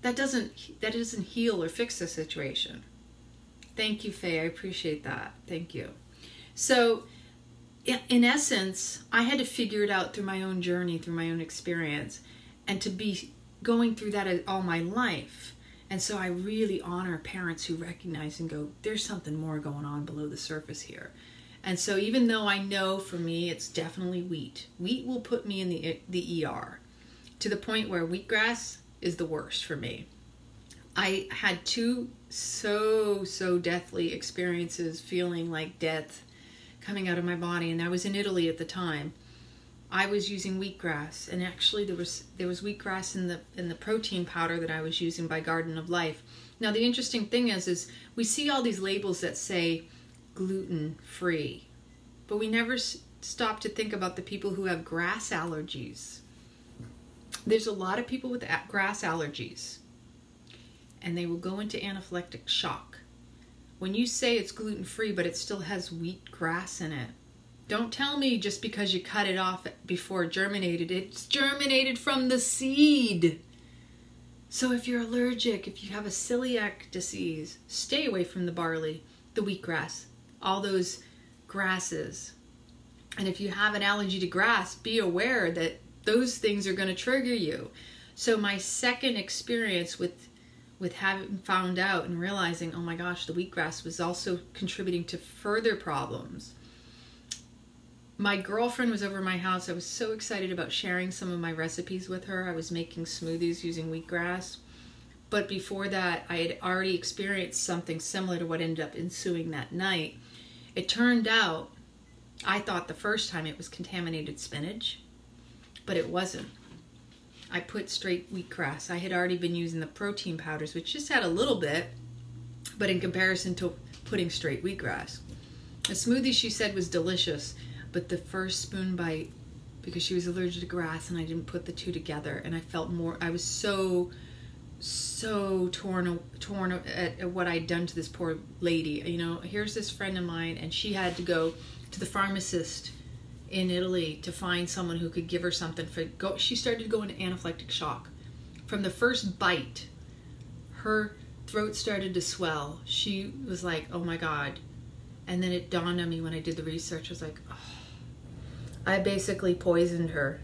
That doesn't heal or fix the situation. Thank you, Faye. I appreciate that. Thank you. So, in essence, I had to figure it out through my own journey, through my own experience, and to be going through that all my life. And so I really honor parents who recognize and go, there's something more going on below the surface here. And so even though I know for me it's definitely wheat. Wheat will put me in the ER to the point where wheatgrass is the worst for me. I had 2 so deathly experiences, feeling like death coming out of my body, and I was in Italy at the time. I was using wheatgrass, and actually there was wheatgrass in the protein powder that I was using by Garden of Life. Now the interesting thing is we see all these labels that say gluten free, but we never stop to think about the people who have grass allergies. There's a lot of people with grass allergies, and they will go into anaphylactic shock. When you say it's gluten-free, but it still has wheat grass in it, don't tell me just because you cut it off before it germinated. It's germinated from the seed. So if you're allergic, if you have a celiac disease, stay away from the barley, the wheatgrass, all those grasses. And if you have an allergy to grass, be aware that those things are going to trigger you. So my second experience with having found out and realizing, oh my gosh, the wheatgrass was also contributing to further problems. My girlfriend was over at my house. I was so excited about sharing some of my recipes with her. I was making smoothies using wheatgrass. But before that, I had already experienced something similar to what ended up ensuing that night. It turned out, I thought the first time it was contaminated spinach, but it wasn't. I put straight wheatgrass. I had already been using the protein powders, which just had a little bit, but in comparison to putting straight wheatgrass. The smoothie, she said, was delicious, but the first spoon bite, because she was allergic to grass and I didn't put the two together, and I felt more, I was so torn at what I'd done to this poor lady. You know, here's this friend of mine, and she had to go to the pharmacist in Italy to find someone who could give her something she started to go into anaphylactic shock. From the first bite, her throat started to swell. She was like, oh my God. And then it dawned on me when I did the research. I was like, oh, I basically poisoned her.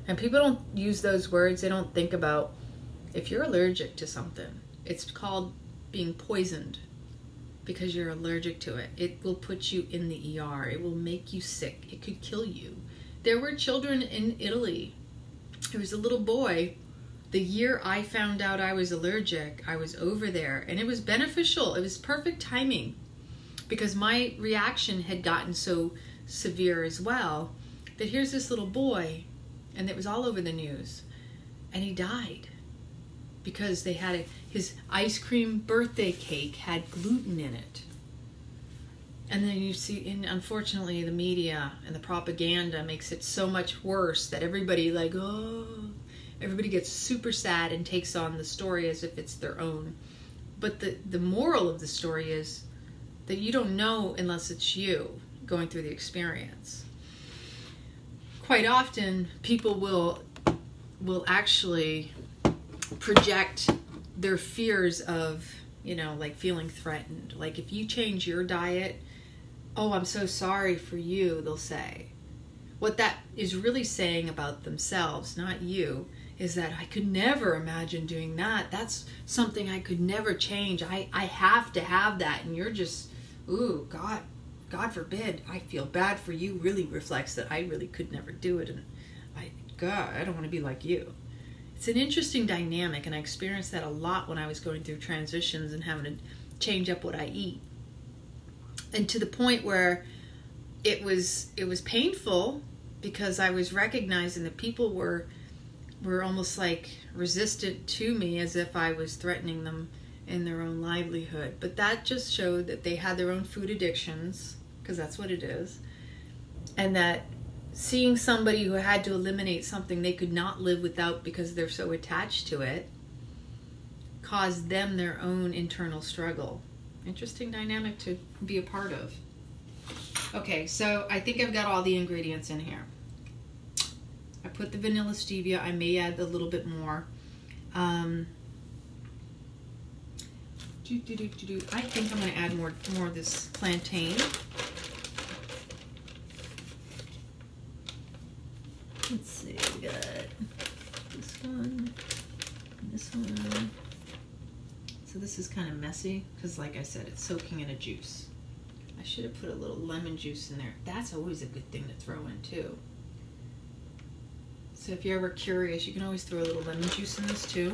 And people don't use those words. They don't think about, if you're allergic to something, it's called being poisoned because you're allergic to it. It will put you in the ER. It will make you sick. It could kill you. There were children in Italy. There was a little boy. The year I found out I was allergic, I was over there, and it was beneficial. It was perfect timing because my reaction had gotten so severe as well that here's this little boy, and it was all over the news, and he died because they had his ice cream birthday cake had gluten in it. And then you see, and unfortunately the media and the propaganda makes it so much worse that everybody everybody gets super sad and takes on the story as if it's their own. But the moral of the story is that you don't know unless it's you going through the experience. Quite often, people will actually project their fears of, like feeling threatened. Like if you change your diet, oh, I'm so sorry for you, they'll say. What that is really saying about themselves, not you, is that I could never imagine doing that. That's something I could never change. I have to have that. And you're just, ooh, God forbid, I feel bad for you really reflects that I really could never do it. And I don't want to be like you. It's an interesting dynamic, and I experienced that a lot when I was going through transitions and having to change up what I eat. And to the point where it was painful because I was recognizing that people were almost like resistant to me as if I was threatening them in their own livelihood. But that just showed that they had their own food addictions, because that's what it is, and that seeing somebody who had to eliminate something they could not live without because they're so attached to it caused them their own internal struggle. Interesting dynamic to be a part of. Okay, so I think I've got all the ingredients in here. I put the vanilla stevia. I may add a little bit more. I think I'm going to add more of this plantain. Let's see, we got this one and this one. So this is kind of messy because, like I said, it's soaking in a juice. I should have put a little lemon juice in there. That's always a good thing to throw in too. So if you're ever curious, you can always throw a little lemon juice in this too.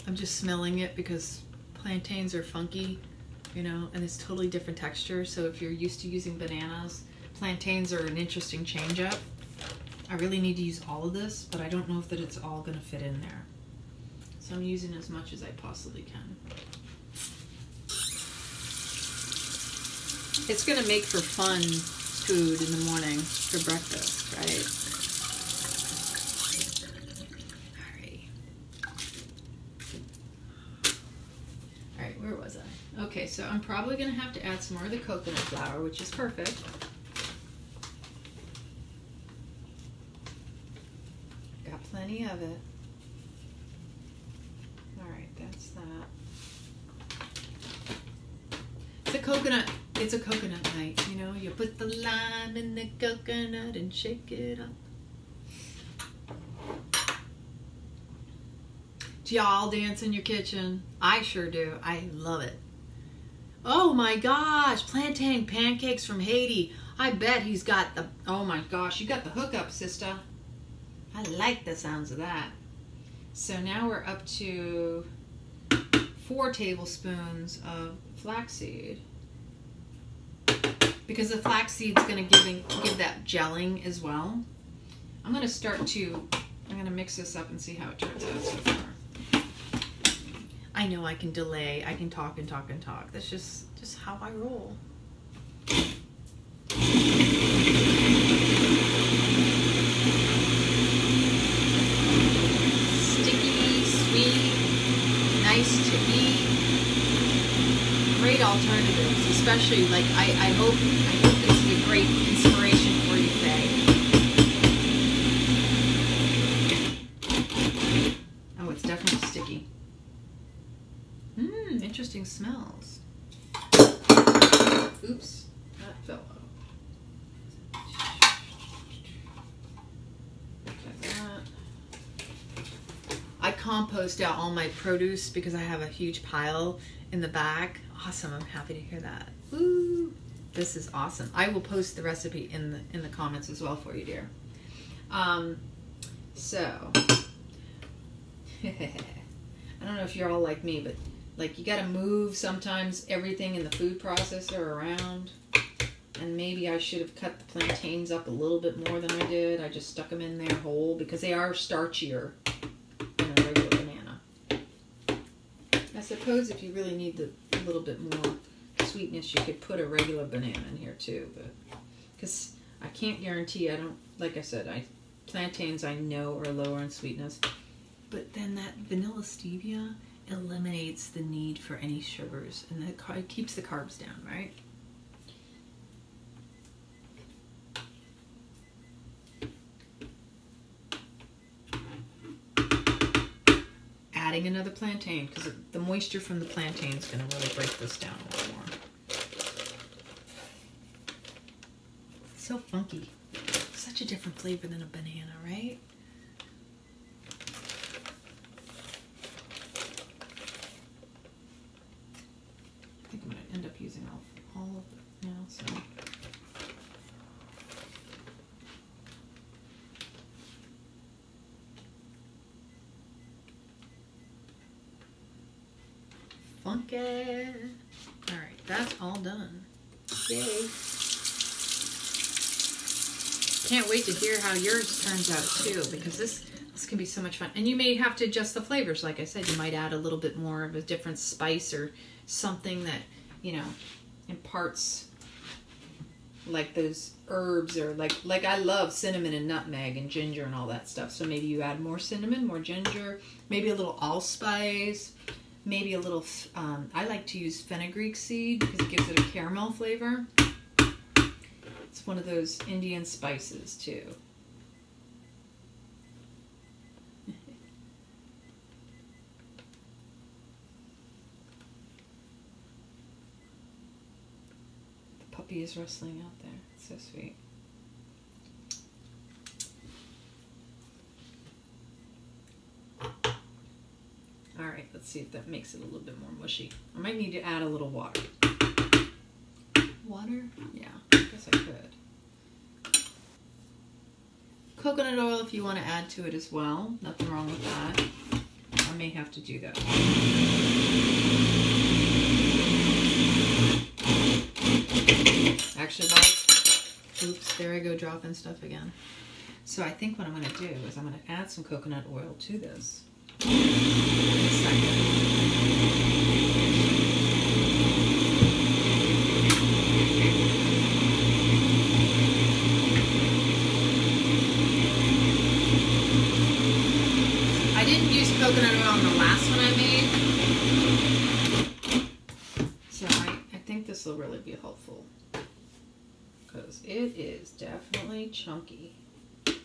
I'm just smelling it because plantains are funky, and it's totally different texture. So if you're used to using bananas, plantains are an interesting change up. I really need to use all of this, but I don't know if that it's all going to fit in there. So I'm using as much as I possibly can. It's going to make for fun food in the morning for breakfast, right? All right, where was I? Okay, so I'm probably going to have to add some more of the coconut flour, which is perfect. Got plenty of it. All right, that's that. It's a coconut night, you put the lime in the coconut and shake it up. Do y'all dance in your kitchen? I sure do. I love it. Oh my gosh, plantain pancakes from Haiti. I bet he's got the, oh my gosh, you got the hookup, sister. I like the sounds of that. So now we're up to 4 tablespoons of flaxseed. Because the flaxseed's going to give that gelling as well. I'm going to mix this up and see how it turns out so far. I know I can delay. I can talk and talk and talk. That's just how I roll. Sticky, sweet, nice to eat. Great alternatives, especially like I hope this is a great inspiration for you today. Oh, it's definitely sticky. Interesting smells. Oops, that fell out. Like that. I compost out all my produce because I have a huge pile in the back. Awesome, I'm happy to hear that. Woo! This is awesome. I will post the recipe in the comments as well for you, dear. So I don't know if you're all like me, but like you gotta move sometimes everything in the food processor around. And maybe I should have cut the plantains up a little bit more than I did. I just stuck them in there whole because they are starchier than a regular banana. I suppose if you really need a little bit more sweetness, you could put a regular banana in here too. But because I can't guarantee, like I said, plantains I know are lower in sweetness. But then that vanilla stevia eliminates the need for any sugars, and it keeps the carbs down, right? Adding another plantain, because the moisture from the plantain is going to really break this down a little more. So funky. Such a different flavor than a banana, right? I think I'm going to end up using all of it now, so. Funky. Alright, that's all done. Yay. Can't wait to hear how yours turns out too, because this can be so much fun. And you may have to adjust the flavors. Like I said, you might add a little bit more of a different spice or something that, you know, imparts like those herbs, or like I love cinnamon and nutmeg and ginger and all that stuff. So maybe you add more cinnamon, more ginger, maybe a little allspice. Maybe a little, I like to use fenugreek seed because it gives it a caramel flavor. It's one of those Indian spices too. The puppy is rustling out there. It's so sweet. Alright, let's see if that makes it a little bit more mushy. I might need to add a little water. Water? Yeah, I guess I could. Coconut oil if you want to add to it as well. Nothing wrong with that. I may have to do that. Actually, oops, there I go dropping stuff again. So I think what I'm going to do is I'm going to add some coconut oil to this. In a second. I didn't use coconut oil in the last one I made, so I think this will really be helpful because it is definitely chunky and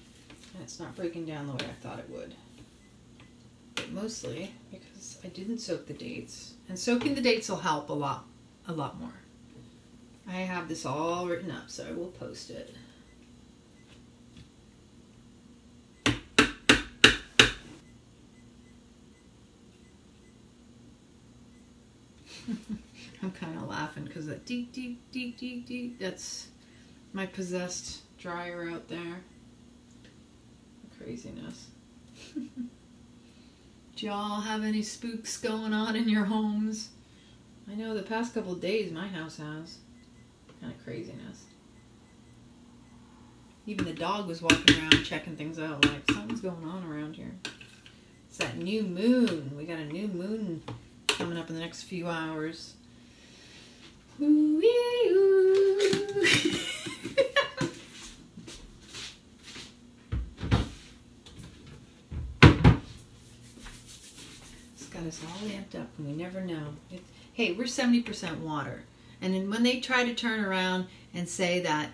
it's not breaking down the way I thought it would. But mostly because I didn't soak the dates, and soaking the dates will help a lot more. I have this all written up, so I will post it. I'm kind of laughing because that deep, deep, deep, deep, deep, that's my possessed dryer out there. Craziness. Do y'all have any spooks going on in your homes? I know the past couple of days my house has. Kind of craziness. Even the dog was walking around checking things out like something's going on around here. It's that new moon. We got a new moon coming up in the next few hours. Ooh-wee-oo. It's got us all amped up and we never know. Hey, we're 70% water. And then when they try to turn around and say that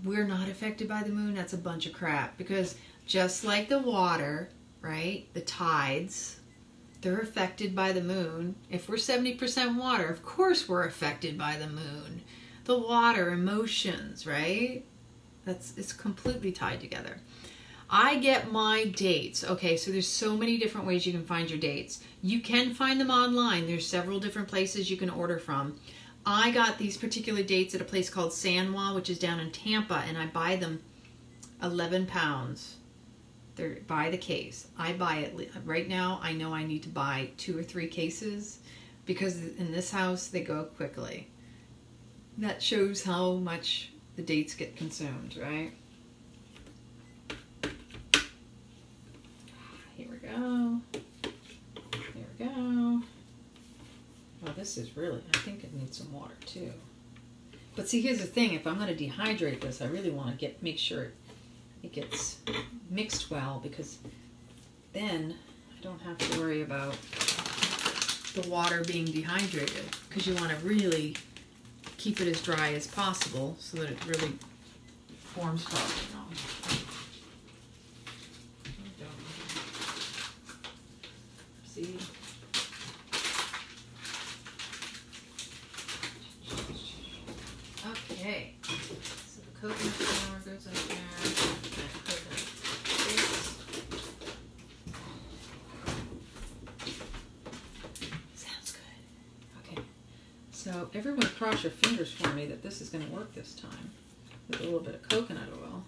we're not affected by the moon, that's a bunch of crap. Because just like the water, right, the tides, they're affected by the moon. If we're 70% water, of course we're affected by the moon. The water, emotions, right? It's completely tied together. I get my dates. Okay, so there's so many different ways you can find your dates. You can find them online. There's several different places you can order from. I got these particular dates at a place called Sanwa, which is down in Tampa, and I buy them 11 pounds. They're by the case. I buy it right now. I know I need to buy 2 or 3 cases because in this house they go quickly. That shows how much the dates get consumed, right? Here we go. Here we go. Oh, this is really, I think it needs some water too. But see, here's the thing. If I'm going to dehydrate this, I really want to make sure it gets mixed well, because then I don't have to worry about the water being dehydrated, because you want to really keep it as dry as possible so that it really forms properly. See? Okay. So the coconut flour goes in there. Sounds good. Okay. So everyone cross your fingers for me that this is going to work this time with a little bit of coconut oil.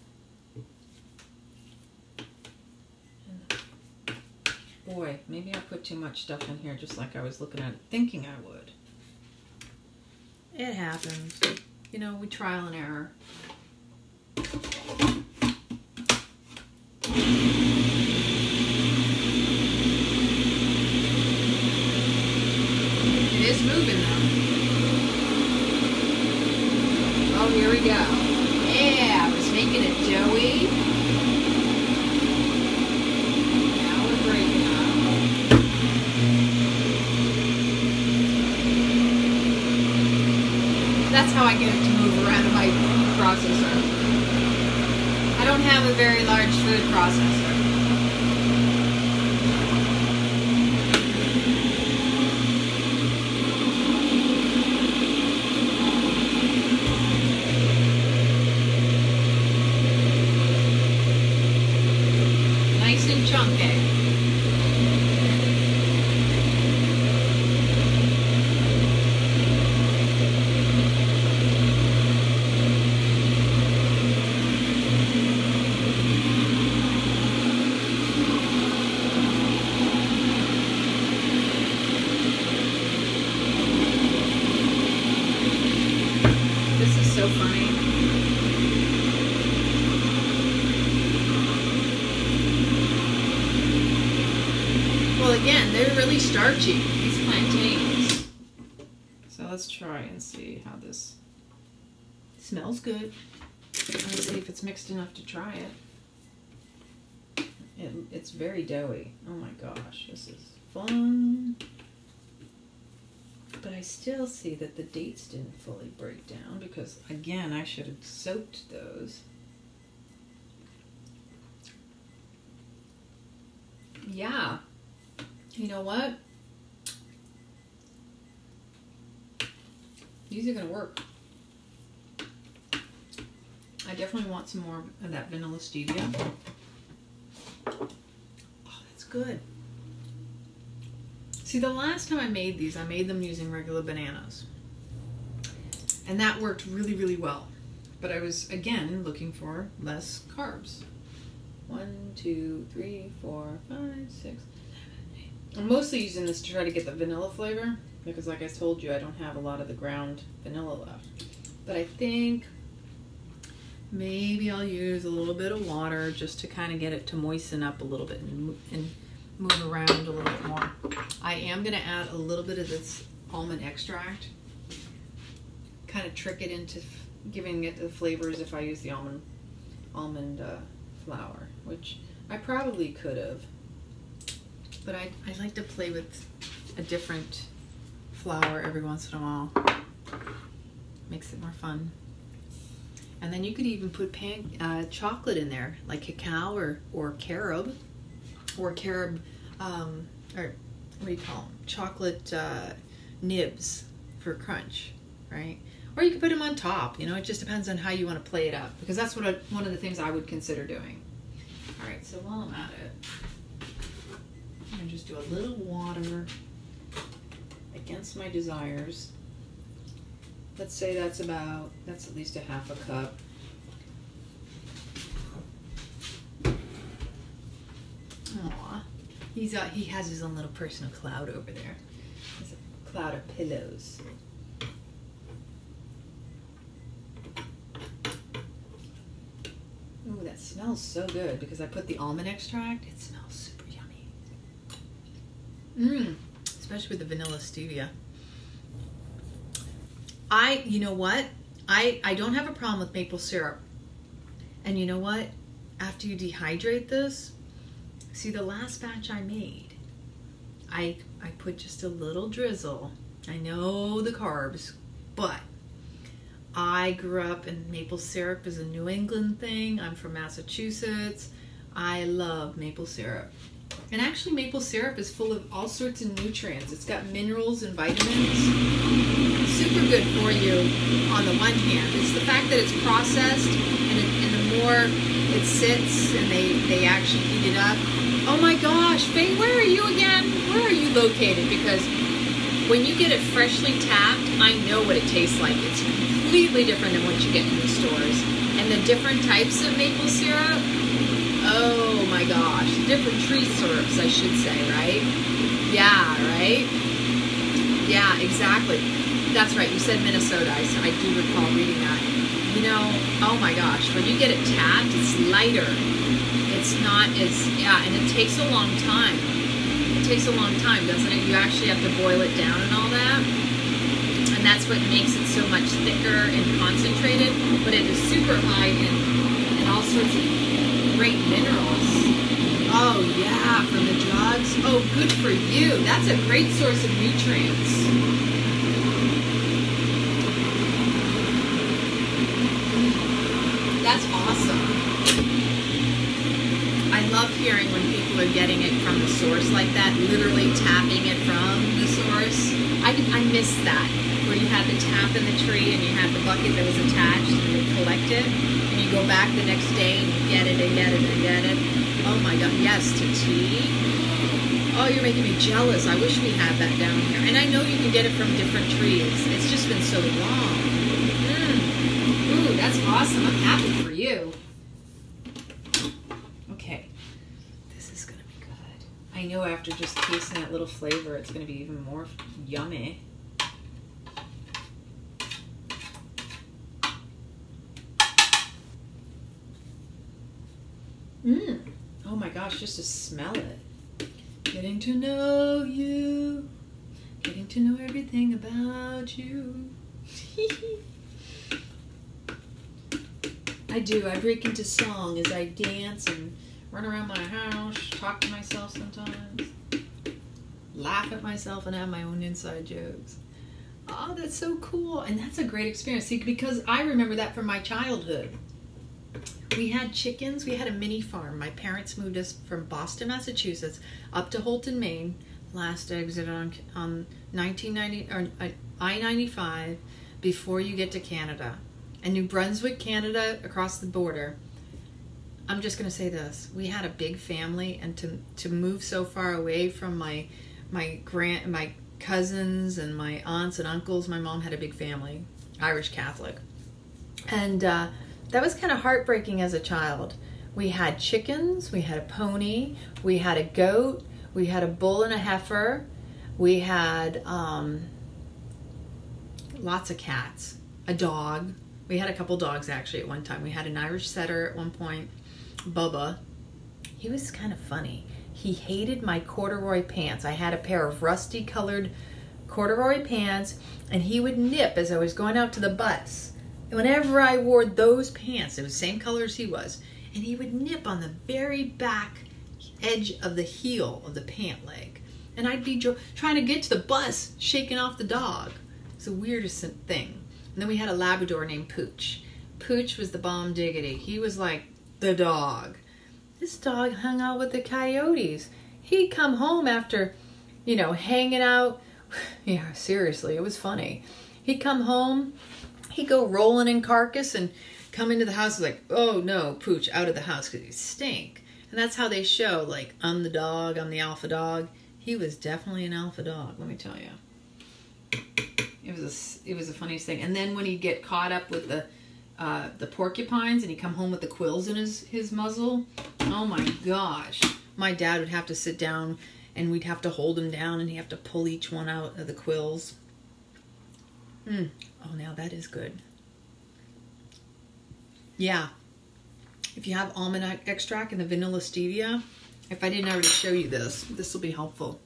Boy, maybe I put too much stuff in here just like I was looking at it thinking I would. It happens. You know, we trial and error. It is moving though. Oh, here we go. Yeah, I was making it doughy. Now we're breaking up. That's how I get it to move around my processor. I don't have a very large food processor. Nice and chunky. Again, they're really starchy, these plantains. So let's try and see how this smells good. Let's see if it's mixed enough to try it. It's very doughy. Oh my gosh, this is fun. But I still see that the dates didn't fully break down because, again, I should have soaked those. Yeah. You know what? These are going to work. I definitely want some more of that vanilla stevia. Oh, that's good. See, the last time I made these, I made them using regular bananas. And that worked really, really well. But I was, again, looking for less carbs. 1, 2, 3, 4, 5, 6, 7, 8. I'm mostly using this to try to get the vanilla flavor. Because like I told you, I don't have a lot of the ground vanilla left. But I think maybe I'll use a little bit of water just to kind of get it to moisten up a little bit and move around a little bit more. I am going to add a little bit of this almond extract. Kind of trick it into giving it the flavors if I use the almond flour, which I probably could have. But I like to play with a different flour every once in a while. Makes it more fun. And then you could even put chocolate in there, like cacao or carob, or what do you call them? Chocolate nibs for crunch, right? Or you could put them on top. You know, it just depends on how you want to play it up, because that's one of the things I would consider doing. All right, so while I'm at it, I'm gonna just do a little water against my desires. Let's say that's at least a half a cup. Aw, he has his own little personal cloud over there. It's a cloud of pillows. Ooh, that smells so good because I put the almond extract. It smells super yummy. Especially with the vanilla stevia. You know what? I don't have a problem with maple syrup. And you know what? After you dehydrate this, see the last batch I made, I put just a little drizzle. I know the carbs, but I grew up and maple syrup is a New England thing. I'm from Massachusetts. I love maple syrup. And actually maple syrup is full of all sorts of nutrients. It's got minerals and vitamins. Super good for you on the one hand. It's the fact that it's processed and the more it sits and they actually heat it up. Oh my gosh, Faye, where are you again? Where are you located? Because when you get it freshly tapped, I know what it tastes like. It's completely different than what you get in the stores. And the different types of maple syrup, oh my gosh, different tree syrups, I should say, right? Yeah, right? Yeah, exactly. That's right, you said Minnesota. I do recall reading that. You know, oh my gosh, when you get it tapped, it's lighter. It's not as, yeah, and it takes a long time. It takes a long time, doesn't it? You actually have to boil it down and all that. And that's what makes it so much thicker and concentrated, but it is super high in all sorts of great minerals. Oh yeah, from the drugs. Oh, good for you. That's a great source of nutrients. That's awesome. I love hearing when people are getting it from the source like that, literally tapping it from the source. I miss that, where you had the tap in the tree and you had the bucket that was attached and you would collect it. You go back the next day and you get it and get it and get it. Oh my God, yes, to tea. Oh, you're making me jealous. I wish we had that down here. And I know you can get it from different trees. It's just been so long. Ooh, that's awesome. I'm happy for you. Okay, this is gonna be good. I know after just tasting that little flavor, it's gonna be even more yummy. Oh my gosh, just to smell it. Getting to know you. Getting to know everything about you. I do. I break into song as I dance and run around my house, talk to myself sometimes, laugh at myself and have my own inside jokes. Oh, that's so cool. And that's a great experience. See, because I remember that from my childhood. We had chickens. We had a mini farm. My parents moved us from Boston, Massachusetts, up to Houlton, Maine. Last exit on I-95 before you get to Canada. And New Brunswick, Canada, across the border. I'm just going to say this. We had a big family, and to move so far away from my my cousins and my aunts and uncles. My mom had a big family, Irish Catholic. And that was kind of heartbreaking as a child. We had chickens, we had a pony, we had a goat, we had a bull and a heifer, we had lots of cats, a dog. We had a couple dogs actually at one time. We had an Irish setter at one point, Bubba. He was kind of funny. He hated my corduroy pants. I had a pair of rusty colored corduroy pants, and he would nip as I was going out to the bus. Whenever I wore those pants, it was the same color as he was, and he would nip on the very back edge of the heel of the pant leg. And I'd be trying to get to the bus, shaking off the dog. It's the weirdest thing. And then we had a Labrador named Pooch. Pooch was the bomb diggity. He was like the dog. This dog hung out with the coyotes. He'd come home after, hanging out. Yeah, seriously, it was funny. He'd come home, he'd go rolling in carcass and come into the house like, oh no, Pooch, out of the house because he stink. And that's how they show, like, I'm the dog, I'm the alpha dog. He was definitely an alpha dog, let me tell you. It was the funniest thing. And then when he'd get caught up with the porcupines and he'd come home with the quills in his muzzle, oh my gosh. My dad would have to sit down and we'd have to hold him down and he'd have to pull each one out of the quills. Oh, now that is good. Yeah. If you have almond extract and the vanilla stevia, if I didn't already show you this will be helpful.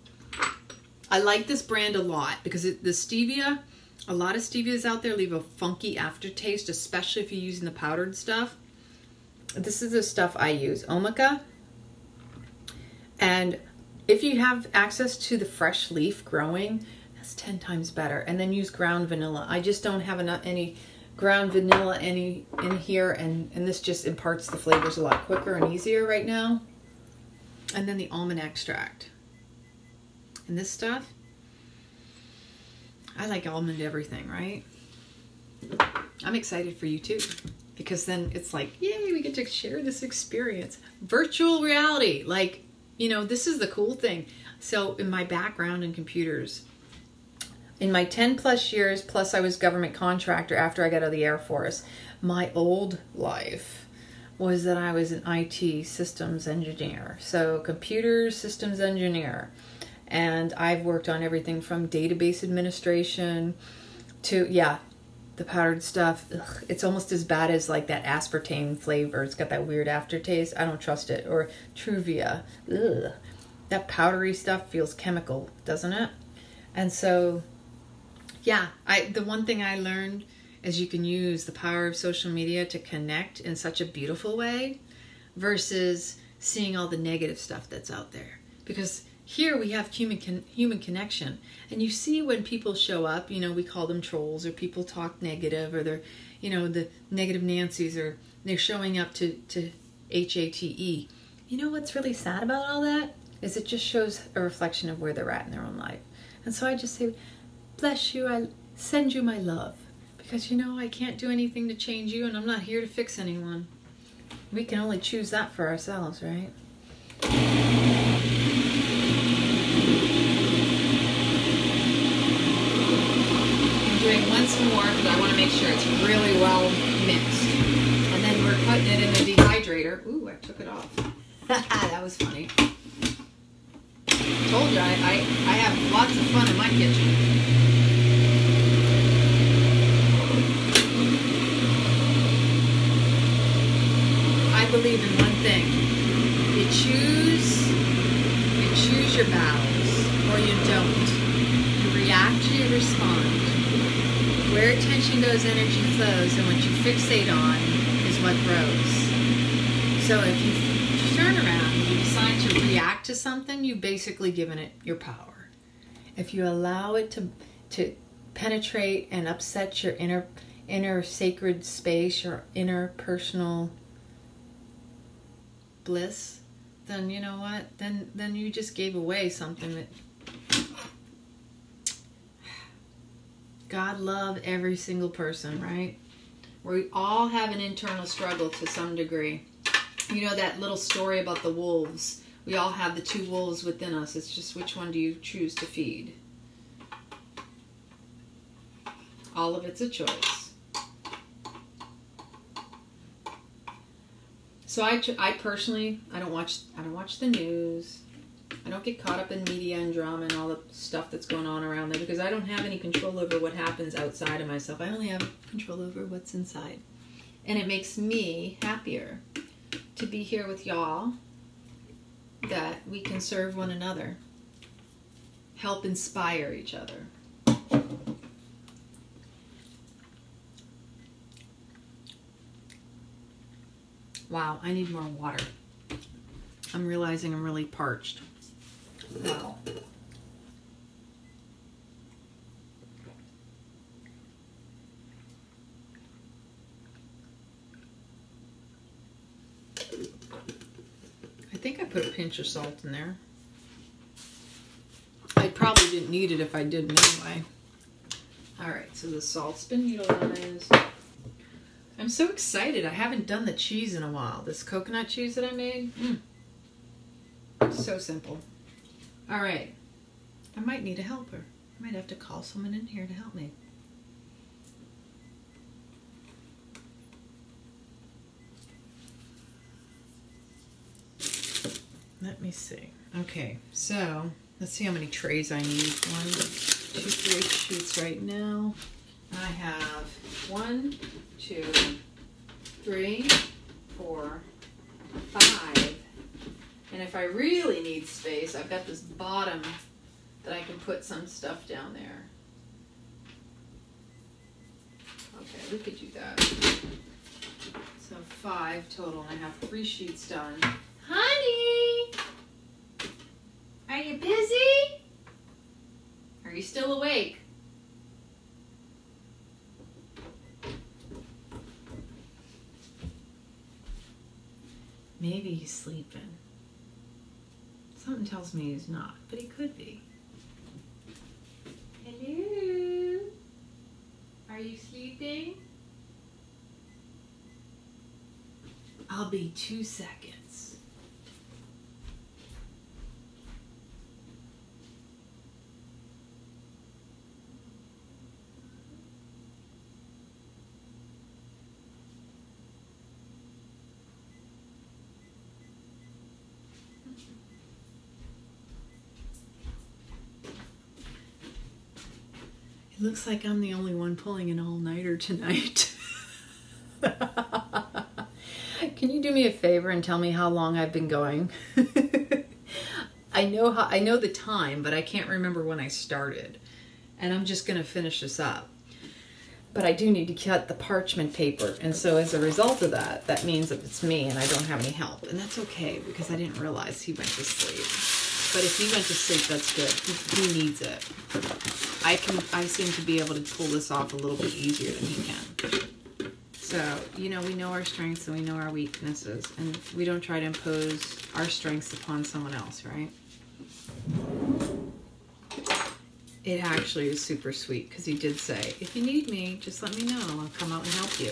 I like this brand a lot because the stevia, a lot of stevias out there leave a funky aftertaste, especially if you're using the powdered stuff. This is the stuff I use, Omica. And if you have access to the fresh leaf growing, that's 10 times better. And then use ground vanilla. I just don't have any ground vanilla in here, and this just imparts the flavors a lot quicker and easier right now. And then the almond extract. And this stuff, I like almond everything, right? I'm excited for you too, because then it's like, yay, we get to share this experience. Virtual reality, like, this is the cool thing. So in my background in computers, in my 10 plus years, plus I was government contractor after I got out of the Air Force, my old life was that I was an IT systems engineer. So computer systems engineer. And I've worked on everything from database administration to, the powdered stuff. Ugh, it's almost as bad as like that aspartame flavor. It's got that weird aftertaste. I don't trust it. Or Truvia. Ugh. That powdery stuff feels chemical, doesn't it? And so, the one thing I learned is you can use the power of social media to connect in such a beautiful way versus seeing all the negative stuff that's out there. Because here we have human connection. And you see when people show up, we call them trolls, or people talk negative, or they're, the negative Nancy's, or they're showing up to HATE. You know what's really sad about all that? Is it just shows a reflection of where they're at in their own life. And so I just say, bless you, I send you my love. Because I can't do anything to change you, and I'm not here to fix anyone. We can only choose that for ourselves, right? Doing once more because I want to make sure it's really well mixed. And then we're putting it in the dehydrator. Ooh, I took it off. That was funny. Told you, I have lots of fun in my kitchen. I believe in one thing. You choose your battles, or you don't. You react or you respond. Where attention goes, energy flows, and what you fixate on is what grows. So if you turn around and you decide to react to something, you've basically given it your power. If you allow it to penetrate and upset your inner sacred space, your inner personal bliss, then you know what? Then you just gave away something that God loved every single person, right? We all have an internal struggle to some degree. That little story about the wolves We all have the two wolves within us. It's just which one do you choose to feed? All of it's a choice. So I personally, I don't watch the news. I don't get caught up in media and drama and all the stuff that's going on around there because I don't have any control over what happens outside of myself. I only have control over what's inside. And it makes me happier to be here with y'all, that we can serve one another, help inspire each other. Wow, I need more water. I'm realizing I'm really parched. Wow. I think I put a pinch of salt in there. I probably didn't need it if I didn't anyway. Alright, so the salt's been utilized. I'm so excited. I haven't done the cheese in a while. This coconut cheese that I made. So simple. Alright. I might need a helper. I might have to call someone in here to help me. Let me see. Okay, so let's see how many trays I need. 1, 2, 3 sheets right now. I have 1, 2, 3, 4, 5. And if I really need space, I've got this bottom that I can put some stuff down there. Okay, we could do that. So 5 total, and I have 3 sheets done. Honey! Are you busy? Are you still awake? Maybe he's sleeping. Something tells me he's not, but he could be. Hello? Are you sleeping? I'll be 2 seconds. It looks like I'm the only one pulling an all-nighter tonight. Can you do me a favor and tell me how long I've been going? I know the time, but I can't remember when I started. And I'm just gonna finish this up. But I do need to cut the parchment paper. And so as a result of that, that means that it's me and I don't have any help. And that's okay because I didn't realize he went to sleep. But if he went to sleep, that's good. He needs it. I seem to be able to pull this off a little bit easier than he can. So, you know, we know our strengths and we know our weaknesses, and we don't try to impose our strengths upon someone else, right? It actually is super sweet because he did say, if you need me, just let me know. I'll come out and help you.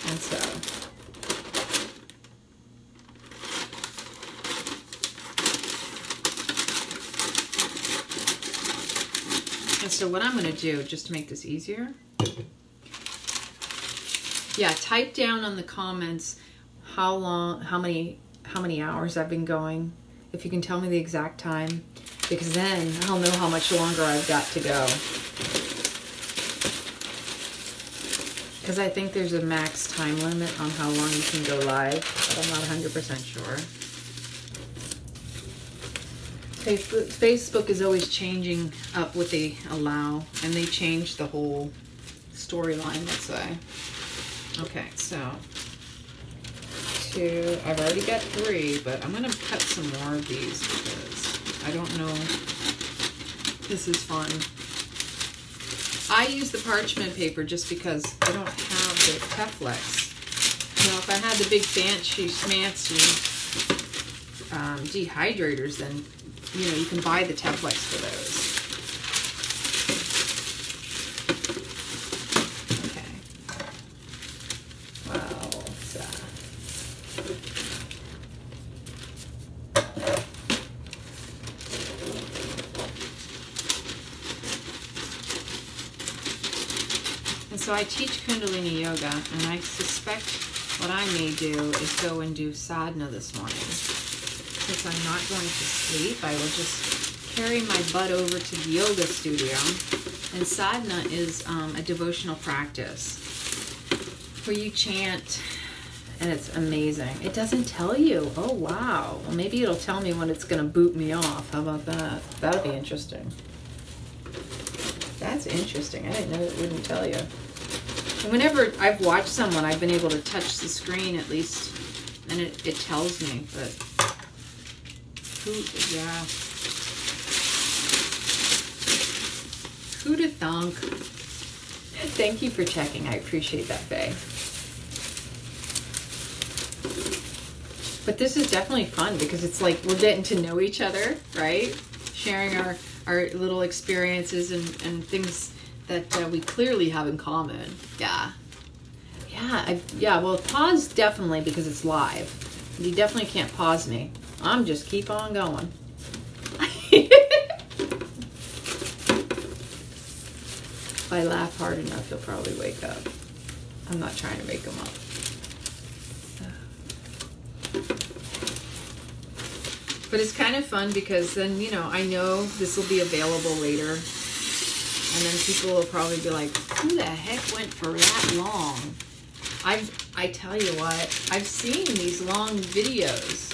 And so... So what I'm going to do, just to make this easier, yeah, type down on the comments how many hours I've been going, if you can tell me the exact time, because then I'll know how much longer I've got to go. Because I think there's a max time limit on how long you can go live, but I'm not 100% sure. Facebook is always changing up what they allow, and they changed the whole storyline, let's say. Okay, so 2, I've already got 3, but I'm going to cut some more of these because I don't know, this is fun. I use the parchment paper just because I don't have the Teflex. You know, if I had the big fancy dehydrators, then you know, you can buy the Teflex for those. Okay. Wow. So I teach Kundalini Yoga, and I suspect what I may do is go and do sadhana this morning. Since I'm not going to sleep, I will just carry my butt over to the yoga studio. And sadhana is a devotional practice where you chant, and it's amazing. It doesn't tell you. Oh, wow. Well, maybe it'll tell me when it's going to boot me off. How about that? That'll be interesting. That's interesting. I didn't know it wouldn't tell you. And whenever I've watched someone, I've been able to touch the screen at least, and it tells me. But yeah. Who'da thunk? Thank you for checking. I appreciate that, Faye. But this is definitely fun because it's like we're getting to know each other, right? Sharing our little experiences and things that we clearly have in common. Yeah. Yeah, well, pause definitely because it's live. You definitely can't pause me. I'm just keep on going. If I laugh hard enough, he'll probably wake up. I'm not trying to make him up. But it's kind of fun because then, you know, I know this will be available later. And then people will probably be like, who the heck went for that long? I tell you what, I've seen these long videos.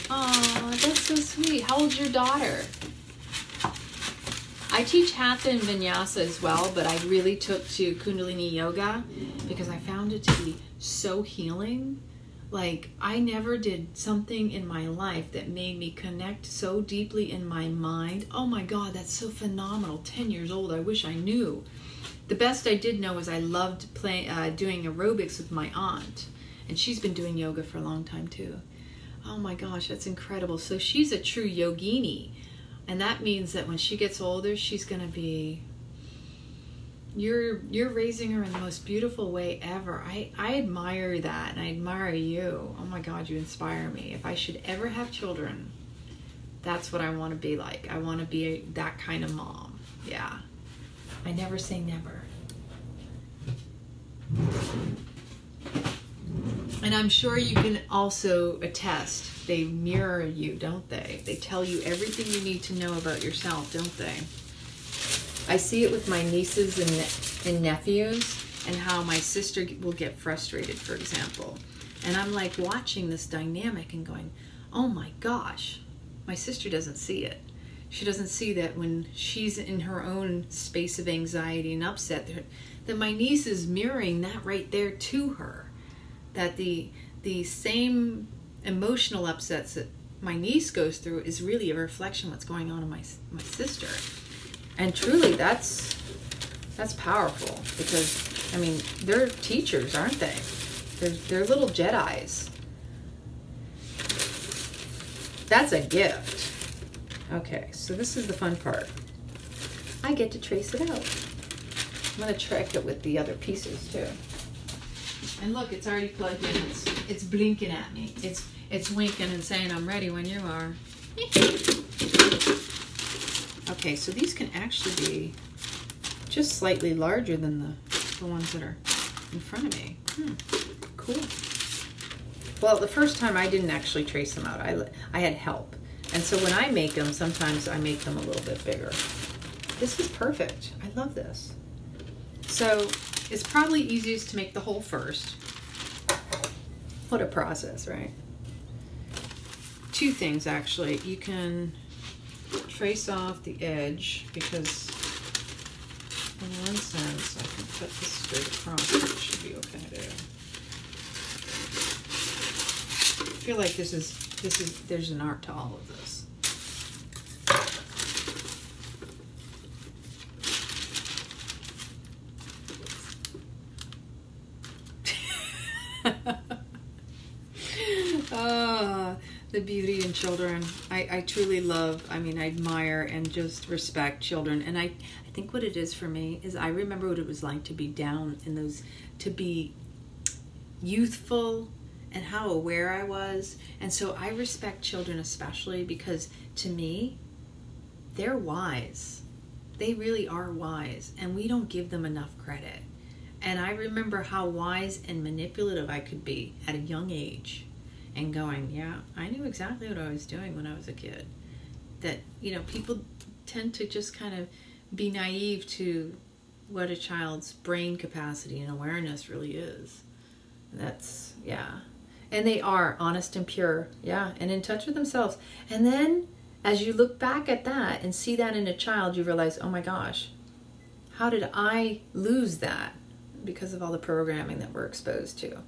Oh, that's so sweet. How old's your daughter? I teach Hatha and Vinyasa as well, but I really took to Kundalini Yoga because I found it to be so healing. Like, I never did something in my life that made me connect so deeply in my mind. Oh my God, that's so phenomenal. 10 years old, I wish I knew. The best I did know is I loved doing aerobics with my aunt. And she's been doing yoga for a long time too. Oh my gosh, that's incredible. So she's a true yogini. And that means that when she gets older, she's going to be... You're raising her in the most beautiful way ever. I admire that, and I admire you. Oh my God, you inspire me. If I should ever have children, that's what I want to be like. I want to be that kind of mom. Yeah. I never say never. And I'm sure you can also attest. They mirror you, don't they? They tell you everything you need to know about yourself, don't they? I see it with my nieces and nephews and how my sister will get frustrated, for example. And I'm like watching this dynamic and going, oh my gosh, my sister doesn't see it. She doesn't see that when she's in her own space of anxiety and upset, that my niece is mirroring that right there to her. That the same emotional upsets that my niece goes through is really a reflection of what's going on in my sister. And truly, that's powerful because, I mean, they're teachers, aren't they? They're little Jedis. That's a gift. Okay, so this is the fun part. I get to trace it out. I'm going to track it with the other pieces too. And look, it's already plugged in. It's blinking at me. It's winking and saying, I'm ready when you are. Okay, so these can actually be just slightly larger than the ones that are in front of me. Cool. Well, the first time I didn't actually trace them out. I had help. And so when I make them, sometimes I make them a little bit bigger. This is perfect. I love this. So it's probably easiest to make the hole first. What a process, right? Two things, actually. You can trace off the edge because in one sense I can cut this straight across. It should be okay to do. I feel like there's an art to all of this. The beauty in children. I truly love, I admire and just respect children. And I think what it is for me is I remember what it was like to be down in those, to be youthful and how aware I was. And so I respect children especially because to me, they're wise. They really are wise. And we don't give them enough credit. And I remember how wise and manipulative I could be at a young age, and going, yeah, I knew exactly what I was doing when I was a kid. That, you know, people tend to just kind of be naive to what a child's brain capacity and awareness really is. That's, yeah. And they are honest and pure, yeah, and in touch with themselves. And then as you look back at that and see that in a child, you realize, oh my gosh, how did I lose that? Because of all the programming that we're exposed to,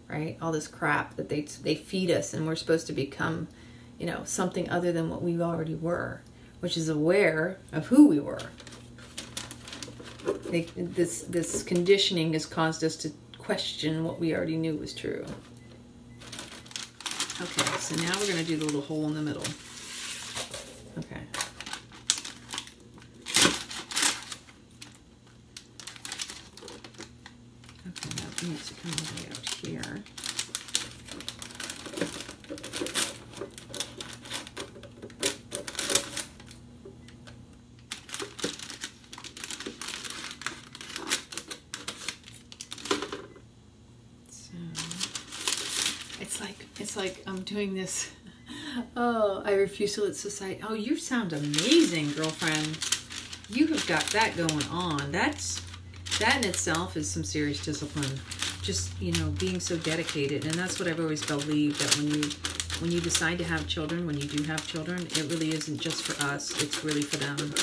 right? All this crap that they feed us, and we're supposed to become, you know, something other than what we already were, which is aware of who we were. This conditioning has caused us to question what we already knew was true. Okay, so now we're going to do the little hole in the middle. Okay. Okay, that needs to come all the way out here. It's like I'm doing this. Oh, I refuse to let society. Oh, you sound amazing, girlfriend. You have got that going on. That in itself is some serious discipline. Just, you know, being so dedicated. And that's what I've always believed, that when you decide to have children, when you do have children, it really isn't just for us. It's really for them.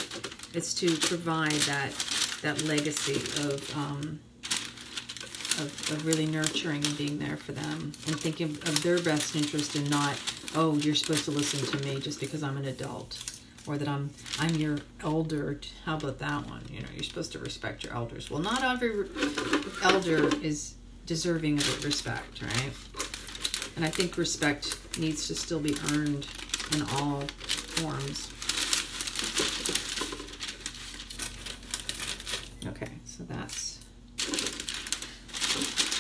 It's to provide that legacy of really nurturing and being there for them, and thinking of their best interest, and not, oh, you're supposed to listen to me just because I'm an adult, or that I'm your elder. How about that one? You know, you're supposed to respect your elders. Well, not every elder is deserving of respect, right? And I think respect needs to still be earned in all forms. Okay, so that's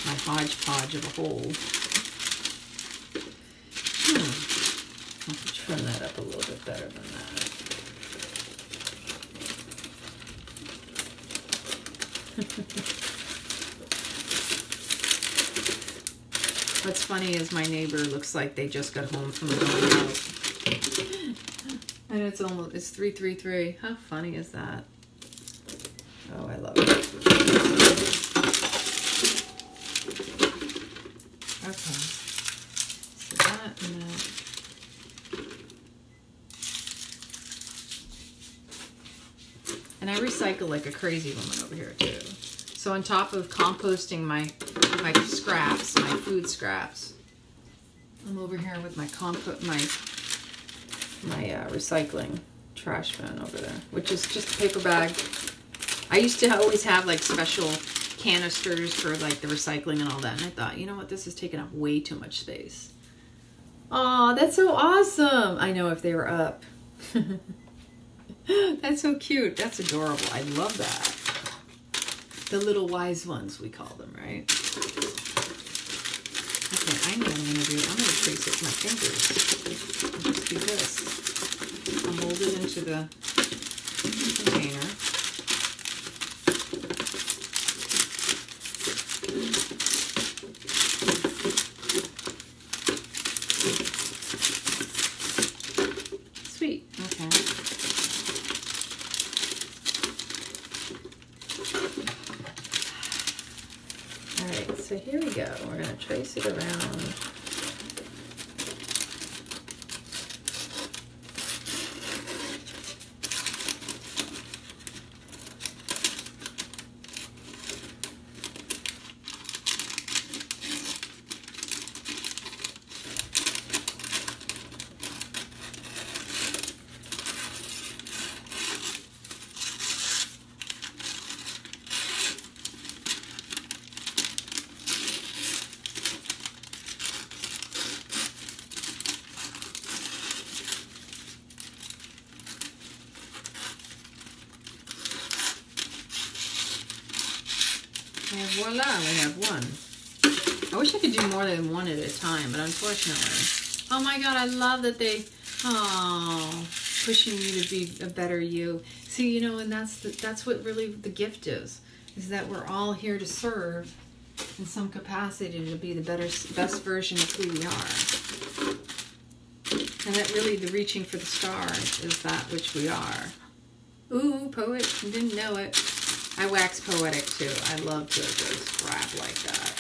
my hodgepodge of a hole. I'll trim that up a little bit better than that. What's funny is my neighbor looks like they just got home from going out. And it's 333. How funny is that? Oh, I love it. Okay, so that and that. And I recycle like a crazy woman over here too. So on top of composting my scraps, my food scraps, I'm over here with my recycling trash bin over there, which is just a paper bag. I used to always have like special canisters for like the recycling and all that, and I thought, you know what, this is taking up way too much space. Aw, that's so awesome. I know, if they were up. That's so cute. That's adorable. I love that. The little wise ones, we call them, right? Okay, I know what I'm going to do. I'm going to trace it with my fingers. I'll just do this. I'll mold it into the container. Sweet. Okay. Alright, so here we go. We're going to trace it around. And voila, we have one. I wish I could do more than one at a time, but unfortunately. Oh my God, I love that they, pushing you to be a better you. See, you know, and that's what really the gift is. is that we're all here to serve in some capacity to be the best version of who we are. And that really the reaching for the stars is that which we are. Ooh, poet, you didn't know it. I wax poetic too. I love to just rap like that.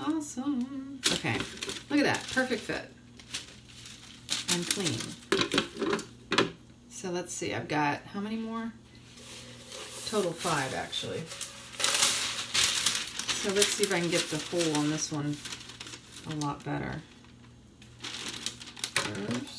Awesome. Okay, look at that, perfect fit. And clean. So let's see, I've got, how many more? Total 5 actually. So let's see if I can get the hole on this one a lot better. First.